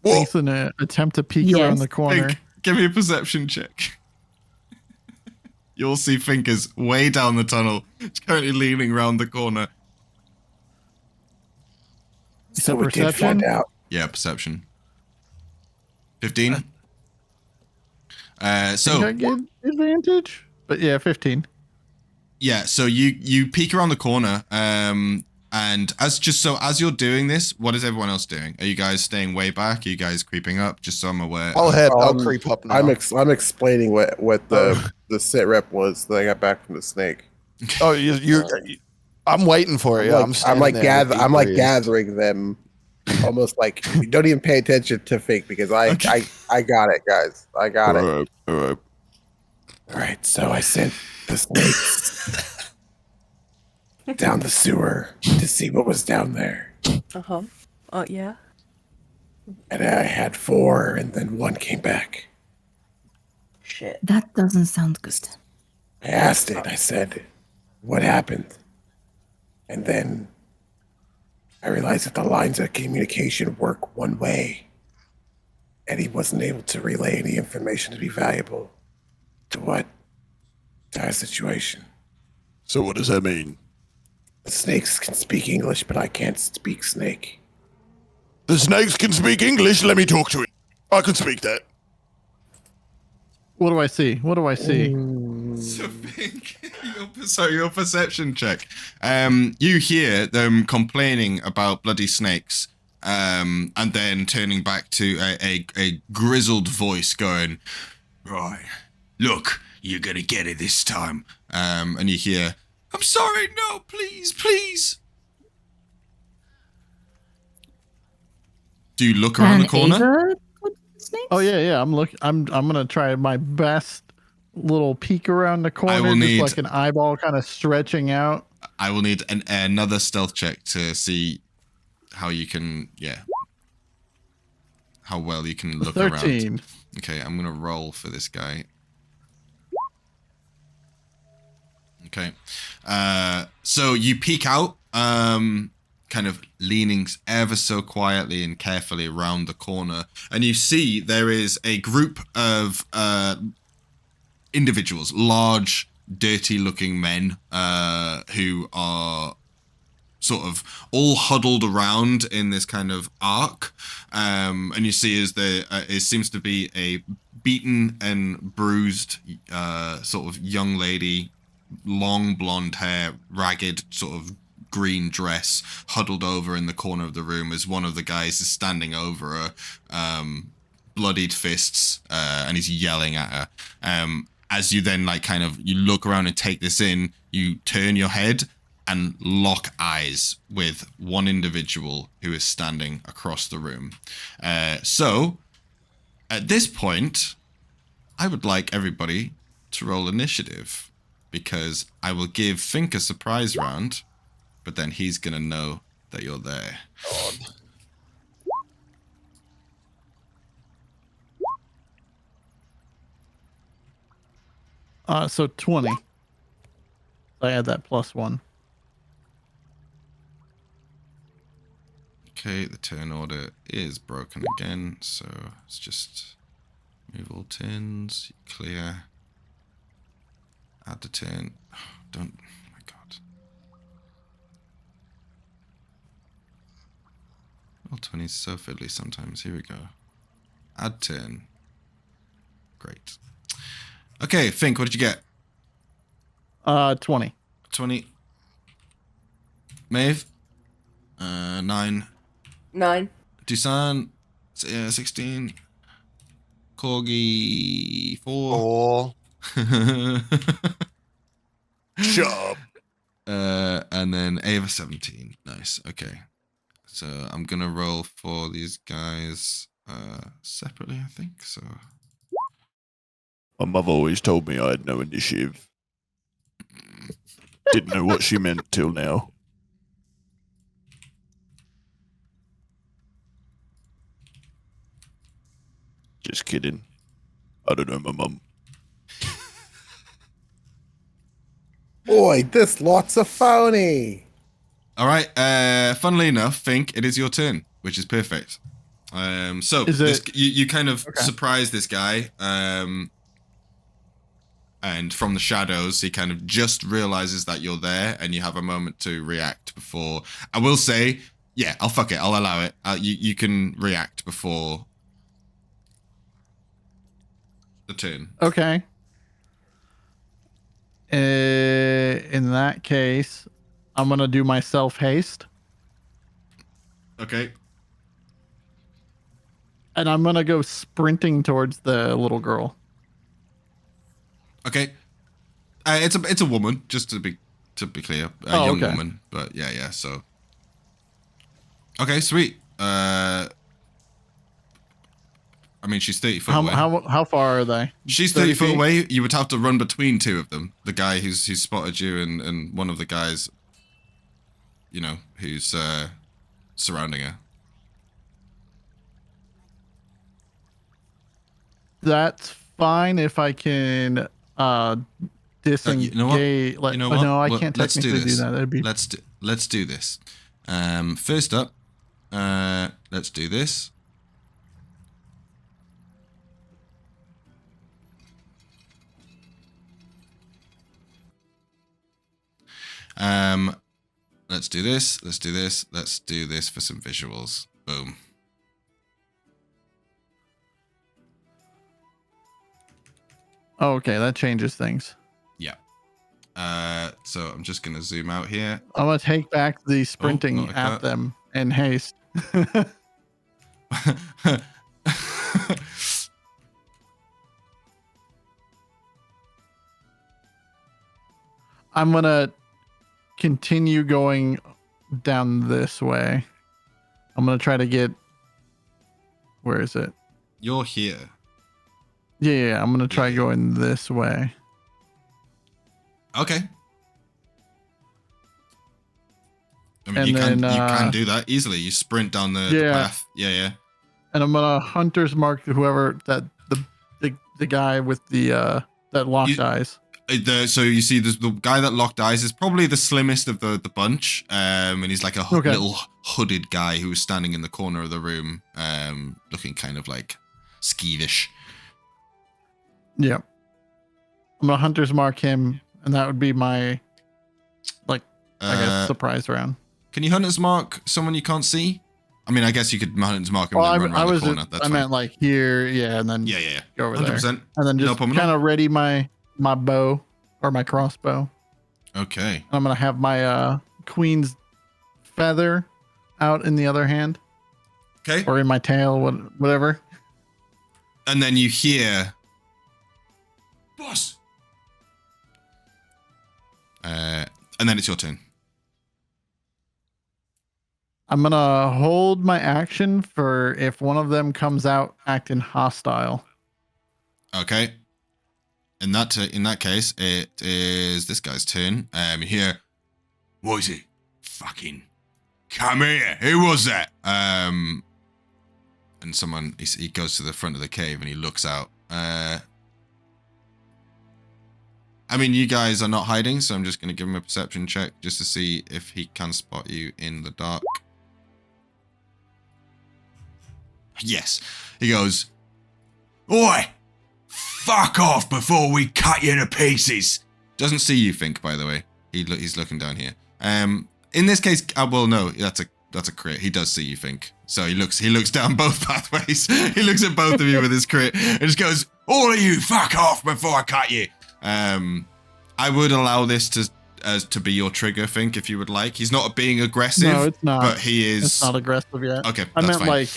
Thanks in an attempt to peek Yes. around the corner. Fink, give me a perception check. You'll see Fink is way down the tunnel. It's currently leaning around the corner. So we did perception? find out. Yeah, perception. 15. Think So I get advantage, but yeah, 15. yeah, so you peek around the corner, and as you're doing this, what is everyone else doing? Are you guys staying way back? Are you guys creeping up? Just so I'm aware. I'll creep up now. I'm explaining what the sit rep was that I got back from the snake. Oh, you're I'm waiting for it. Yeah, I'm like gathering them, almost like you don't even pay attention to Fink because I got it, guys. I got it. All All right, so I sent the snakes down the sewer to see what was down there, Uh-huh. Yeah. and I had 4, and then 1 came back. Shit. That doesn't sound good. I asked it. I said, "What happened?" And then I realized that the lines of communication work one way, and he wasn't able to relay any information to be valuable to our situation. So what does that mean? The snakes can speak English, but I can't speak snake. The snakes can speak English. Let me talk to it. I can speak that. What do I see? What do I see? So Fink, your perception check. You hear them complaining about bloody snakes, and then turning back to a grizzled voice going, "Right, look, you're gonna get it this time." And you hear, "I'm sorry, no, please, please." Do you look around the corner? Ava go to the snakes? Oh yeah. I'm gonna try my best little peek around the corner, will just need- like an eyeball kind of stretching out. I will need another stealth check to see how you can, how well you can look 13. around. Okay, I'm gonna roll for this guy. Okay, so you peek out, kind of leaning ever so quietly and carefully around the corner, and you see there is a group of individuals, large, dirty-looking men, who are sort of all huddled around in this kind of arc, and you see as it seems to be a beaten and bruised sort of young lady, long blonde hair, ragged sort of green dress, huddled over in the corner of the room as one of the guys is standing over her, bloodied fists, and he's yelling at her. As you then you look around and take this in, you turn your head and lock eyes with one individual who is standing across the room. So at this point, I would like everybody to roll initiative, because I will give Fink a surprise round, but then he's gonna know that you're there. So 20. I add that +1. Okay, the turn order is broken again, so it's just move all turns, clear, add the turn. Don't, oh my god. Roll 20 is so fiddly sometimes. Here we go. Add turn. Great. Okay, Fink, what did you get? 20. 20. Maeve? 9. 9. DUSAN? 16. KORGI? 4. Oh, Shut up. And then Ava 17. Nice. Okay. So I'm gonna roll for these guys separately, I think. So My mother always told me I had no initiative. Didn't know what she meant till now. Just kidding. I don't know my mum. Boy, this lots of phony. All right. Funnily enough, Fink, it is your turn, which is perfect. So Is this, it- you kind of Okay. surprise this guy, and from the shadows, he kind of just realizes that you're there, and you have a moment to react before. I will say, yeah, I'll fuck it. I'll allow it. You can react before the turn. Okay. In that case, I'm gonna do my self haste, Okay. and I'm gonna go sprinting towards the little girl. Okay. It's a woman, just to be clear, a young okay. woman. But yeah. So. Okay, sweet. I mean, she's 30 foot away. How far are they? She's 30 foot feet? away. You would have to run between two of them. The guy who's spotted you and one of the guys, who's surrounding her. That's fine if I can disengage. You know what? No, I Well, can't let's do technically do this. that. That'd be Let's do this. First up, let's do this. Let's do this. Let's do this. Let's do this for some visuals. Boom. Oh, okay, that changes things. Yeah. So I'm just gonna zoom out here. I'm gonna take back the sprinting not like at that. them in haste. I'm gonna continue going down this way. I'm gonna try to get. Where is it? You're here. Yeah, I'm gonna try Yeah. going this way. Okay. I mean, And you then, can do that easily. You sprint down the Yeah. path. Yeah. And I'm gonna hunter's mark whoever that the guy with the that locked You- eyes. So you see, the guy that locked eyes is probably the slimmest of the bunch, and he's like a Okay. little hooded guy who was standing in the corner of the room, looking kind of like skeevish. Yeah. I'm gonna hunter's mark him, and that would be my I guess surprise round. Can you hunters mark someone you can't see? I mean, I guess you could hunters mark him Well, and then run around the corner. That's I fine. meant like here, yeah, and then Yeah. go over there, 100%. and then No just problem. kind of ready my bow or my crossbow. Okay. I'm gonna have my queen's feather out in the other hand, Okay. or in my tail, whatever. And then you hear, boss. And then it's your turn. I'm gonna hold my action for if one of them comes out acting hostile. Okay. In that case, it is this guy's turn. You hear, what is it? Fucking come here. Who was that? And someone, he goes to the front of the cave and he looks out. I mean, you guys are not hiding, so I'm just going to give him a perception check just to see if he can spot you in the dark. Yes. He goes, oi! Fuck off before we cut you to pieces. Doesn't see you, Fink, by the way. He's looking down here. In this case, well, no, that's a crit. He does see you, Fink. So he looks down both pathways. He looks at both of you with his crit and just goes, all of you, fuck off before I cut you. I would allow this to be your trigger, Fink, if you would like. He's not being aggressive. No, it's not. But he is. It's not aggressive yet. Okay, I that's meant fine. like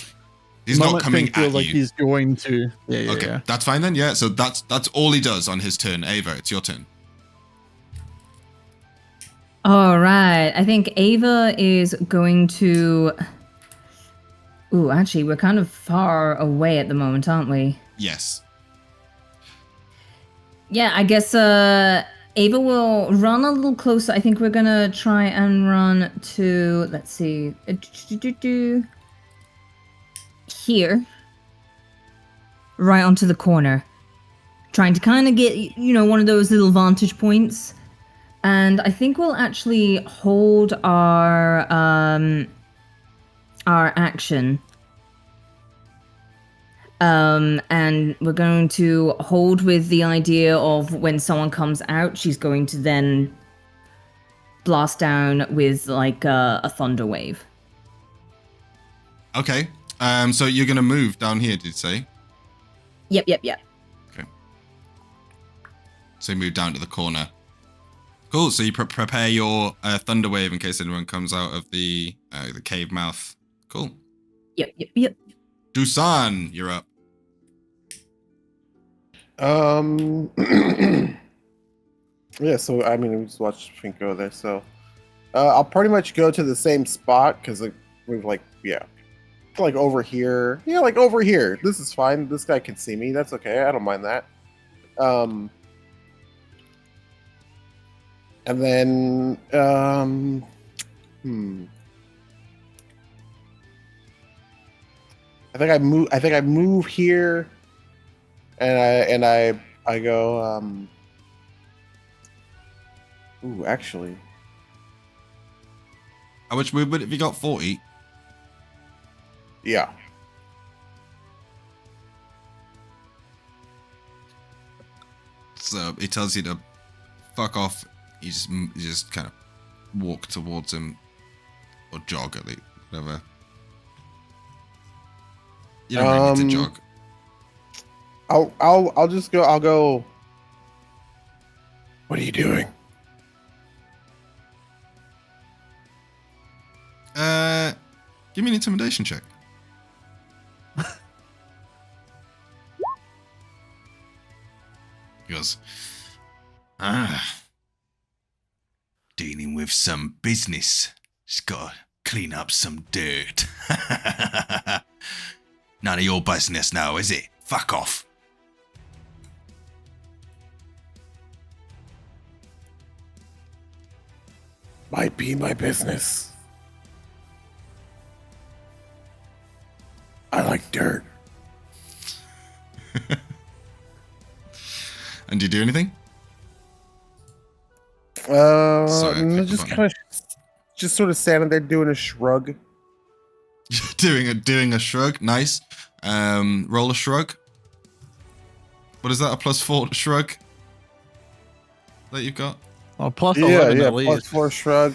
He's not moment coming Fink feels at like you. he's going to. Yeah. Okay, that's fine then. Yeah, so that's all he does on his turn. Ava, it's your turn. All right. I think Ava is going to. Ooh, actually, we're kind of far away at the moment, aren't we? Yes. Yeah, I guess Ava will run a little closer. I think we're gonna try and run to, let's see, here, right onto the corner, trying to kind of get, you know, one of those little vantage points. And I think we'll actually hold our action. And we're going to hold with the idea of when someone comes out, she's going to then blast down with like a thunder wave. Okay. So you're gonna move down here, did you say? Yep. Okay. So you move down to the corner. Cool. So you prepare your thunder wave in case anyone comes out of the cave mouth. Cool. Yep. DUSAN, you're up. Yeah, so I mean, we just watched Fink go there, so I'll pretty much go to the same spot because we've like over here. Yeah, like over here. This is fine. This guy can see me. That's okay. I don't mind that. And then I think I move here, and I go. Ooh, actually, How much movement have you got? 40. yeah. So it tells you to fuck off. You just kind of walk towards him, or jog at least, whatever. You don't really need to jog. I'll just go. I'll go. What are you doing? Give me an intimidation check. He goes, dealing with some business. Just gotta clean up some dirt. None of your business now, is it? Fuck off. Might be my business. I like dirt. And do you do anything? No, just sort of standing there doing a shrug. doing a shrug. Nice. Roll a shrug. What is that? A +4 shrug that you've got? Oh, plus 11 at +4 least. shrug.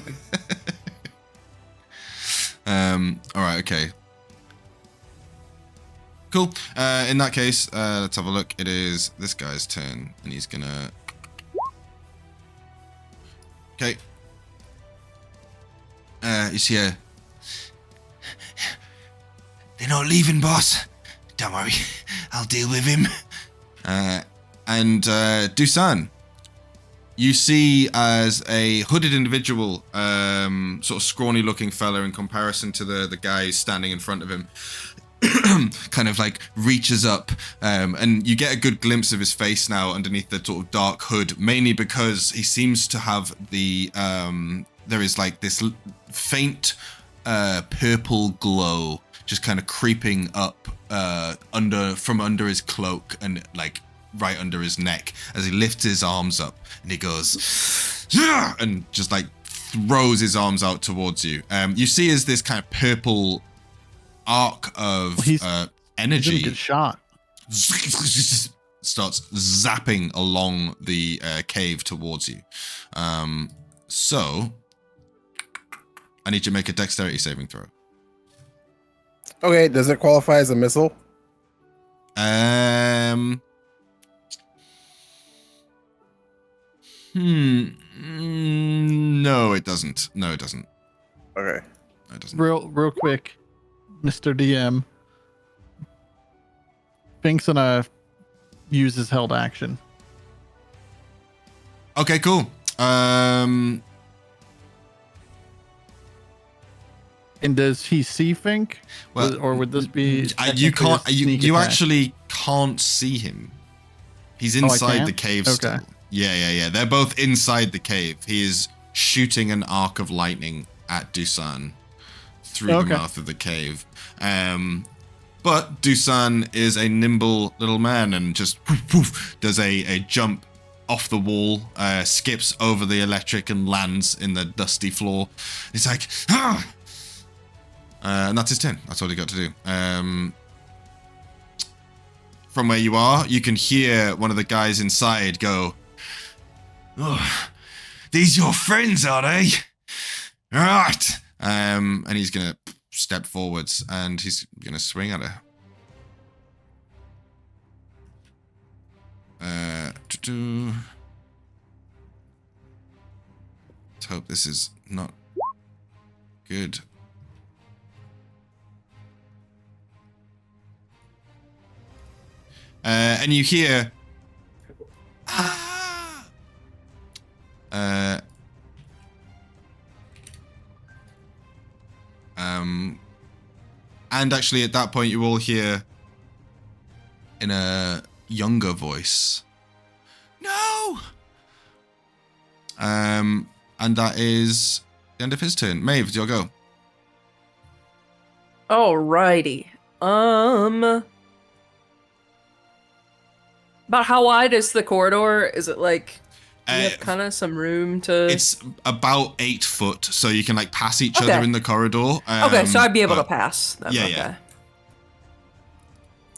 All right. Okay. Cool. In that case, let's have a look. It is this guy's turn, and he's gonna. Okay. You see a. They're not leaving, boss. Don't worry, I'll deal with him. And DUSAN, you see as a hooded individual, sort of scrawny-looking fella in comparison to the guy standing in front of him. Kind of like reaches up, and you get a good glimpse of his face now underneath the sort of dark hood, mainly because he seems to have the there is like this faint purple glow just kind of creeping up from under his cloak and like right under his neck as he lifts his arms up and he goes and just like throws his arms out towards you. You see as this kind of purple arc of energy He's gonna get shot. starts zapping along the cave towards you. So I need you to make a dexterity saving throw. Okay, does it qualify as a missile? No, it doesn't. No, it doesn't. Okay. No, it doesn't. Real quick, Mr. DM. Fink's gonna use his held action. Okay, cool. And does he see Fink? Well, or would this be you can't. technically a sneak You attack? actually can't see him. He's I inside can? the cave Okay. still. Yeah. They're both inside the cave. He is shooting an arc of lightning at DUSAN through the mouth of the cave. But DUSAN is a nimble little man and just does a jump off the wall, skips over the electric and lands in the dusty floor. He's like, ah! And that's his turn. That's all he got to do. From where you are, you can hear one of the guys inside go, oh, these your friends, are they? All right. And he's going to step forwards and he's going to swing at her. Let's hope this is not good. And you hear, ah! And actually at that point you all hear in a younger voice, no! And that is the end of his turn. Maeve, it's your go. Alrighty. About how wide is the corridor? Is it like, do you have kind of some room to... It's about 8 foot, so you can like pass each other in the corridor. Okay, so I'd be able to pass. Then. Yeah, okay. yeah.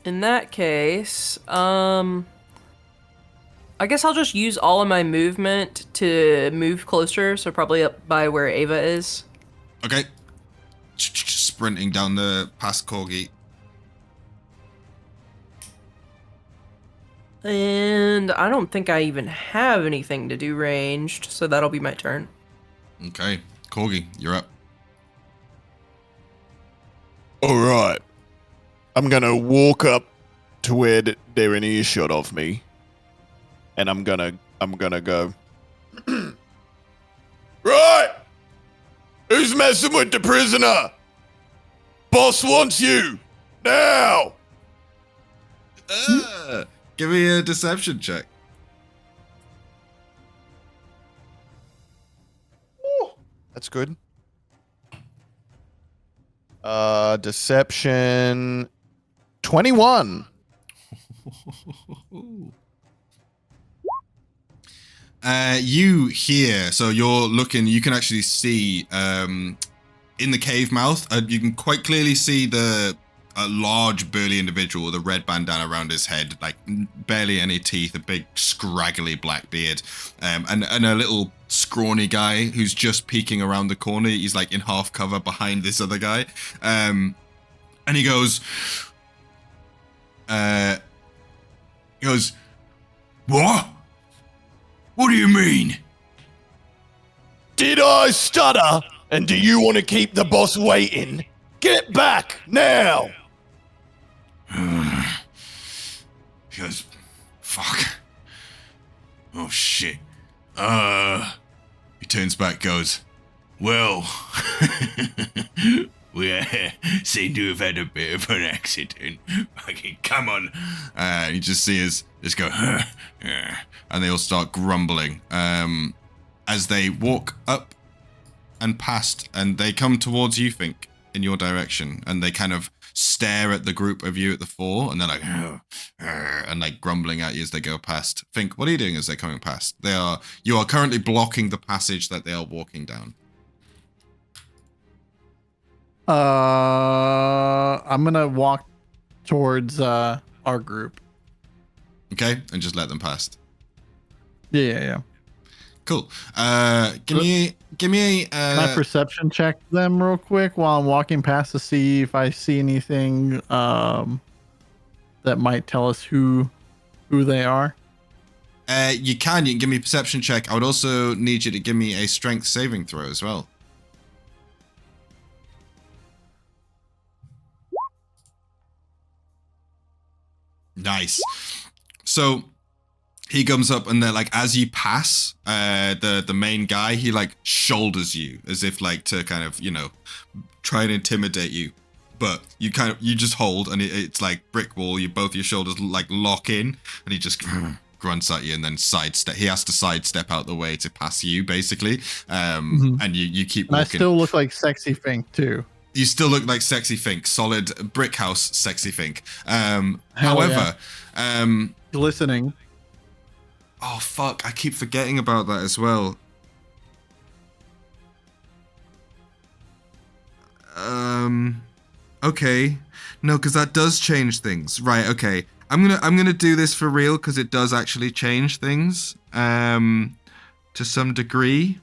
In that case, I guess I'll just use all of my movement to move closer, so probably up by where Ava is. Okay. Sprinting down the past Korgi. And I don't think I even have anything to do ranged, so that'll be my turn. Okay. Korgi, you're up. All right. I'm going to walk up to where they're in earshot of me. And I'm gonna go. Right! Who's messing with the prisoner? Boss wants you! Now! Give me a deception check. Ooh, that's good. Deception 21. You hear, so you're looking, you can actually see in the cave mouth, you can quite clearly see a large burly individual with a red bandana around his head, like barely any teeth, a big scraggly black beard, and a little scrawny guy who's just peeking around the corner. He's like in half cover behind this other guy, and he goes, what? What do you mean? Did I stutter? And do you want to keep the boss waiting? Get back now! He goes, fuck. Oh shit. He turns back, goes, well, we seem to have had a bit of an accident. Fucking come on. You just see us just go, and they all start grumbling as they walk up and past, and they come towards you, FINK, in your direction, and they kind of stare at the group of you at the fore, and they're like, and like grumbling at you as they go past. FINK, what are you doing as they're coming past? You are currently blocking the passage that they are walking down. I'm gonna walk towards our group. Okay, and just let them past. Yeah. Cool. Give me Can I perception check them real quick while I'm walking past to see if I see anything that might tell us who they are? You can give me a perception check. I would also need you to give me a strength saving throw as well. Nice. So he comes up and they're like, as you pass the main guy, he like shoulders you as if like to kind of, try and intimidate you. But you just hold, and it's like brick wall. Both your shoulders like lock in, and he just grunts at you and then sidestep. He has to sidestep out the way to pass you, basically. And you keep And walking. I still look like sexy Fink too. You still look like sexy Fink, solid brick house sexy Fink. Hell However, glistening. oh fuck, I keep forgetting about that as well. Okay. No, because that does change things. Right, okay. I'm gonna do this for real because it does actually change things. To some degree.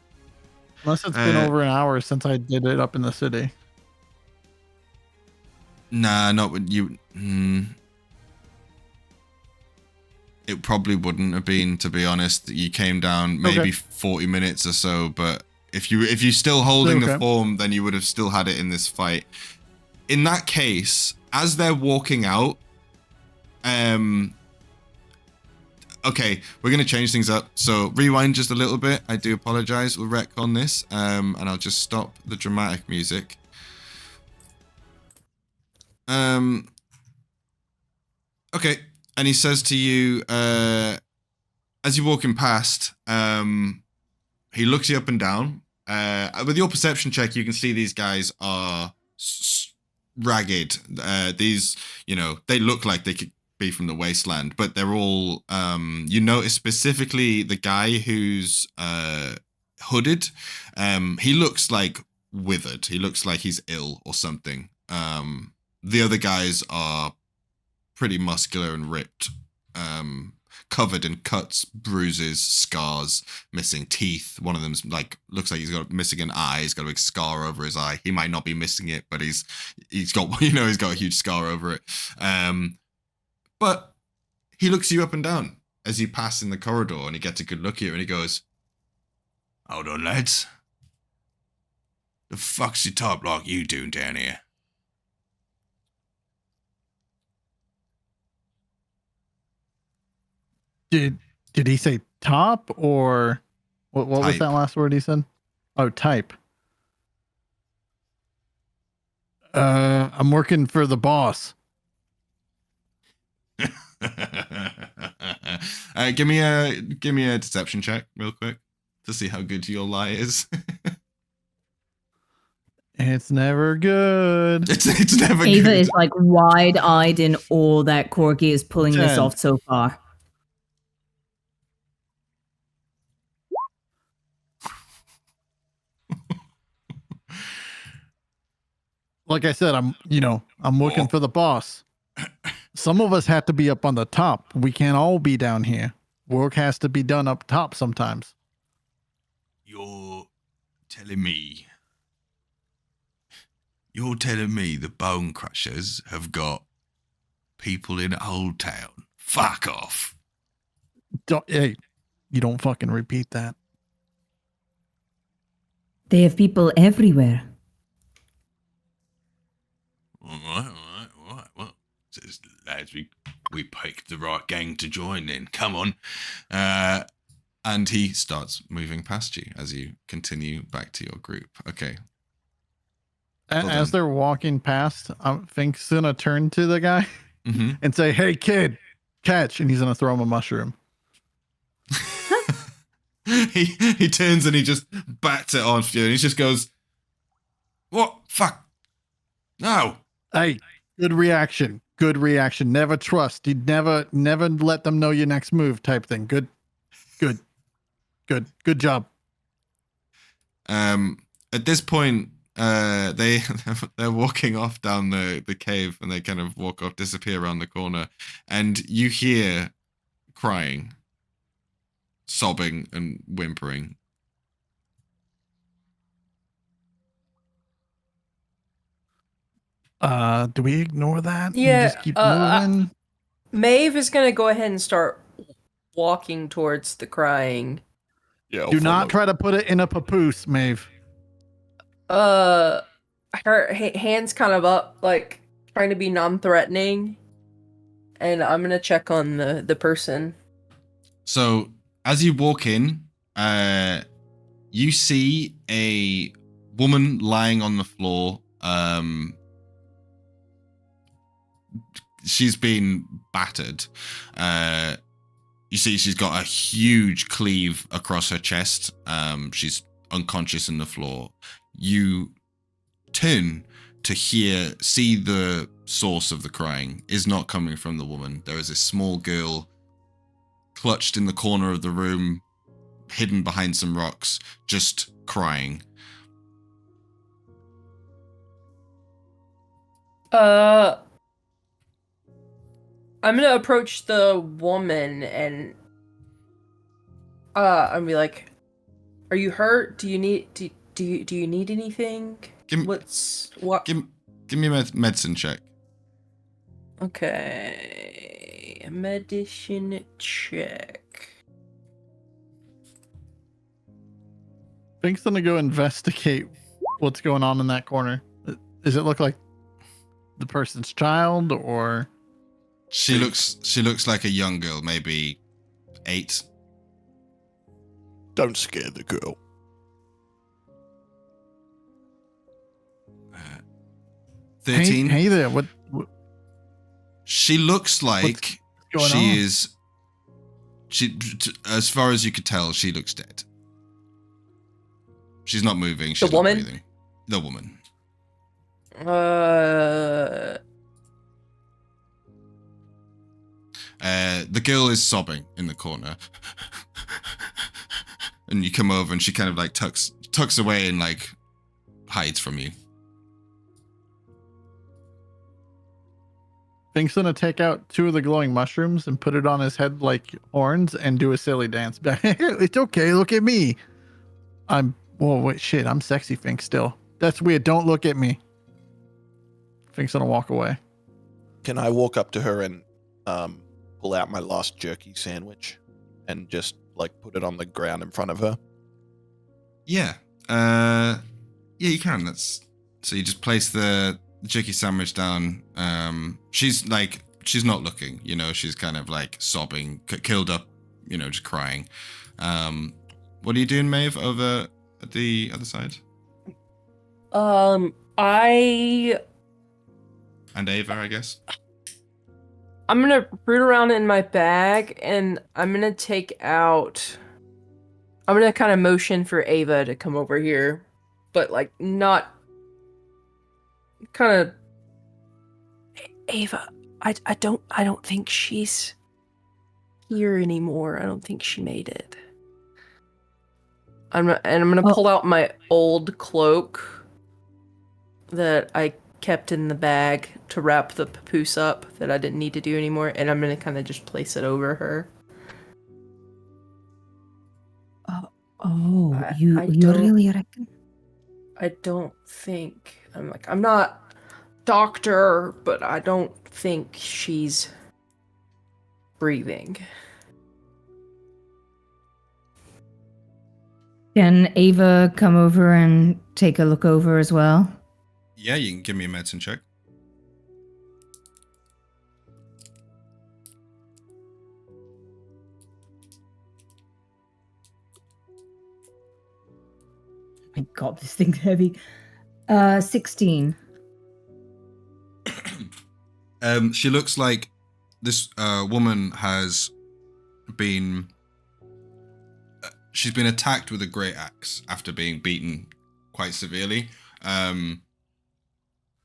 Unless it's been over an hour since I did it up in the city. Nah, not with you. It probably wouldn't have been, to be honest. You came down maybe 40 minutes or so, but if you're still holding the form, then you would have still had it in this fight. In that case, as they're walking out, okay, we're gonna change things up. So rewind just a little bit. I do apologize. We'll retcon this, and I'll just stop the dramatic music. Okay, and he says to you, as you're walking past, he looks you up and down. With your perception check, you can see these guys are ragged. These, they look like they could be from the wasteland, but they're all, you notice specifically the guy who's hooded. He looks like withered. He looks like he's ill or something. The other guys are pretty muscular and ripped, covered in cuts, bruises, scars, missing teeth. One of them's looks like he's got missing an eye. He's got a big scar over his eye. He might not be missing it, but he's got he's got a huge scar over it. But he looks you up and down as you pass in the corridor, and he gets a good look at you, and he goes, "Hold on, lads. The fuck's your top block you doing down here?" Did he say top or what was Type. that last word he said? Oh, type. I'm working for the boss. Give me a deception check real quick to see how good your lie is. It's never good. It's never Ava good. is like wide-eyed in awe that KORGI is pulling this 10. off so far. Like I said, I'm working for the boss. Some of us have to be up on the top. We can't all be down here. Work has to be done up top sometimes. You're telling me the Bone Crushers have got people in Old Town? Fuck off. Hey, you don't fucking repeat that. They have people everywhere. All right. Well, says lads, we picked the right gang to join in. Come on. And he starts moving past you as you continue back to your group. Okay. As they're walking past, Fink's gonna turn to the guy and say, "Hey, kid, catch!" And he's gonna throw him a mushroom. he turns and he just bats it on you, and he just goes, "What? Fuck! No!" Hey, good reaction. Good reaction. Never trust. You never let them know your next move type thing. Good job. At this point, they're walking off down the cave, and they kind of walk off, disappear around the corner, and you hear crying, sobbing, and whimpering. Do we ignore that? Yeah, And just keep moving. Maeve is gonna go ahead and start walking towards the crying. Yeah. Do not try to put it in a papoose, Maeve. Her hands kind of up, like trying to be non-threatening, and I'm gonna check on the person. So as you walk in, you see a woman lying on the floor. She's been battered. You see she's got a huge cleave across her chest. She's unconscious on the floor. You turn to see the source of the crying is not coming from the woman. There is a small girl clutched in the corner of the room, hidden behind some rocks, just crying. I'm gonna approach the woman and and be like, "Are you hurt? Do you need do you need anything? Give me a medicine check." Okay, medicine check. Fink's gonna go investigate what's going on in that corner. Does it look like the person's child, or She looks like a young girl, maybe 8. Don't scare the girl. 13. Hey there, what She looks like going she on? is. She, as far as you could tell, she looks dead. She's not moving. She's The woman? not breathing. The woman. The girl is sobbing in the corner, and you come over, and she kind of like tucks away and like hides from you. Fink's gonna take out 2 of the glowing mushrooms and put it on his head like horns and do a silly dance. It's okay, look at me. Wait, shit, I'm sexy Fink still. That's weird, don't look at me. Fink's gonna walk away. Can I walk up to her and pull out my last jerky sandwich and just like put it on the ground in front of her? Yeah. Yeah, you can. So you just place the jerky sandwich down. She's not looking, she's kind of like sobbing, killed up, just crying. What are you doing, Maeve, over at the other side? And Ava, I guess. I'm gonna root around in my bag and I'm gonna kind of motion for Ava to come over here, but like not kind of. Ava, I don't think she's here anymore. I don't think she made it. I'm gonna pull out my old cloak that I kept in the bag to wrap the papoose up that I didn't need to do anymore, and I'm gonna kind of just place it over her. You really reckon? I don't think I'm not doctor, but I don't think she's breathing. Can Ava come over and take a look over as well? Yeah, you can give me a medicine check. My God, this thing's heavy. 16. She looks like this woman has been. She's been attacked with a great axe after being beaten quite severely.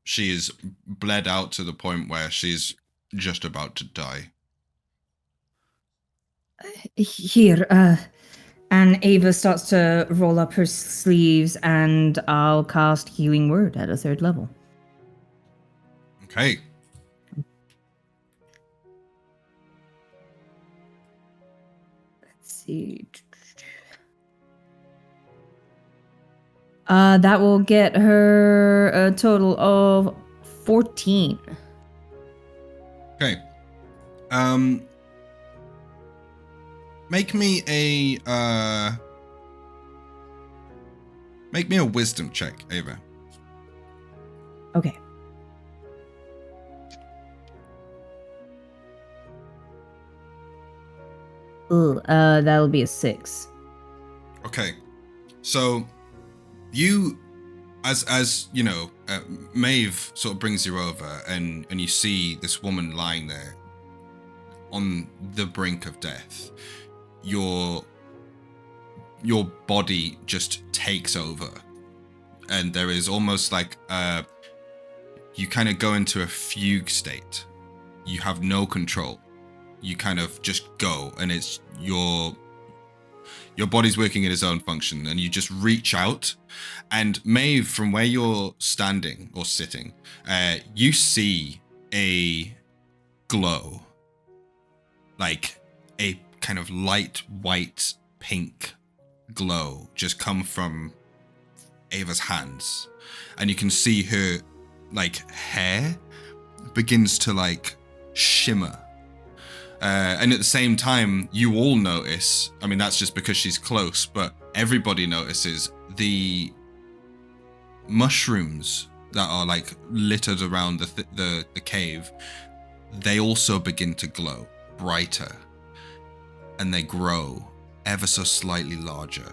She is bled out to the point where she's just about to die. Here, and Ava starts to roll up her sleeves, and I'll cast Healing Word at a 3rd level. Okay. Let's see. That will get her a total of 14. Okay. Make me a wisdom check, Ava. Okay. Ooh, that'll be a 6. Okay. So you, as you know, Maeve sort of brings you over, and you see this woman lying there, on the brink of death, your body just takes over, and there is almost like you kind of go into a fugue state. You have no control. You kind of just go, and it's your body's working in its own function, and you just reach out. And Maeve, from where you're standing or sitting, you see a glow, like a kind of light white pink glow just come from Ava's hands, and you can see her like hair begins to like shimmer. And at the same time, you all notice, I mean, that's just because she's close, but everybody notices the mushrooms that are like littered around the cave. They also begin to glow brighter, and they grow ever so slightly larger.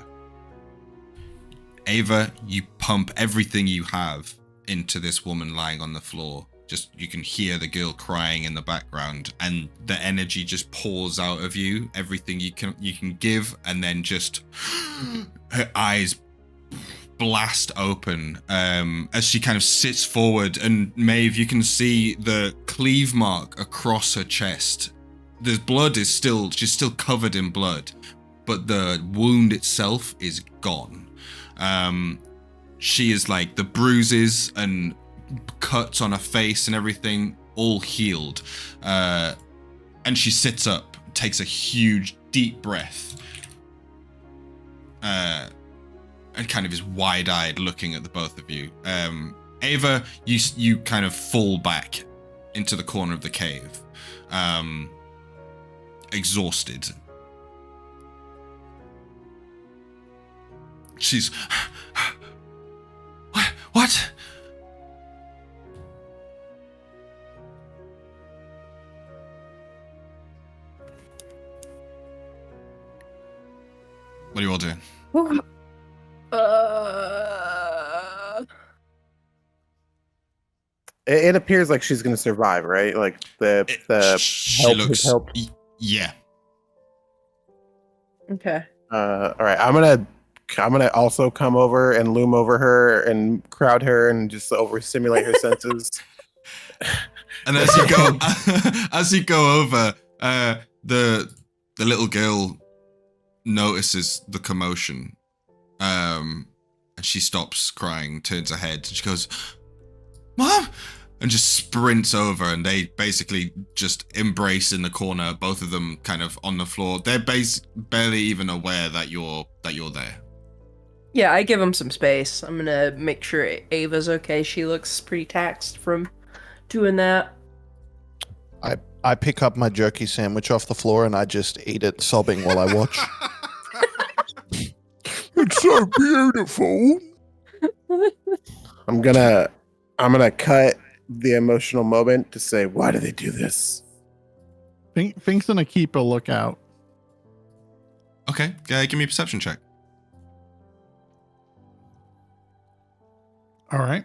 Ava, you pump everything you have into this woman lying on the floor. Just, you can hear the girl crying in the background, and the energy just pours out of you, everything you can give, and then just her eyes blast open as she kind of sits forward. And Maeve, you can see the cleave mark across her chest. The blood is she's still covered in blood, but the wound itself is gone. She is like, the bruises and cuts on her face and everything all healed, and she sits up, takes a huge deep breath, and kind of is wide-eyed looking at the both of you. Ava, you kind of fall back into the corner of the cave, exhausted. She's what? What are you all doing? It appears like she's gonna survive, right? Like She help looks. has helped. Yeah. Okay. All right, I'm gonna also come over and loom over her and crowd her and just overstimulate her senses. And as you go over, the little girl notices the commotion, and she stops crying, turns her head, and she goes, "Mom!" and just sprints over, and they basically just embrace in the corner, both of them kind of on the floor. They're barely even aware that you're there. Yeah, I give him some space. I'm gonna make sure Ava's okay. She looks pretty taxed from doing that. I pick up my jerky sandwich off the floor and I just eat it, sobbing while I watch. It's so beautiful. I'm gonna cut the emotional moment to say, why do they do this? Fink's gonna keep a lookout. Okay, give me a perception check. All right.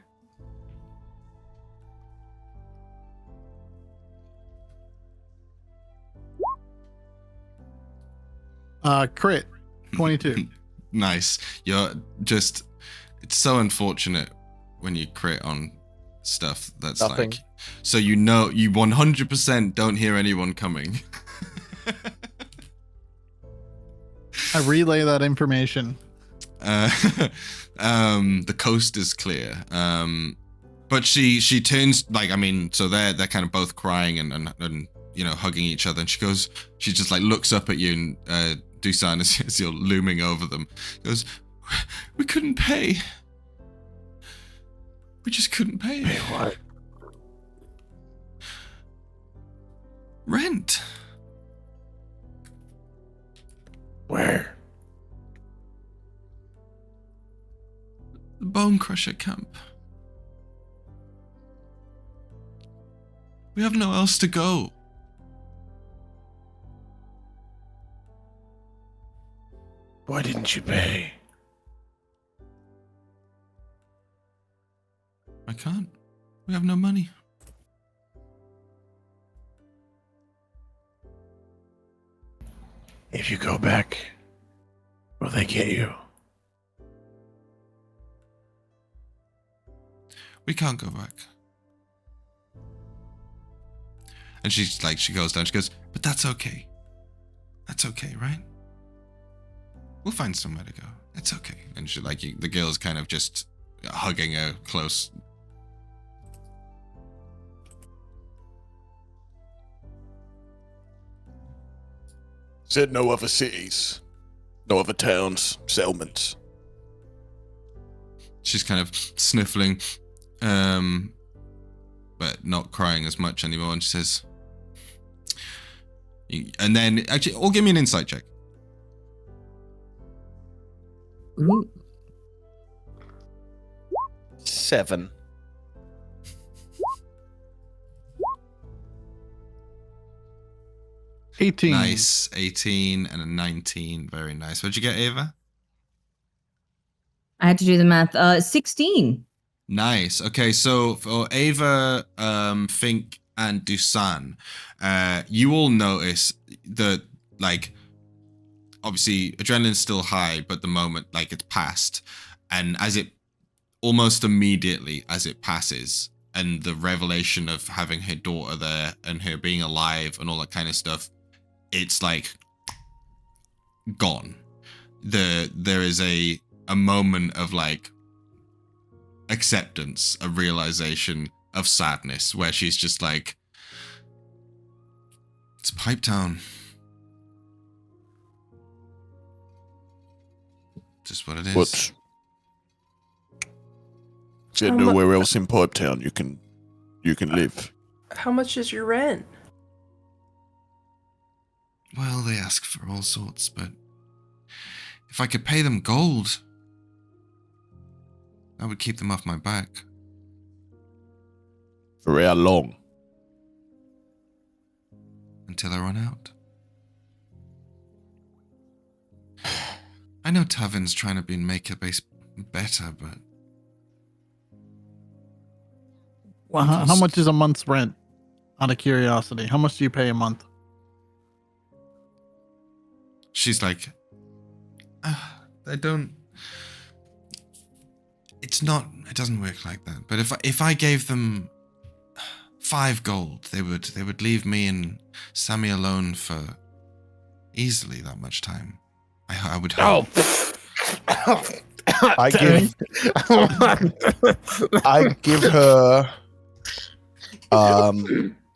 Crit 22. Nice. You're just, it's so unfortunate when you crit on stuff that's Nothing. like, so you 100% don't hear anyone coming. I relay that information. The coast is clear. But she turns, like, I mean, so they're kind of both crying and you know, hugging each other, and she just like looks up at you, and DUSAN, as you're looming over them, goes, "We couldn't pay. We just couldn't pay." What? Rent. Where? The Bone Crusher camp. We have nowhere else to go. Why didn't you pay? I can't. We have no money. If you go back, will they get you? We can't go back. And she's like, she goes down, she goes, but that's okay. That's okay, right? We'll find somewhere to go. It's okay. And she like, the girl's kind of just hugging her close. Said no other cities, no other towns, settlements. She's kind of sniffling, but not crying as much anymore. And she says, and then actually, or give me an insight check. Ooh. 7. Nice. 18 and a 19. Very nice. What'd you get, Ava? I had to do the math. 16. Nice. Okay, so for Ava, Fink, and DUSAN, you all notice that, like, obviously adrenaline's still high, but the moment, like, it's passed, and as it almost immediately as it passes, and the revelation of having her daughter there and her being alive and all that kind of stuff, it's like gone. There is a moment of like acceptance, a realization of sadness, where she's just like, it's Pipe Town. Just what it is. What? Said nowhere else in Pipe Town you can live. How much is your rent? Well, they ask for all sorts, but if I could pay them gold, that would keep them off my back. For how long? Until I run out. I know Tavin's trying to make the base better, but... Well, how much is a month's rent? Out of curiosity, how much do you pay a month? She's like, I don't... It doesn't work like that. But if I gave them 5 gold, they would leave me and Sammy alone for easily that much time. I would hope. I give her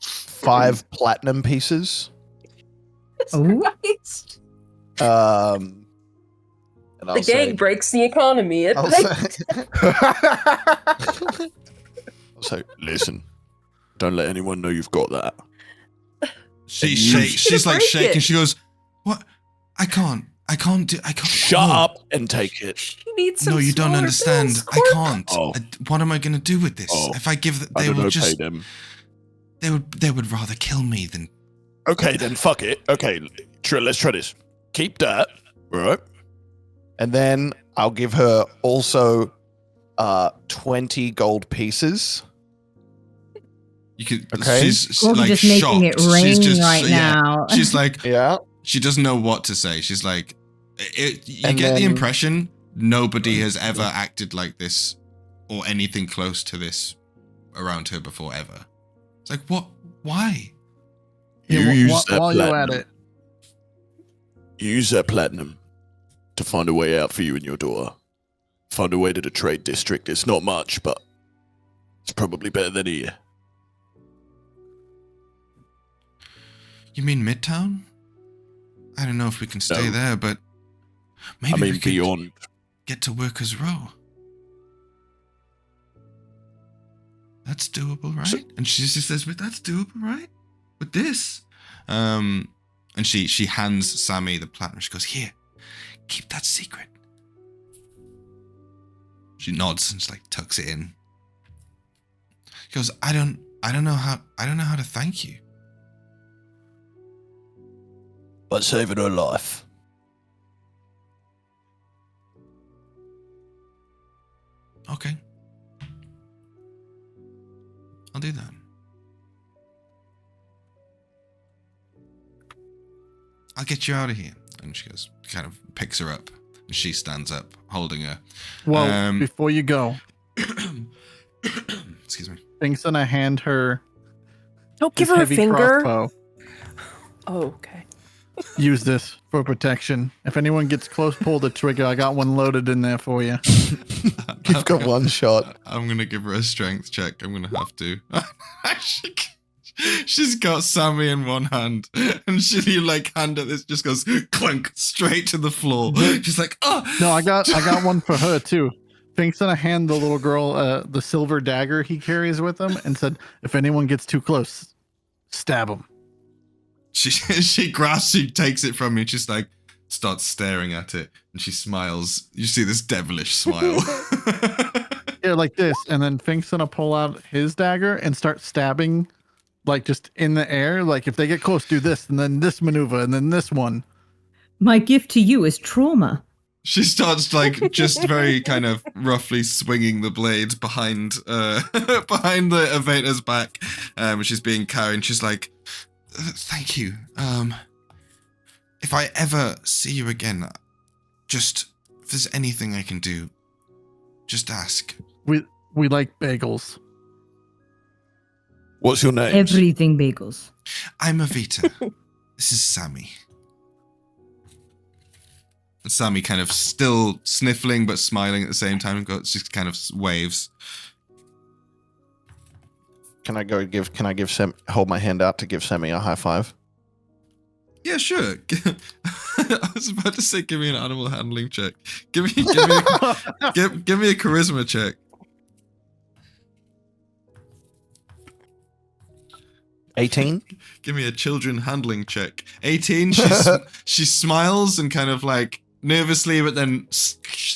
5 platinum pieces. Christ. And I'll The gang breaks the economy. I'll say, listen, don't let anyone know you've got that. She shakes. She's like break shaking. it. She goes, "What? I can't. Shut no. up and take it. She needs some No, you don't smaller understand. bills, I Cork. can't. Oh. What am I going to do with this? Oh. If I give, I they don't will know, just. pay them. They would rather kill me than. Okay, then fuck it. Okay, let's try this. Keep that, right? And then I'll give her also 20 gold pieces. You could. Okay. She's Cork like just making it shocked. rain She's just right now. She's like, Yeah. she doesn't know what to say. She's like, you And get the then- impression nobody has ever acted like this or anything close to this around her before ever. It's like, what? Why? You Yeah, use that while you're at platinum. it, Use that platinum to find a way out for you and your daughter. Find a way to the trade district. It's not much, but it's probably better than here. You mean Midtown? I don't know if we can stay No. there, but maybe I mean, we could beyond. get to Workers' Row. That's doable, right? So- And she just says, but that's doable, right? With this. And she hands Sammy the platinum. She goes, here, keep that secret. She nods and just like tucks it in. She goes, I don't know how to thank you. But saving her life. Okay. I'll do that. I'll get you out of here. And she goes, kind of picks her up. And she stands up, holding her. Well, before you go, excuse me. Fink's gonna hand her Don't give his her a heavy finger. crossbow. Oh, okay. Use this for protection. If anyone gets close, pull the trigger. I got one loaded in there for you. You've got one shot. I'm going to give her a strength check. I'm going to have to. She's got Sammy in one hand, and she like hand at this just goes clunk straight to the floor. She's like, oh No, I got one for her too. Fink's gonna hand the little girl the silver dagger he carries with him, and said, "If anyone gets too close, stab him." She grasps, she takes it from me, and she's like, starts staring at it, and she smiles. You see this devilish smile. Yeah, like this, and then Fink's gonna pull out his dagger and start stabbing, like just in the air. Like if they get close, do this, and then this maneuver, and then this one. My gift to you is trauma. She starts like just very kind of roughly swinging the blades behind behind the Aveda's back. She's being carried, and she's like, thank you. If I ever see you again, just if there's anything I can do, just ask. We like bagels. What's your name? Everything bagels. I'm Avita. This is Sammy. And Sammy kind of still sniffling but smiling at the same time. Just kind of waves. Can I hold my hand out to give Sammy a high five? Yeah, sure. I was about to say, give me an animal handling check. Give me a charisma check. 18? Give me a children handling check. 18. She smiles and kind of like nervously, but then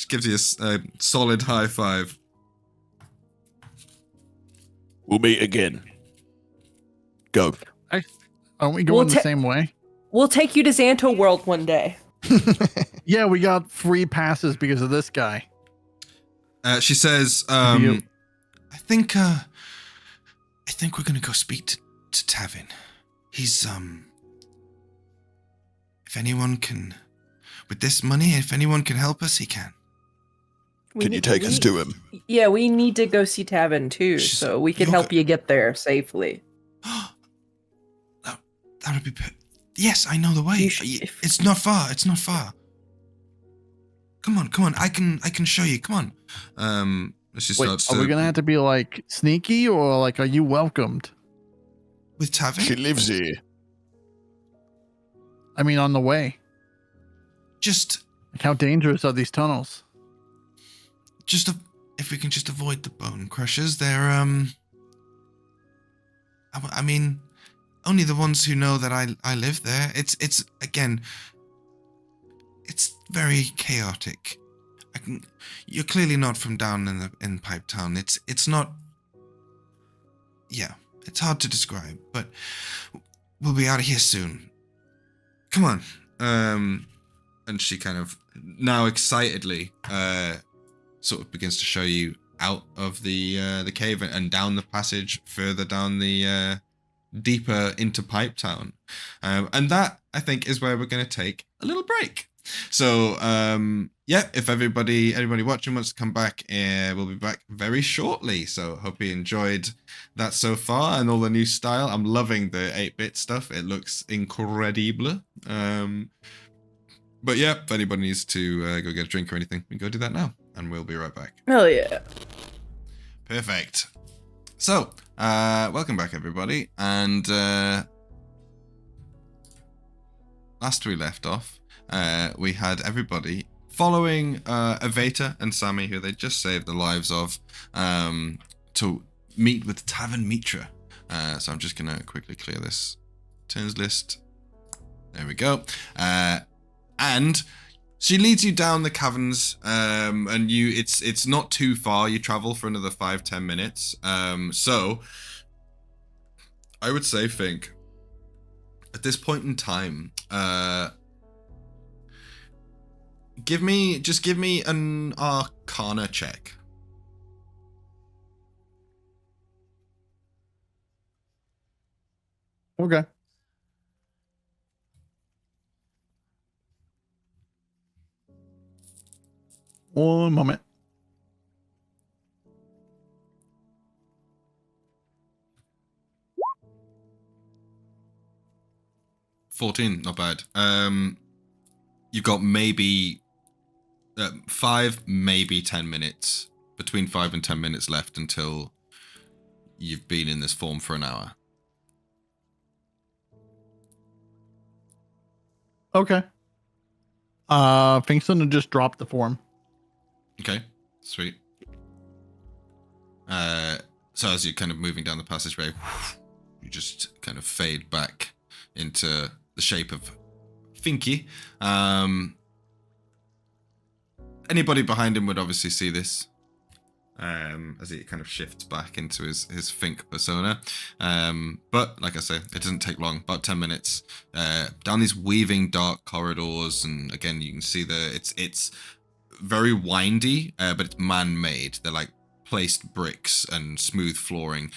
gives you a solid high five. We'll meet again. Go. Aren't we going the same way? We'll take you to Xanto World one day. Yeah, we got free passes because of this guy. She says, I think we're gonna go speak to Tavin. He's if anyone can, with this money, if anyone can help us, he can. Can you take us to him? Yeah, we need to go see Tavin too, so we can help you get there safely. That would be. Yes, I know the way. It's not far. It's not far. Come on. I can show you. Come on. She starts. Are we gonna have to be like sneaky, or like, are you welcomed? With Tavin? She lives here. I mean, on the way. Just. Like, how dangerous are these tunnels? If we can just avoid the bone crushers, they're I mean, only the ones who know that I live there. It's again, it's very chaotic. You're clearly not from down in Pipe Town. It's not. Yeah, it's hard to describe, but we'll be out of here soon. Come on. And she kind of now excitedly sort of begins to show you out of the cave and down the passage, further down the deeper into Pipe Town, and that I think is where we're going to take a little break. So yeah, if anybody watching wants to come back, we'll be back very shortly. So hope you enjoyed that so far and all the new style. I'm loving the 8-bit stuff. It looks incredible. But yeah, if anybody needs to go get a drink or anything, we can go do that now, and we'll be right back. Hell yeah. Perfect. So, welcome back, everybody. And last we left off, we had everybody following Aveta and Sammy, who they just saved the lives of, to meet with Tavin Mitra. So I'm just going to quickly clear this turns list. There we go. And she leads you down the caverns, and it's not too far. You travel for another 5-10 minutes. So I would say, Fink, at this point in time, give me an Arcana check. Okay. One moment. $14, not bad. You've got maybe 5, maybe 10 minutes, between 5 and 10 minutes left until you've been in this form for an hour. Okay. Fink's gonna just drop the form. Okay, sweet. So as you're kind of moving down the passageway, you just kind of fade back into the shape of Finky. Anybody behind him would obviously see this, as he kind of shifts back into his Fink persona. But like I say, it doesn't take long, about 10 minutes, down these weaving dark corridors, and again you can see it's very windy, but it's man-made. They're like placed bricks and smooth flooring.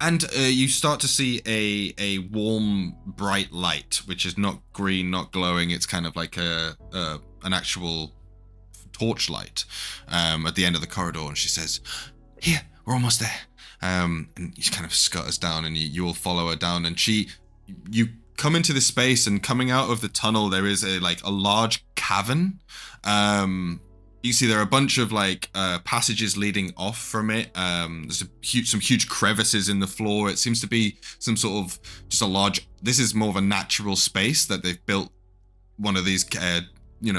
And you start to see a warm, bright light, which is not green, not glowing. It's kind of like an actual torchlight at the end of the corridor. And she says, "Here, we're almost there." And she kind of scutters down, and you all follow her down. And you come into this space, and coming out of the tunnel, there is a large cavern. You see there are a bunch of passages leading off from it. There's some huge crevices in the floor. It seems to be some sort of just a large. This is more of a natural space that they've built one of these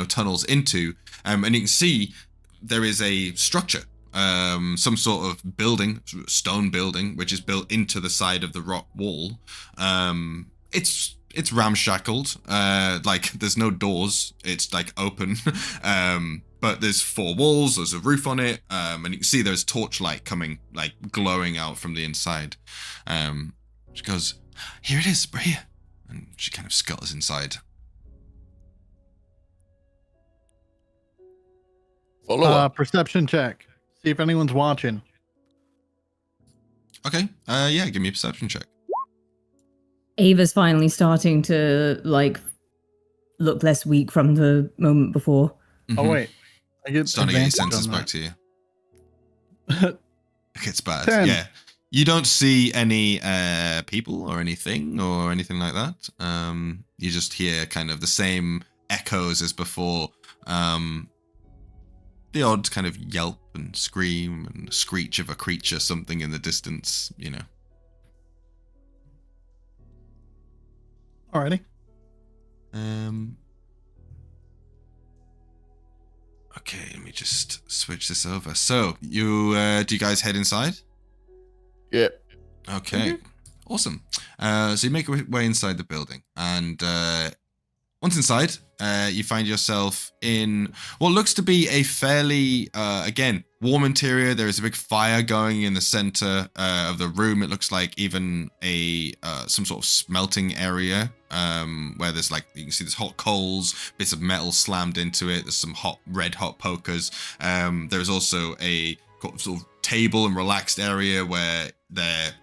tunnels into. And you can see there is a structure, some sort of building, stone building, which is built into the side of the rock wall. It's ramshackled. There's no doors. It's open. But there's 4 walls, there's a roof on it, and you can see there's torchlight coming, glowing out from the inside. She goes, "Here it is, we're here." And she kind of scuttles inside. Follow up. Perception check. See if anyone's watching. Okay, yeah, give me a perception check. Ava's finally starting to look less weak from the moment before. Oh wait, I get Starting to get your advantage senses on back to you. It's bad. 10. Yeah. You don't see any people or anything like that. You just hear kind of the same echoes as before. The odd kind of yelp and scream and screech of a creature, something in the distance, Alrighty. Okay, let me just switch this over. So, do you guys head inside? Yep. Okay, awesome. So you make your way inside the building, and once inside, you find yourself in what looks to be a fairly, again, warm interior. There is a big fire going in the center of the room. It looks like even some sort of smelting area, where there's you can see there's hot coals, bits of metal slammed into it. There's some red hot pokers. There's also a sort of table and relaxed area where there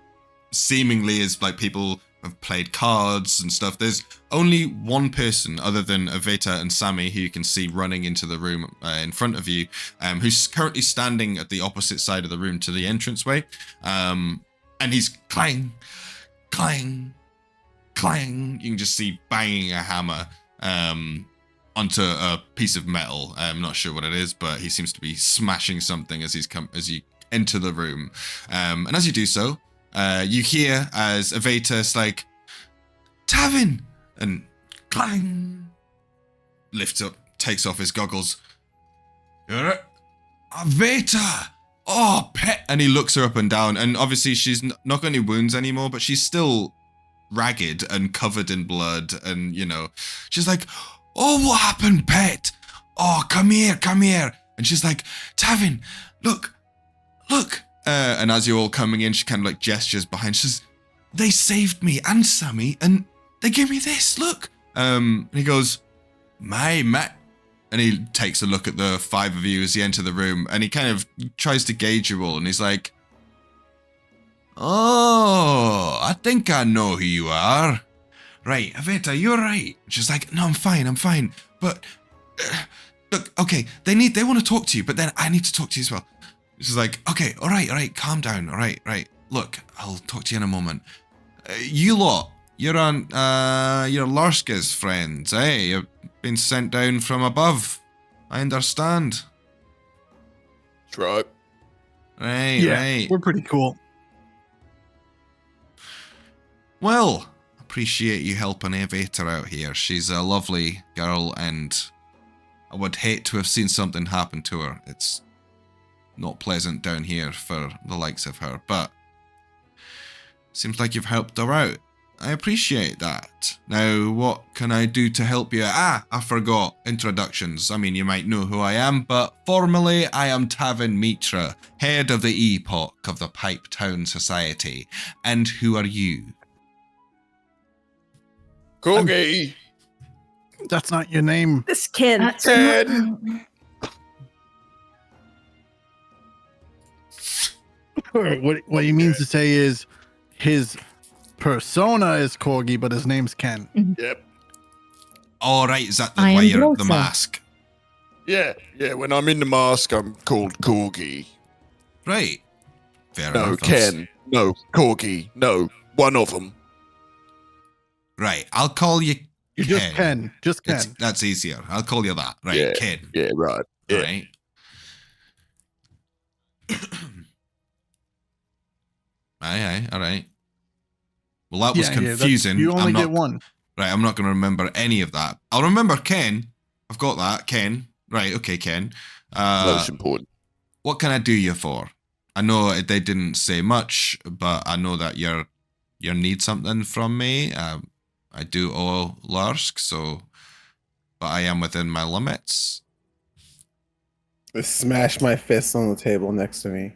seemingly is people have played cards and stuff. There's only one person other than Aveta and Sammy who you can see running into the room in front of you, who's currently standing at the opposite side of the room to the entranceway. And he's clang, clang, clang. You can just see banging a hammer onto a piece of metal. I'm not sure what it is, but he seems to be smashing something as you enter the room. And as you do so, you hear as Avetus Tavin, and clang, lifts up, takes off his goggles. Aveta, oh pet, and he looks her up and down, and obviously she's not got any wounds anymore, but she's still ragged and covered in blood, and she's like, "Oh, what happened, pet? Oh, come here, and she's like, "Tavin, look." And as you're all coming in, she kind of gestures behind. She says, "They saved me and Sammy, and they gave me this, look." And he goes, "My," and he takes a look at the 5 of you as you enter the room, and he kind of tries to gauge you all, and he's like, "Oh, I think I know who you are. Right, Aveta, you're right." She's like, "No, I'm fine, but look, okay, they want to talk to you, but then I need to talk to you as well. She's like, okay, all right, calm down, all right. Look, I'll talk to you in a moment. You lot, you're Larska's friends, eh? You've been sent down from above. I understand. That's right. Right. We're pretty cool. Well, appreciate you helping Aviator out here. She's a lovely girl, and I would hate to have seen something happen to her. It's not pleasant down here for the likes of her, but seems like you've helped her out. I appreciate that. Now, what can I do to help you? I forgot introductions. I mean, you might know who I am, but formally, I am Tavin Mitra, head of the Epoch of the Pipe Town Society. And who are you? KORGI. That's not your name. This Ken. That's Ken. What he means to say is his persona is KORGI, but his name's Ken. Yep. All right, is that I why am you're the Rosa. mask? Yeah. When I'm in the mask, I'm called KORGI. Right. Fair No, enough. Ken. No, KORGI. No, one of them. Right, I'll call you You're just Ken. Just Ken. That's easier. I'll call you that. Right, Yeah. Ken. Yeah, right. Yeah. All right. Aye, all right. Well, that was confusing. you only I'm not, get one. Right, I'm not going to remember any of that. I'll remember Ken. I've got that. Ken. Right, okay, Ken. Most important. What can I do you for? I know they didn't say much, but I know that you need something from me. I do owe Larsk, but I am within my limits. I smash my fist on the table next to me.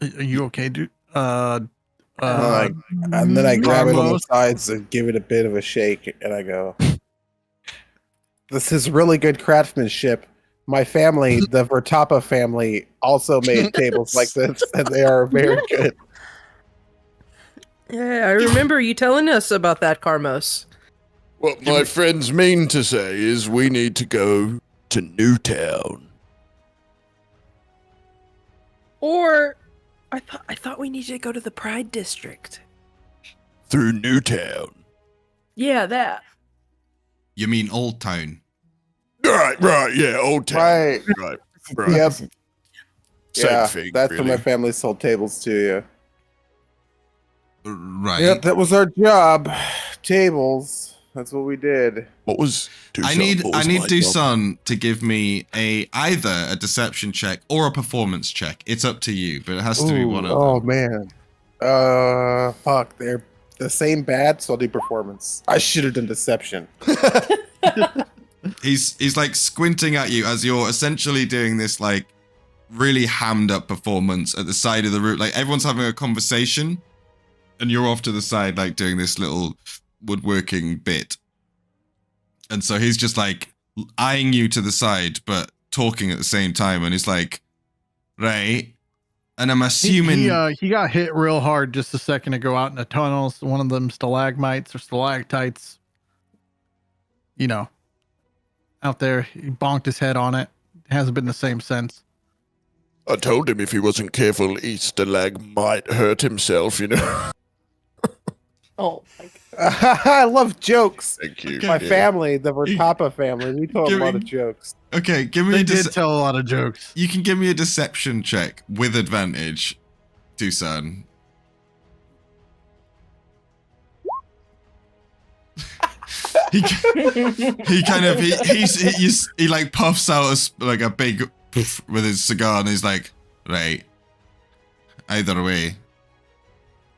Are you okay, dude? And then I grab it on the Carlos. sides and give it a bit of a shake, and I go, "This is really good craftsmanship. My family, the Vertapa family, also made tables like this, and they are very good." Yeah, I remember you telling us about that, Carmos. What my friends mean to say is we need to go to Newtown. Or I thought we needed to go to the Pride District. Through Newtown. Yeah, that. You mean Old Town? Right, yeah, Old Town. Right. Right. Yep. Same Yeah, thing, that's really. when my family sold tables to you. Right. Yep, that was our job. Tables. That's what we did. What was DUSAN? I need What was my job? DUSAN to give me either a deception check or a performance check. It's up to you, but it has to be one of Oh them. man. Fuck. They're the same bad, so I'll do performance. I should have done deception. He's like squinting at you as you're essentially doing this like really hammed up performance at the side of the room. Like everyone's having a conversation, and you're off to the side like doing this little woodworking bit. And so he's just like eyeing you to the side, but talking at the same time. And he's like, right. And I'm assuming He got hit real hard just a second ago out in the tunnels. One of them stalagmites or stalactites, out there. He bonked his head on it. Hasn't been the same since. I told him if he wasn't careful, Easterlag might hurt himself, Oh my god. I love jokes. Thank you. My family, the Vertapa family, we told a lot of jokes. okay, give me They a did tell a lot of jokes. you can give me a deception check with advantage, DUSAN. he like puffs out like a big puff with his cigar, and he's like, right. Either way,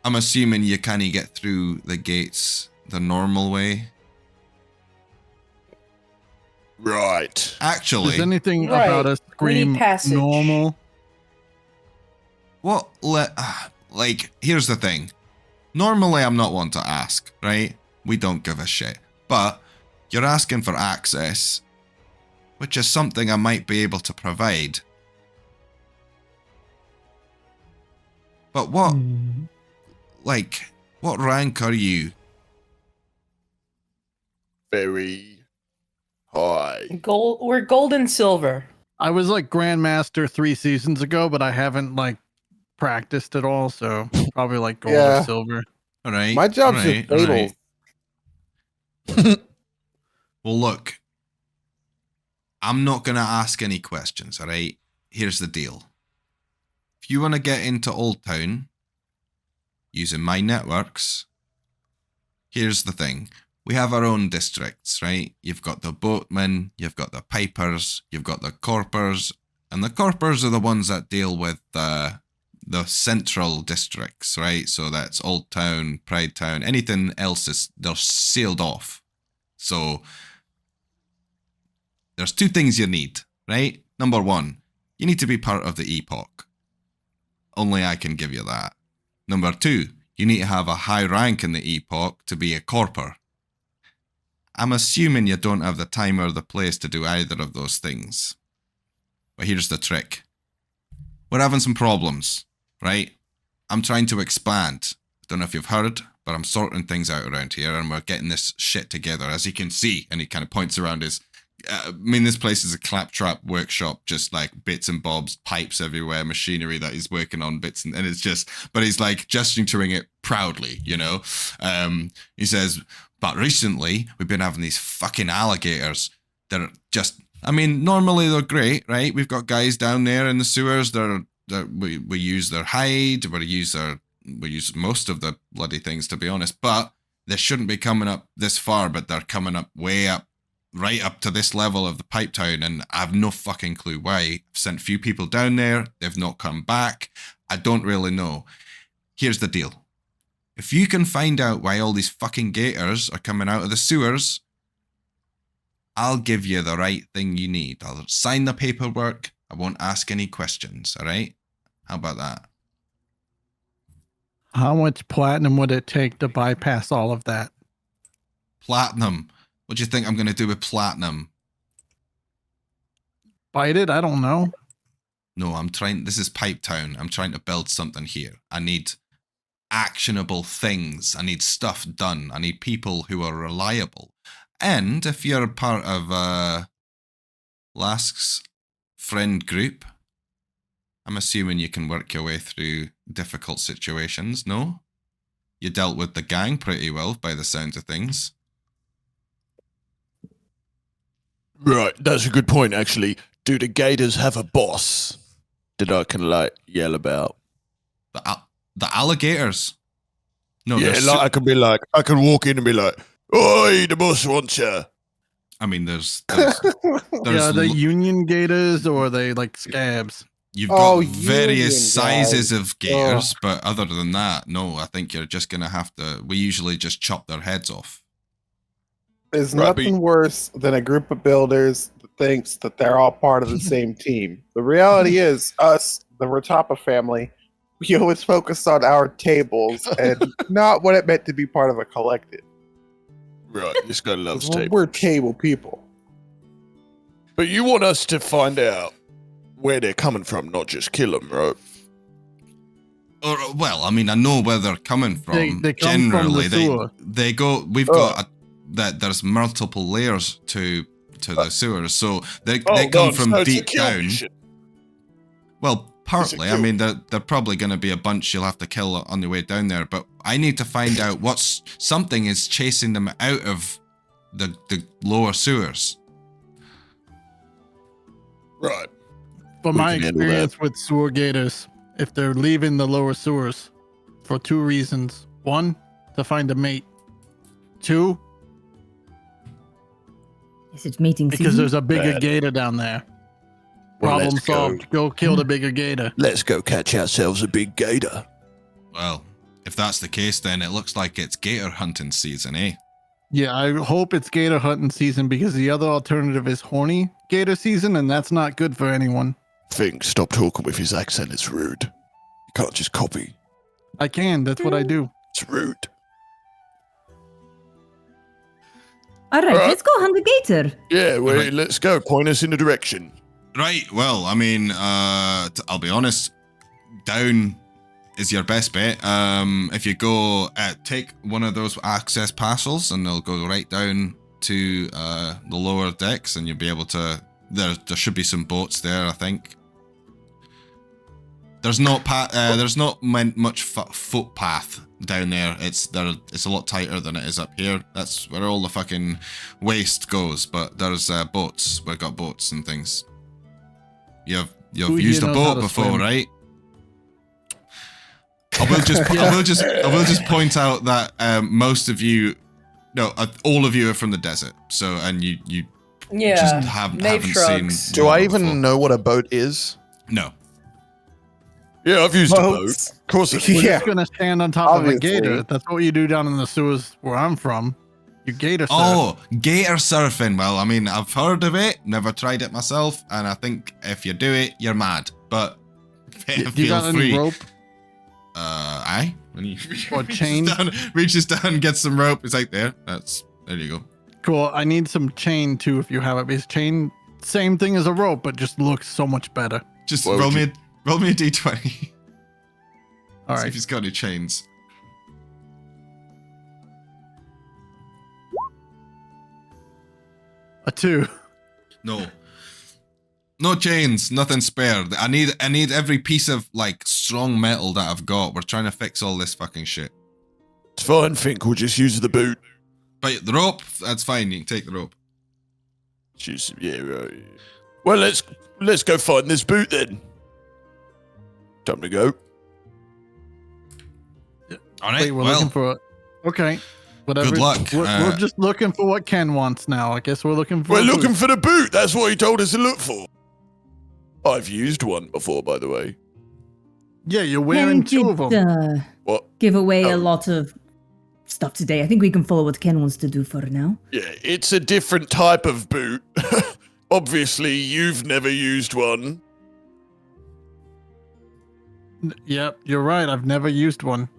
I'm assuming you can't get through the gates the normal way. Right. Actually, Does anything Right. about us scream passage. normal? what? Like, here's the thing. Normally, I'm not one to ask, right? We don't give a shit. But you're asking for access, which is something I might be able to provide. But what rank are you? very high. Gold. We're gold and silver. I was like Grandmaster 3 seasons ago, but I haven't like practiced at all, so probably like gold Yeah. or silver. All right. My job's all just right, all tables. right. Well, look, I'm not going to ask any questions, all right? Here's the deal. If you want to get into Old Town using my networks, here's the thing. We have our own districts, right? You've got the boatmen, you've got the pipers, you've got the corpers, and the corpers are the ones that deal with the central districts, right? So that's Old Town, Pride Town, anything else they're sealed off. So there's two things you need, right? Number one, you need to be part of the epoch. Only I can give you that. Number two, you need to have a high rank in the epoch to be a corper. I'm assuming you don't have the time or the place to do either of those things. But here's the trick. We're having some problems, right? I'm trying to expand. Don't know if you've heard, but I'm sorting things out around here and we're getting this shit together. As you can see, and he kind of points around his... this place is a claptrap workshop, just like bits and bobs, pipes everywhere, machinery that he's working on, bits and it's just... But he's like gesturing it proudly, you know? He says... But recently, we've been having these fucking alligators that are just... I mean, normally they're great, right? We've got guys down there in the sewers. We use their hide. We use most of the bloody things, to be honest. But they shouldn't be coming up this far, but they're coming up way up, right up to this level of the pipe town, and I have no fucking clue why. I've sent a few people down there. They've not come back. I don't really know. Here's the deal. If you can find out why all these fucking gators are coming out of the sewers, I'll give you the right thing you need. I'll sign the paperwork. I won't ask any questions, all right? How about that? How much platinum would it take to bypass all of that? Platinum. What do you think I'm going to do with platinum? Bite it? I don't know. No, this is Pipe Town. I'm trying to build something here. I need actionable things. I need stuff done. I need people who are reliable. And if you're a part of Lask's friend group, I'm assuming you can work your way through difficult situations, no? You dealt with the gang pretty well by the sounds of things. Right, that's a good point, actually. Do the gators have a boss that I can, like, yell about? The alligators? No, Yeah, like, I can walk in and be like, "Oi, the boss wants ya." I mean, there's Yeah, the union gators or they like scabs? You've got various union sizes guys. of gators, but other than that, no, I think you're just going to have to... We usually just chop their heads off. There's Right, nothing worse than a group of builders that thinks that they're all part of the same team. The reality is, us, the Rotapa family, we always focus on our tables and not what it meant to be part of a collective. Right, this guy loves tape. We're table people. But you want us to find out where they're coming from, not just kill them, right? Or, well, I mean, I know where they're coming from. They come from the sewer. they go. We've got that. There's multiple layers to the sewers, so they come from so it's a deep kill down. mission. Well, partly. I mean, they're probably going to be a bunch you'll have to kill on the way down there. But I need to find out something is chasing them out of the lower sewers. Right. From We my can handle experience with sewer gators, if they're leaving the lower sewers for two reasons. One, to find a mate. Two, Is it mating because season? there's a bigger Bad. gator down there. Well, Problem let's go. solved. Go kill the bigger gator. Let's go catch ourselves a big gator. Well, if that's the case, then it looks like it's gator hunting season, eh? Yeah, I hope it's gator hunting season because the other alternative is horny gator season, and that's not good for anyone. FINK, stop talking with his accent. It's rude. You can't just copy. I can. That's what I do. It's rude. All right, let's go hunt the gator. Yeah, well, Right. let's go. Point us in the direction. Right. Well, I mean, I'll be honest. Down is your best bet. If you go take one of those access parcels, and they'll go right down to the lower decks, and you'll be able to. There should be some boats there, I think. There's not much footpath down there. It's a lot tighter than it is up here. That's where all the fucking waste goes. But there's boats. We've got boats and things. You've used a boat before, swim? Right? I will just point out that most of you, no, all of you are from the desert. So and you just haven't seen. Do I even know what a boat is? No. Yeah, I've used a boat. Of course, We're just gonna stand on top of a gator. That's what you do down in the sewers where I'm from. You gator surf. Oh, gator surfing. Well, I mean, I've heard of it, never tried it myself, and I think if you do it, you're mad. But you got any rope? Aye. When you chain? Reaches down, gets some rope. It's like there. There you go. Cool. I need some chain too, if you have it. Because chain, same thing as a rope, but just looks so much better. Just roll me a d20. All right. See if he's got any chains. A 2. No chains, nothing spared. I need every piece of like strong metal that I've got. We're trying to fix all this fucking shit. It's fine, Fink. We'll just use the boot. But the rope, that's fine. You can take the rope. Yeah, right. Well, let's go find this boot then. Time to go. All right. Wait, we're looking for it. Okay. Whatever. Good luck. We're just looking for what Ken wants now. I guess we're looking for. We're looking for the boot. That's what he told us to look for. I've used one before, by the way. Yeah, you're wearing Ken 2 of them. What? Give away a lot of stuff today. I think we can follow what Ken wants to do for now. Yeah, it's a different type of boot. Obviously, you've never used one. Yep, you're right. I've never used one.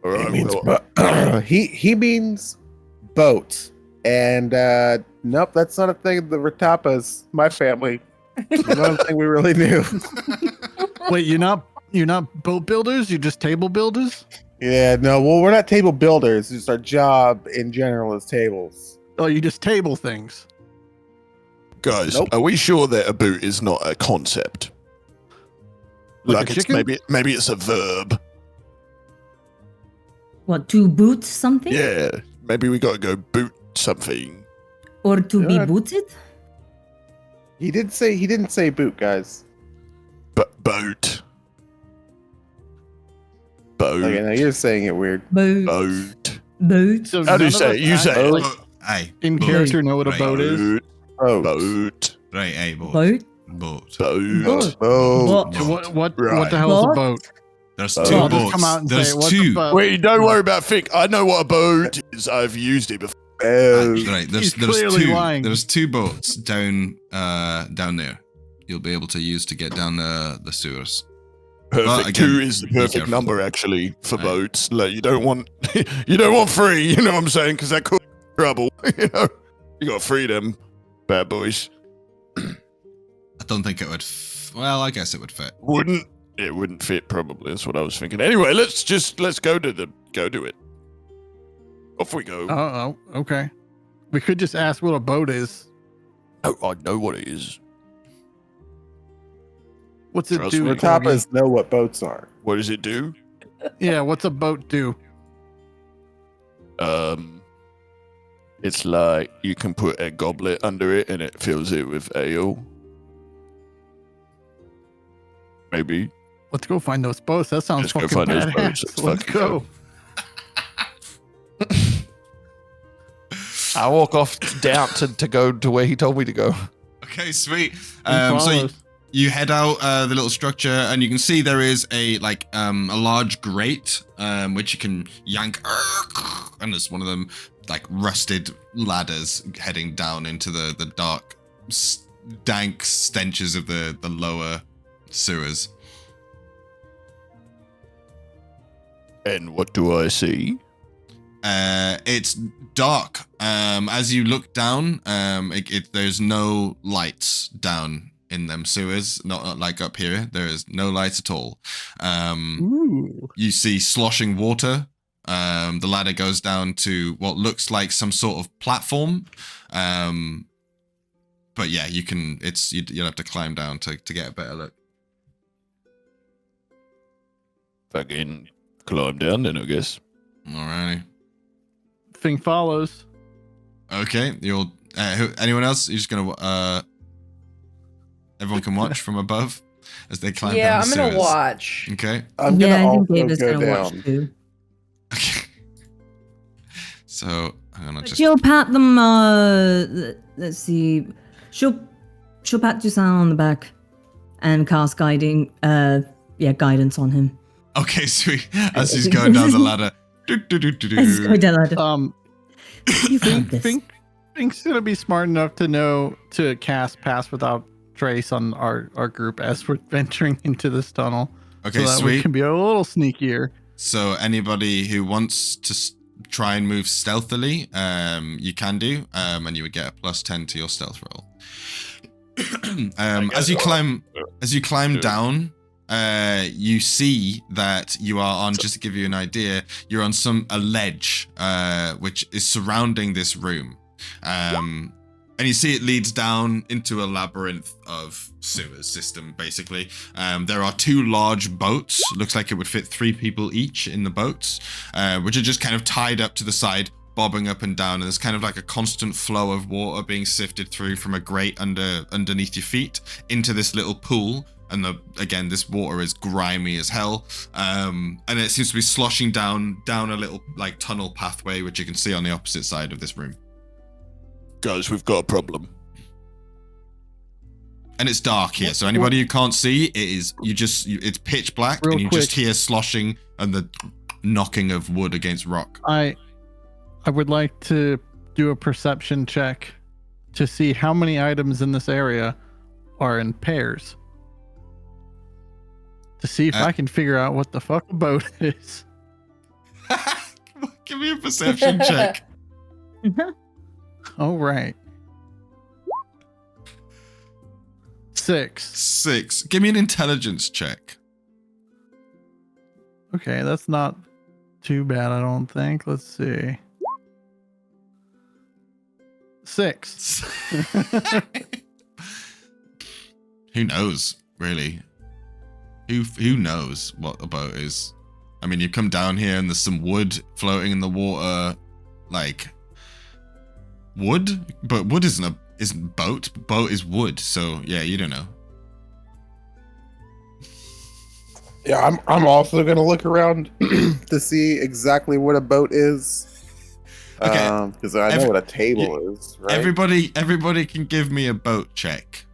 All right, he means boat, and nope, that's not a thing. The Ratapas, my family, not a thing we really knew. Wait, you're not boat builders? You're just table builders? Yeah, no. Well, we're not table builders. It's just our job in general is tables. Oh, you just table things. Guys, Nope. are we sure that a boot is not a concept? Like a it's chicken? maybe it's a verb. What, to boot something? Yeah, maybe we got to go boot something. Or to be Yeah. booted? He didn't say boot, guys. Boat. Okay, now you're saying it weird. Boat. Boat. Boat. So How do you none of say us it? You say it. actually Aye. in character know what a boat is? Boat. Boat. Right, aye, boat. Boat. Boat. Boat. Boat. So what Right. the hell is a Boat? boat? There's Oh, two I'll just boats. come out and There's say, what's a two. boat? Wait, don't worry about Fink. I know what a boat is. I've used it before. Right, there's clearly two. lying. There's 2 boats down there. You'll be able to use to get down the sewers. Perfect. Well, again, 2 is the be perfect careful. number actually for Right. boats. Like you don't want 3. You know what I'm saying? Because that could be trouble. You know, you got 3 them bad boys. I don't think it would. Well, I guess it would fit. It wouldn't fit probably. That's what I was thinking. Anyway, let's go to it. Off we go. Oh, okay. We could just ask what a boat is. Oh, I know what it is. What's it Trust do? me. Corgi? Ratapas know what boats are. What does it do? Yeah, what's a boat do? It's like you can put a goblet under it and it fills it with ale. Maybe. Let's go find those boats. That sounds Let's go fucking find those badass. boats. Let's Let's fucking go. I walk off down to go to where he told me to go. Okay, sweet. Who So follows? you head out the little structure, and you can see there is a large grate which you can yank, and there's one of them like rusted ladders heading down into the dark, dank stenches of the lower sewers. And what do I see? It's dark. As you look down, there's no lights down in them sewers. Not like up here. There is no lights at all. Ooh. You see sloshing water The ladder goes down to what looks like some sort of platform. But yeah, you'll have to climb down to get a better look. Fucking climb down then, I guess. Alrighty. Fink follows. Okay, anyone else? You're just gonna everyone can watch from above as they climb down Yeah, the I'm gonna sewers. watch. Okay. I'm yeah, gonna I think also David's go gonna down. watch too. Okay. So I'm gonna just. She'll pat them. Let's see. She'll pat DUSAN on the back and cast guidance on him. Okay, sweet. As he's going down the ladder. Let's go down the ladder. You got this. Fink's gonna be smart enough to know to cast Pass Without Trace on our group as we're venturing into this tunnel. Okay, so that sweet. we can be a little sneakier. So anybody who wants to try and move stealthily, you can do, and you would get a +10 to your stealth roll. As you climb down, you see that you are on. Just to give you an idea, you're on a ledge, which is surrounding this room. And you see it leads down into a labyrinth of sewers system, basically. There are 2 large boats. Looks like it would fit 3 people each in the boats, which are just kind of tied up to the side, bobbing up and down. And there's kind of like a constant flow of water being sifted through from a grate underneath your feet into this little pool. And again, this water is grimy as hell. And it seems to be sloshing down a little like tunnel pathway, which you can see on the opposite side of this room. Guys, we've got a problem. And it's dark here, so anybody who can't see, it's pitch black, Real and you quick. just hear sloshing and the knocking of wood against rock. I would like to do a perception check to see how many items in this area are in pairs. To see if I can figure out what the fuck a boat is. Give me a perception check. All right. 6. 6. Give me an intelligence check. Okay, that's not too bad, I don't think. Let's see. 6. Who knows, really? Who knows what a boat is? I mean, you come down here and there's some wood floating in the water, like wood, but wood isn't boat. Boat is wood, so yeah, you don't know. Yeah, I'm also gonna look around to see exactly what a boat is. Okay. Because I know what a table is, right? Everybody can give me a boat check.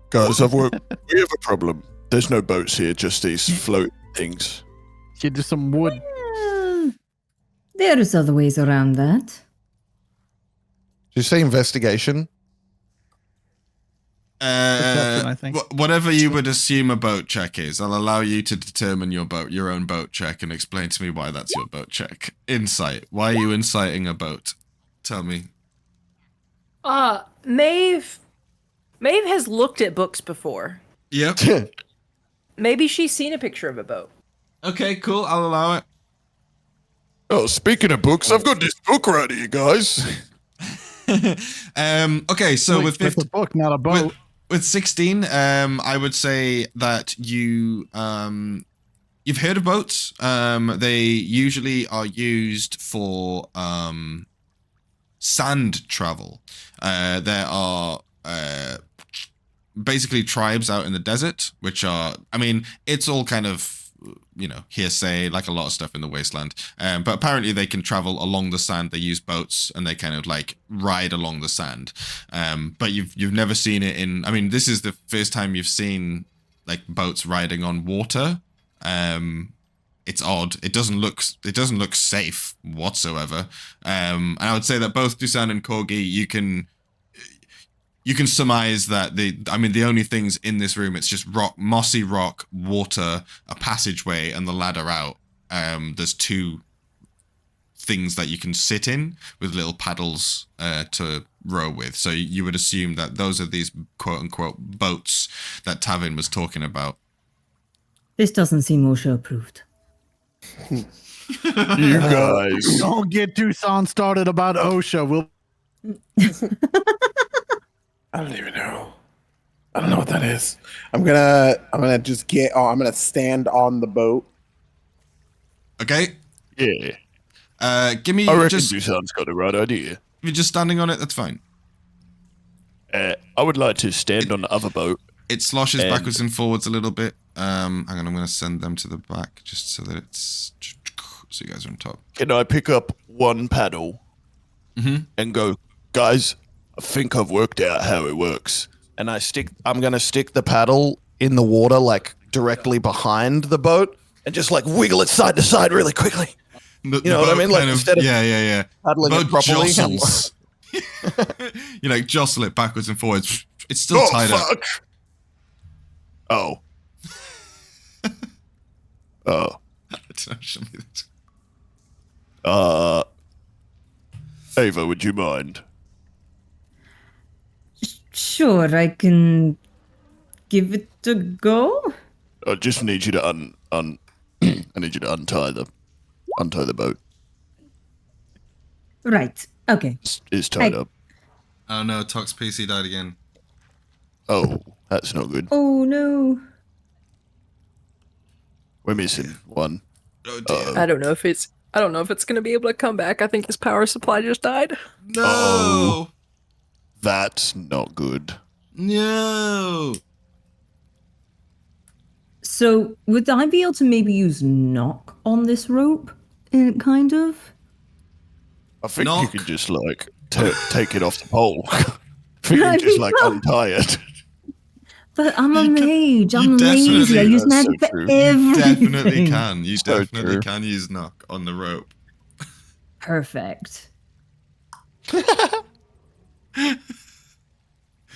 Guys, we have a problem. There's no boats here, just these floating things. Get just some wood. There's other ways around that. Did you say investigation? Perception, I think. Whatever you would assume a boat check is, I'll allow you to determine your own boat check and explain to me why that's your boat check. Insight. Why are you inciting a boat? Tell me. Maeve has looked at books before. Yep. Maybe she's seen a picture of a boat. Okay, cool. I'll allow it. Oh, speaking of books, I've got this book right here, guys. Okay, so Wait, with that's 50, a book, not a boat. with 16, I would say that you've heard of boats. They usually are used for sand travel. There are basically tribes out in the desert, which are, I mean, it's all kind of, hearsay, like a lot of stuff in the wasteland. But apparently they can travel along the sand. They use boats and they kind of like ride along the sand. But you've never seen it in, I mean, this is the first time you've seen like boats riding on water. It's odd. It doesn't look safe whatsoever. And I would say that both DUSAN and KORGI, you can surmise that the only things in this room, it's just rock, mossy rock, water, a passageway, and the ladder out. There's 2 things that you can sit in with little paddles to row with. So you would assume that those are these quote unquote boats that Tavin was talking about. This doesn't seem OSHA approved. You guys. Don't get Dusan started about OSHA. We'll I don't even know. I don't know what that is. I'm gonna just get. Oh, I'm gonna stand on the boat. Okay. Yeah. Give me I reckon just Dusan's got the right idea. if you're just standing on it, that's fine. I would like to stand on the other boat. It sloshes And- backwards and forwards a little bit. Hang on, I'm going to send them to the back just so that it's so you guys are on top. Can I pick up one paddle Mhm. and go, guys, I think I've worked out how it works. And I'm going to stick the paddle in the water, like directly behind the boat and just like wiggle it side to side really quickly. The know what I boat mean? Like, kind of- instead of yeah. Paddling The it boat properly. jostles. You like jostle it backwards and forwards. It's still tied up. fuck. Oh. Oh. Show me that. Ava, would you mind? Sure, I can give it a go. I just need you to I need you to untie the boat. Right. Okay. It's tied Hey. up. Oh no, Tox PC died again. Oh, that's not good. Oh no. We're missing one. Oh dear. I don't know if it's gonna be able to come back. I think his power supply just died. No. Oh. That's not good. No. So, would I be able to maybe use knock on this rope? Kind of? I think Knock. you can just like take it off the pole. I think you can just like untie it. But I'm a mage. I'm definitely- lazy. I use that's magic so for true. You definitely everything. can. You So definitely true. can use knock on the rope. Perfect.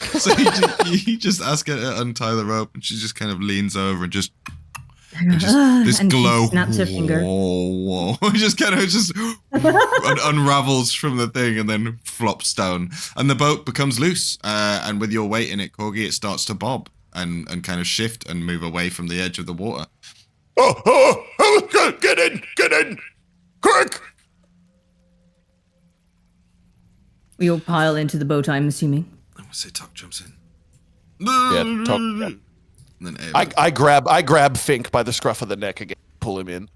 So you just ask her to untie the rope, and she just kind of leans over and just this And she glow snaps her finger. whoa, just kind of unravels from the thing and then flops down, and the boat becomes loose. And with your weight in it, Corgi, it starts to bob and kind of shift and move away from the edge of the water. Oh, get in, quick! We all pile into the boat, I'm assuming. I'm gonna say Tuck jumps in. Yeah, Tuck. Yeah. And then Ava. I grab Fink by the scruff of the neck again, pull him in.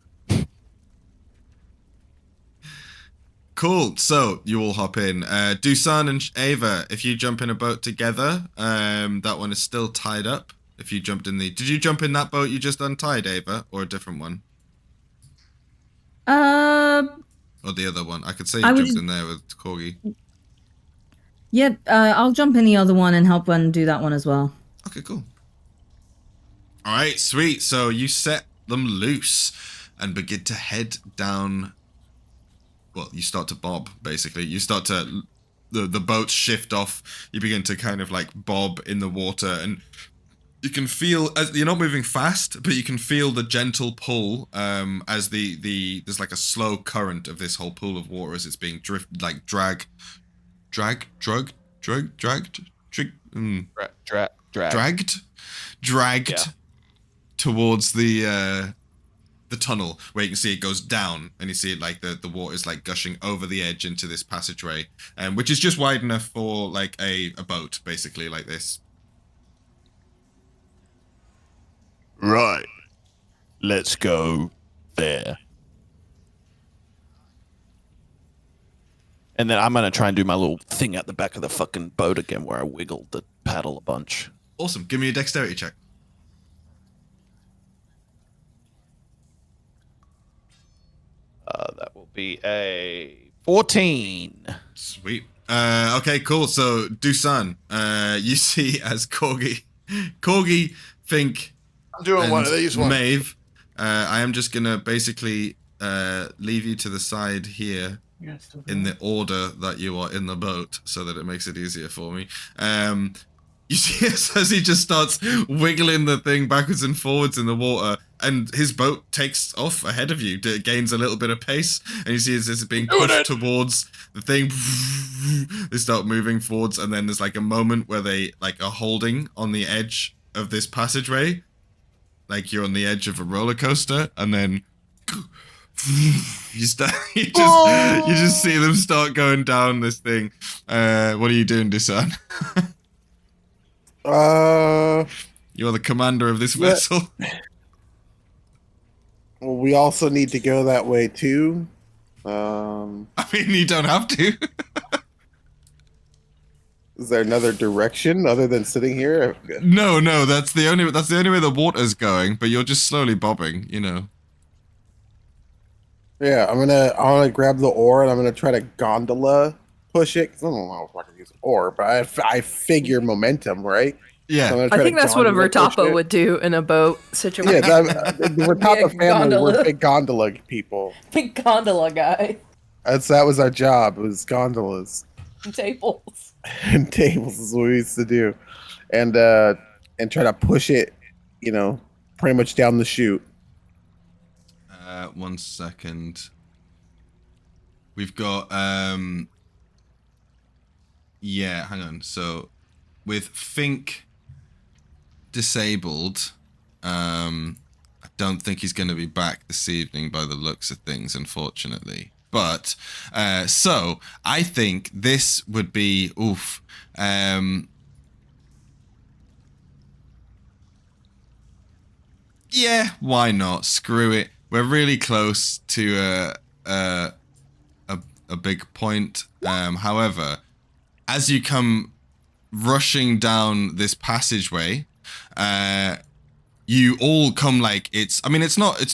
Cool. So you all hop in. Dusan and Ava, if you jump in a boat together, that one is still tied up. If you jumped in did you jump in that boat you just untied, Ava, or a different one, or the other one? I could say you I jumped would- in there with Corgi. Yep, I'll jump in the other one and help undo that one as well. Okay, cool. All right, sweet. So you set them loose and begin to head down. Well, you start to bob, basically. You start to the boats shift off. You begin to kind of like bob in the water, and you can feel as you're not moving fast, but you can feel the gentle pull as there's like a slow current of this whole pool of water as it's being dragged Yeah. towards the tunnel, where you can see it goes down, and you see it like the water is like gushing over the edge into this passageway, which is just wide enough for like a boat, basically, like this. Right. Let's go there. And then I'm gonna try and do my little thing at the back of the fucking boat again, where I wiggled the paddle a bunch. Awesome. Give me a dexterity check. That will be a 14. Sweet. Okay, cool. So, Dusan, you see as Corgi, Fink, I'm doing and one of these ones. Maeve, I am just gonna basically leave you to the side here in the order that you are in the boat, so that it makes it easier for me. You see as he just starts wiggling the thing backwards and forwards in the water, and his boat takes off ahead of you. It gains a little bit of pace, and you see as it's being pushed towards the thing. They start moving forwards, and then there's like a moment where they like are holding on the edge of this passageway, like you're on the edge of a roller coaster, and then You just see them start going down this thing. What are you doing, DUSAN? You're the commander of this vessel. Well, we also need to go that way too. I mean, you don't have to. Is there another direction other than sitting here? No, that's the only way the water's going. But you're just slowly bobbing, you know. Yeah, I'm gonna grab the oar and I'm gonna try to gondola push it. 'Cause I don't know if I can use oar, but I figure momentum, right? Yeah, So I think that's what a Vertapa would do in a boat situation. Yeah, the Vertapa family, we're big gondola people. Big gondola guy. That was our job. It was gondolas And tables. and tables is what we used to do, and try to push it, you know, pretty much down the chute. 1 second. We've got yeah, hang on. So with FINK disabled, I don't think he's going to be back this evening by the looks of things, unfortunately. But so I think this would be yeah, why not? Screw it. We're really close to a big point. However, as you come rushing down this passageway, you all come like it's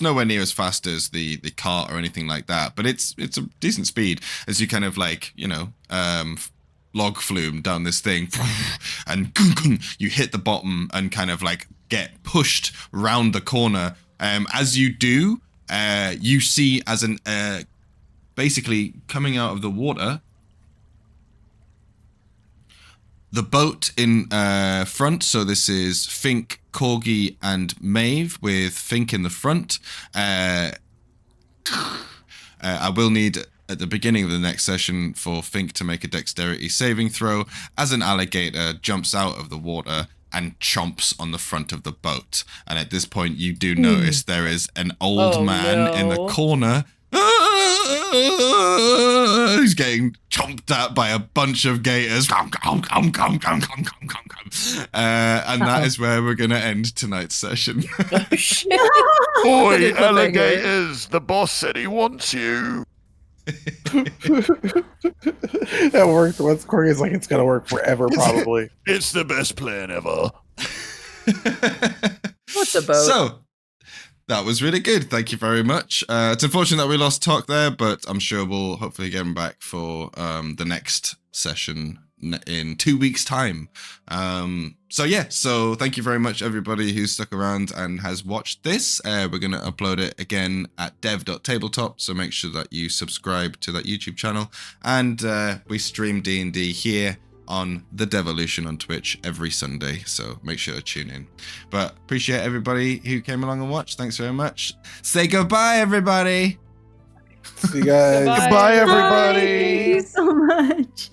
nowhere near as fast as the cart or anything like that, but it's a decent speed as you kind of like, you know, log flume down this thing, and you hit the bottom and kind of like get pushed round the corner. As you do, you see as an basically coming out of the water, the boat in front. So this is FINK, KORGI, and MAEVE, with FINK in the front. I will need at the beginning of the next session for FINK to make a dexterity saving throw as an alligator jumps out of the water and chomps on the front of the boat. And at this point, you do notice there is an old man in the corner. He's getting chomped at by a bunch of gators. And that is where we're going to end tonight's session. Oh, shit. Oi, alligators! The boss said he wants you. That worked once. Corey's like, it's gonna work forever, probably. It's the best plan ever. What's a boat? So, that was really good. Thank you very much. It's unfortunate that we lost Tok there, but I'm sure we'll hopefully get him back for the next session in 2 weeks' time. So thank you very much, everybody who stuck around and has watched this. We're going to upload it again at dev.tabletop, so make sure that you subscribe to that YouTube channel. And we stream D&D here on the Devolution on Twitch every Sunday, so make sure to tune in. But appreciate everybody who came along and watched. Thanks very much. Say goodbye, everybody. See you guys. Goodbye, everybody. Thank you so much.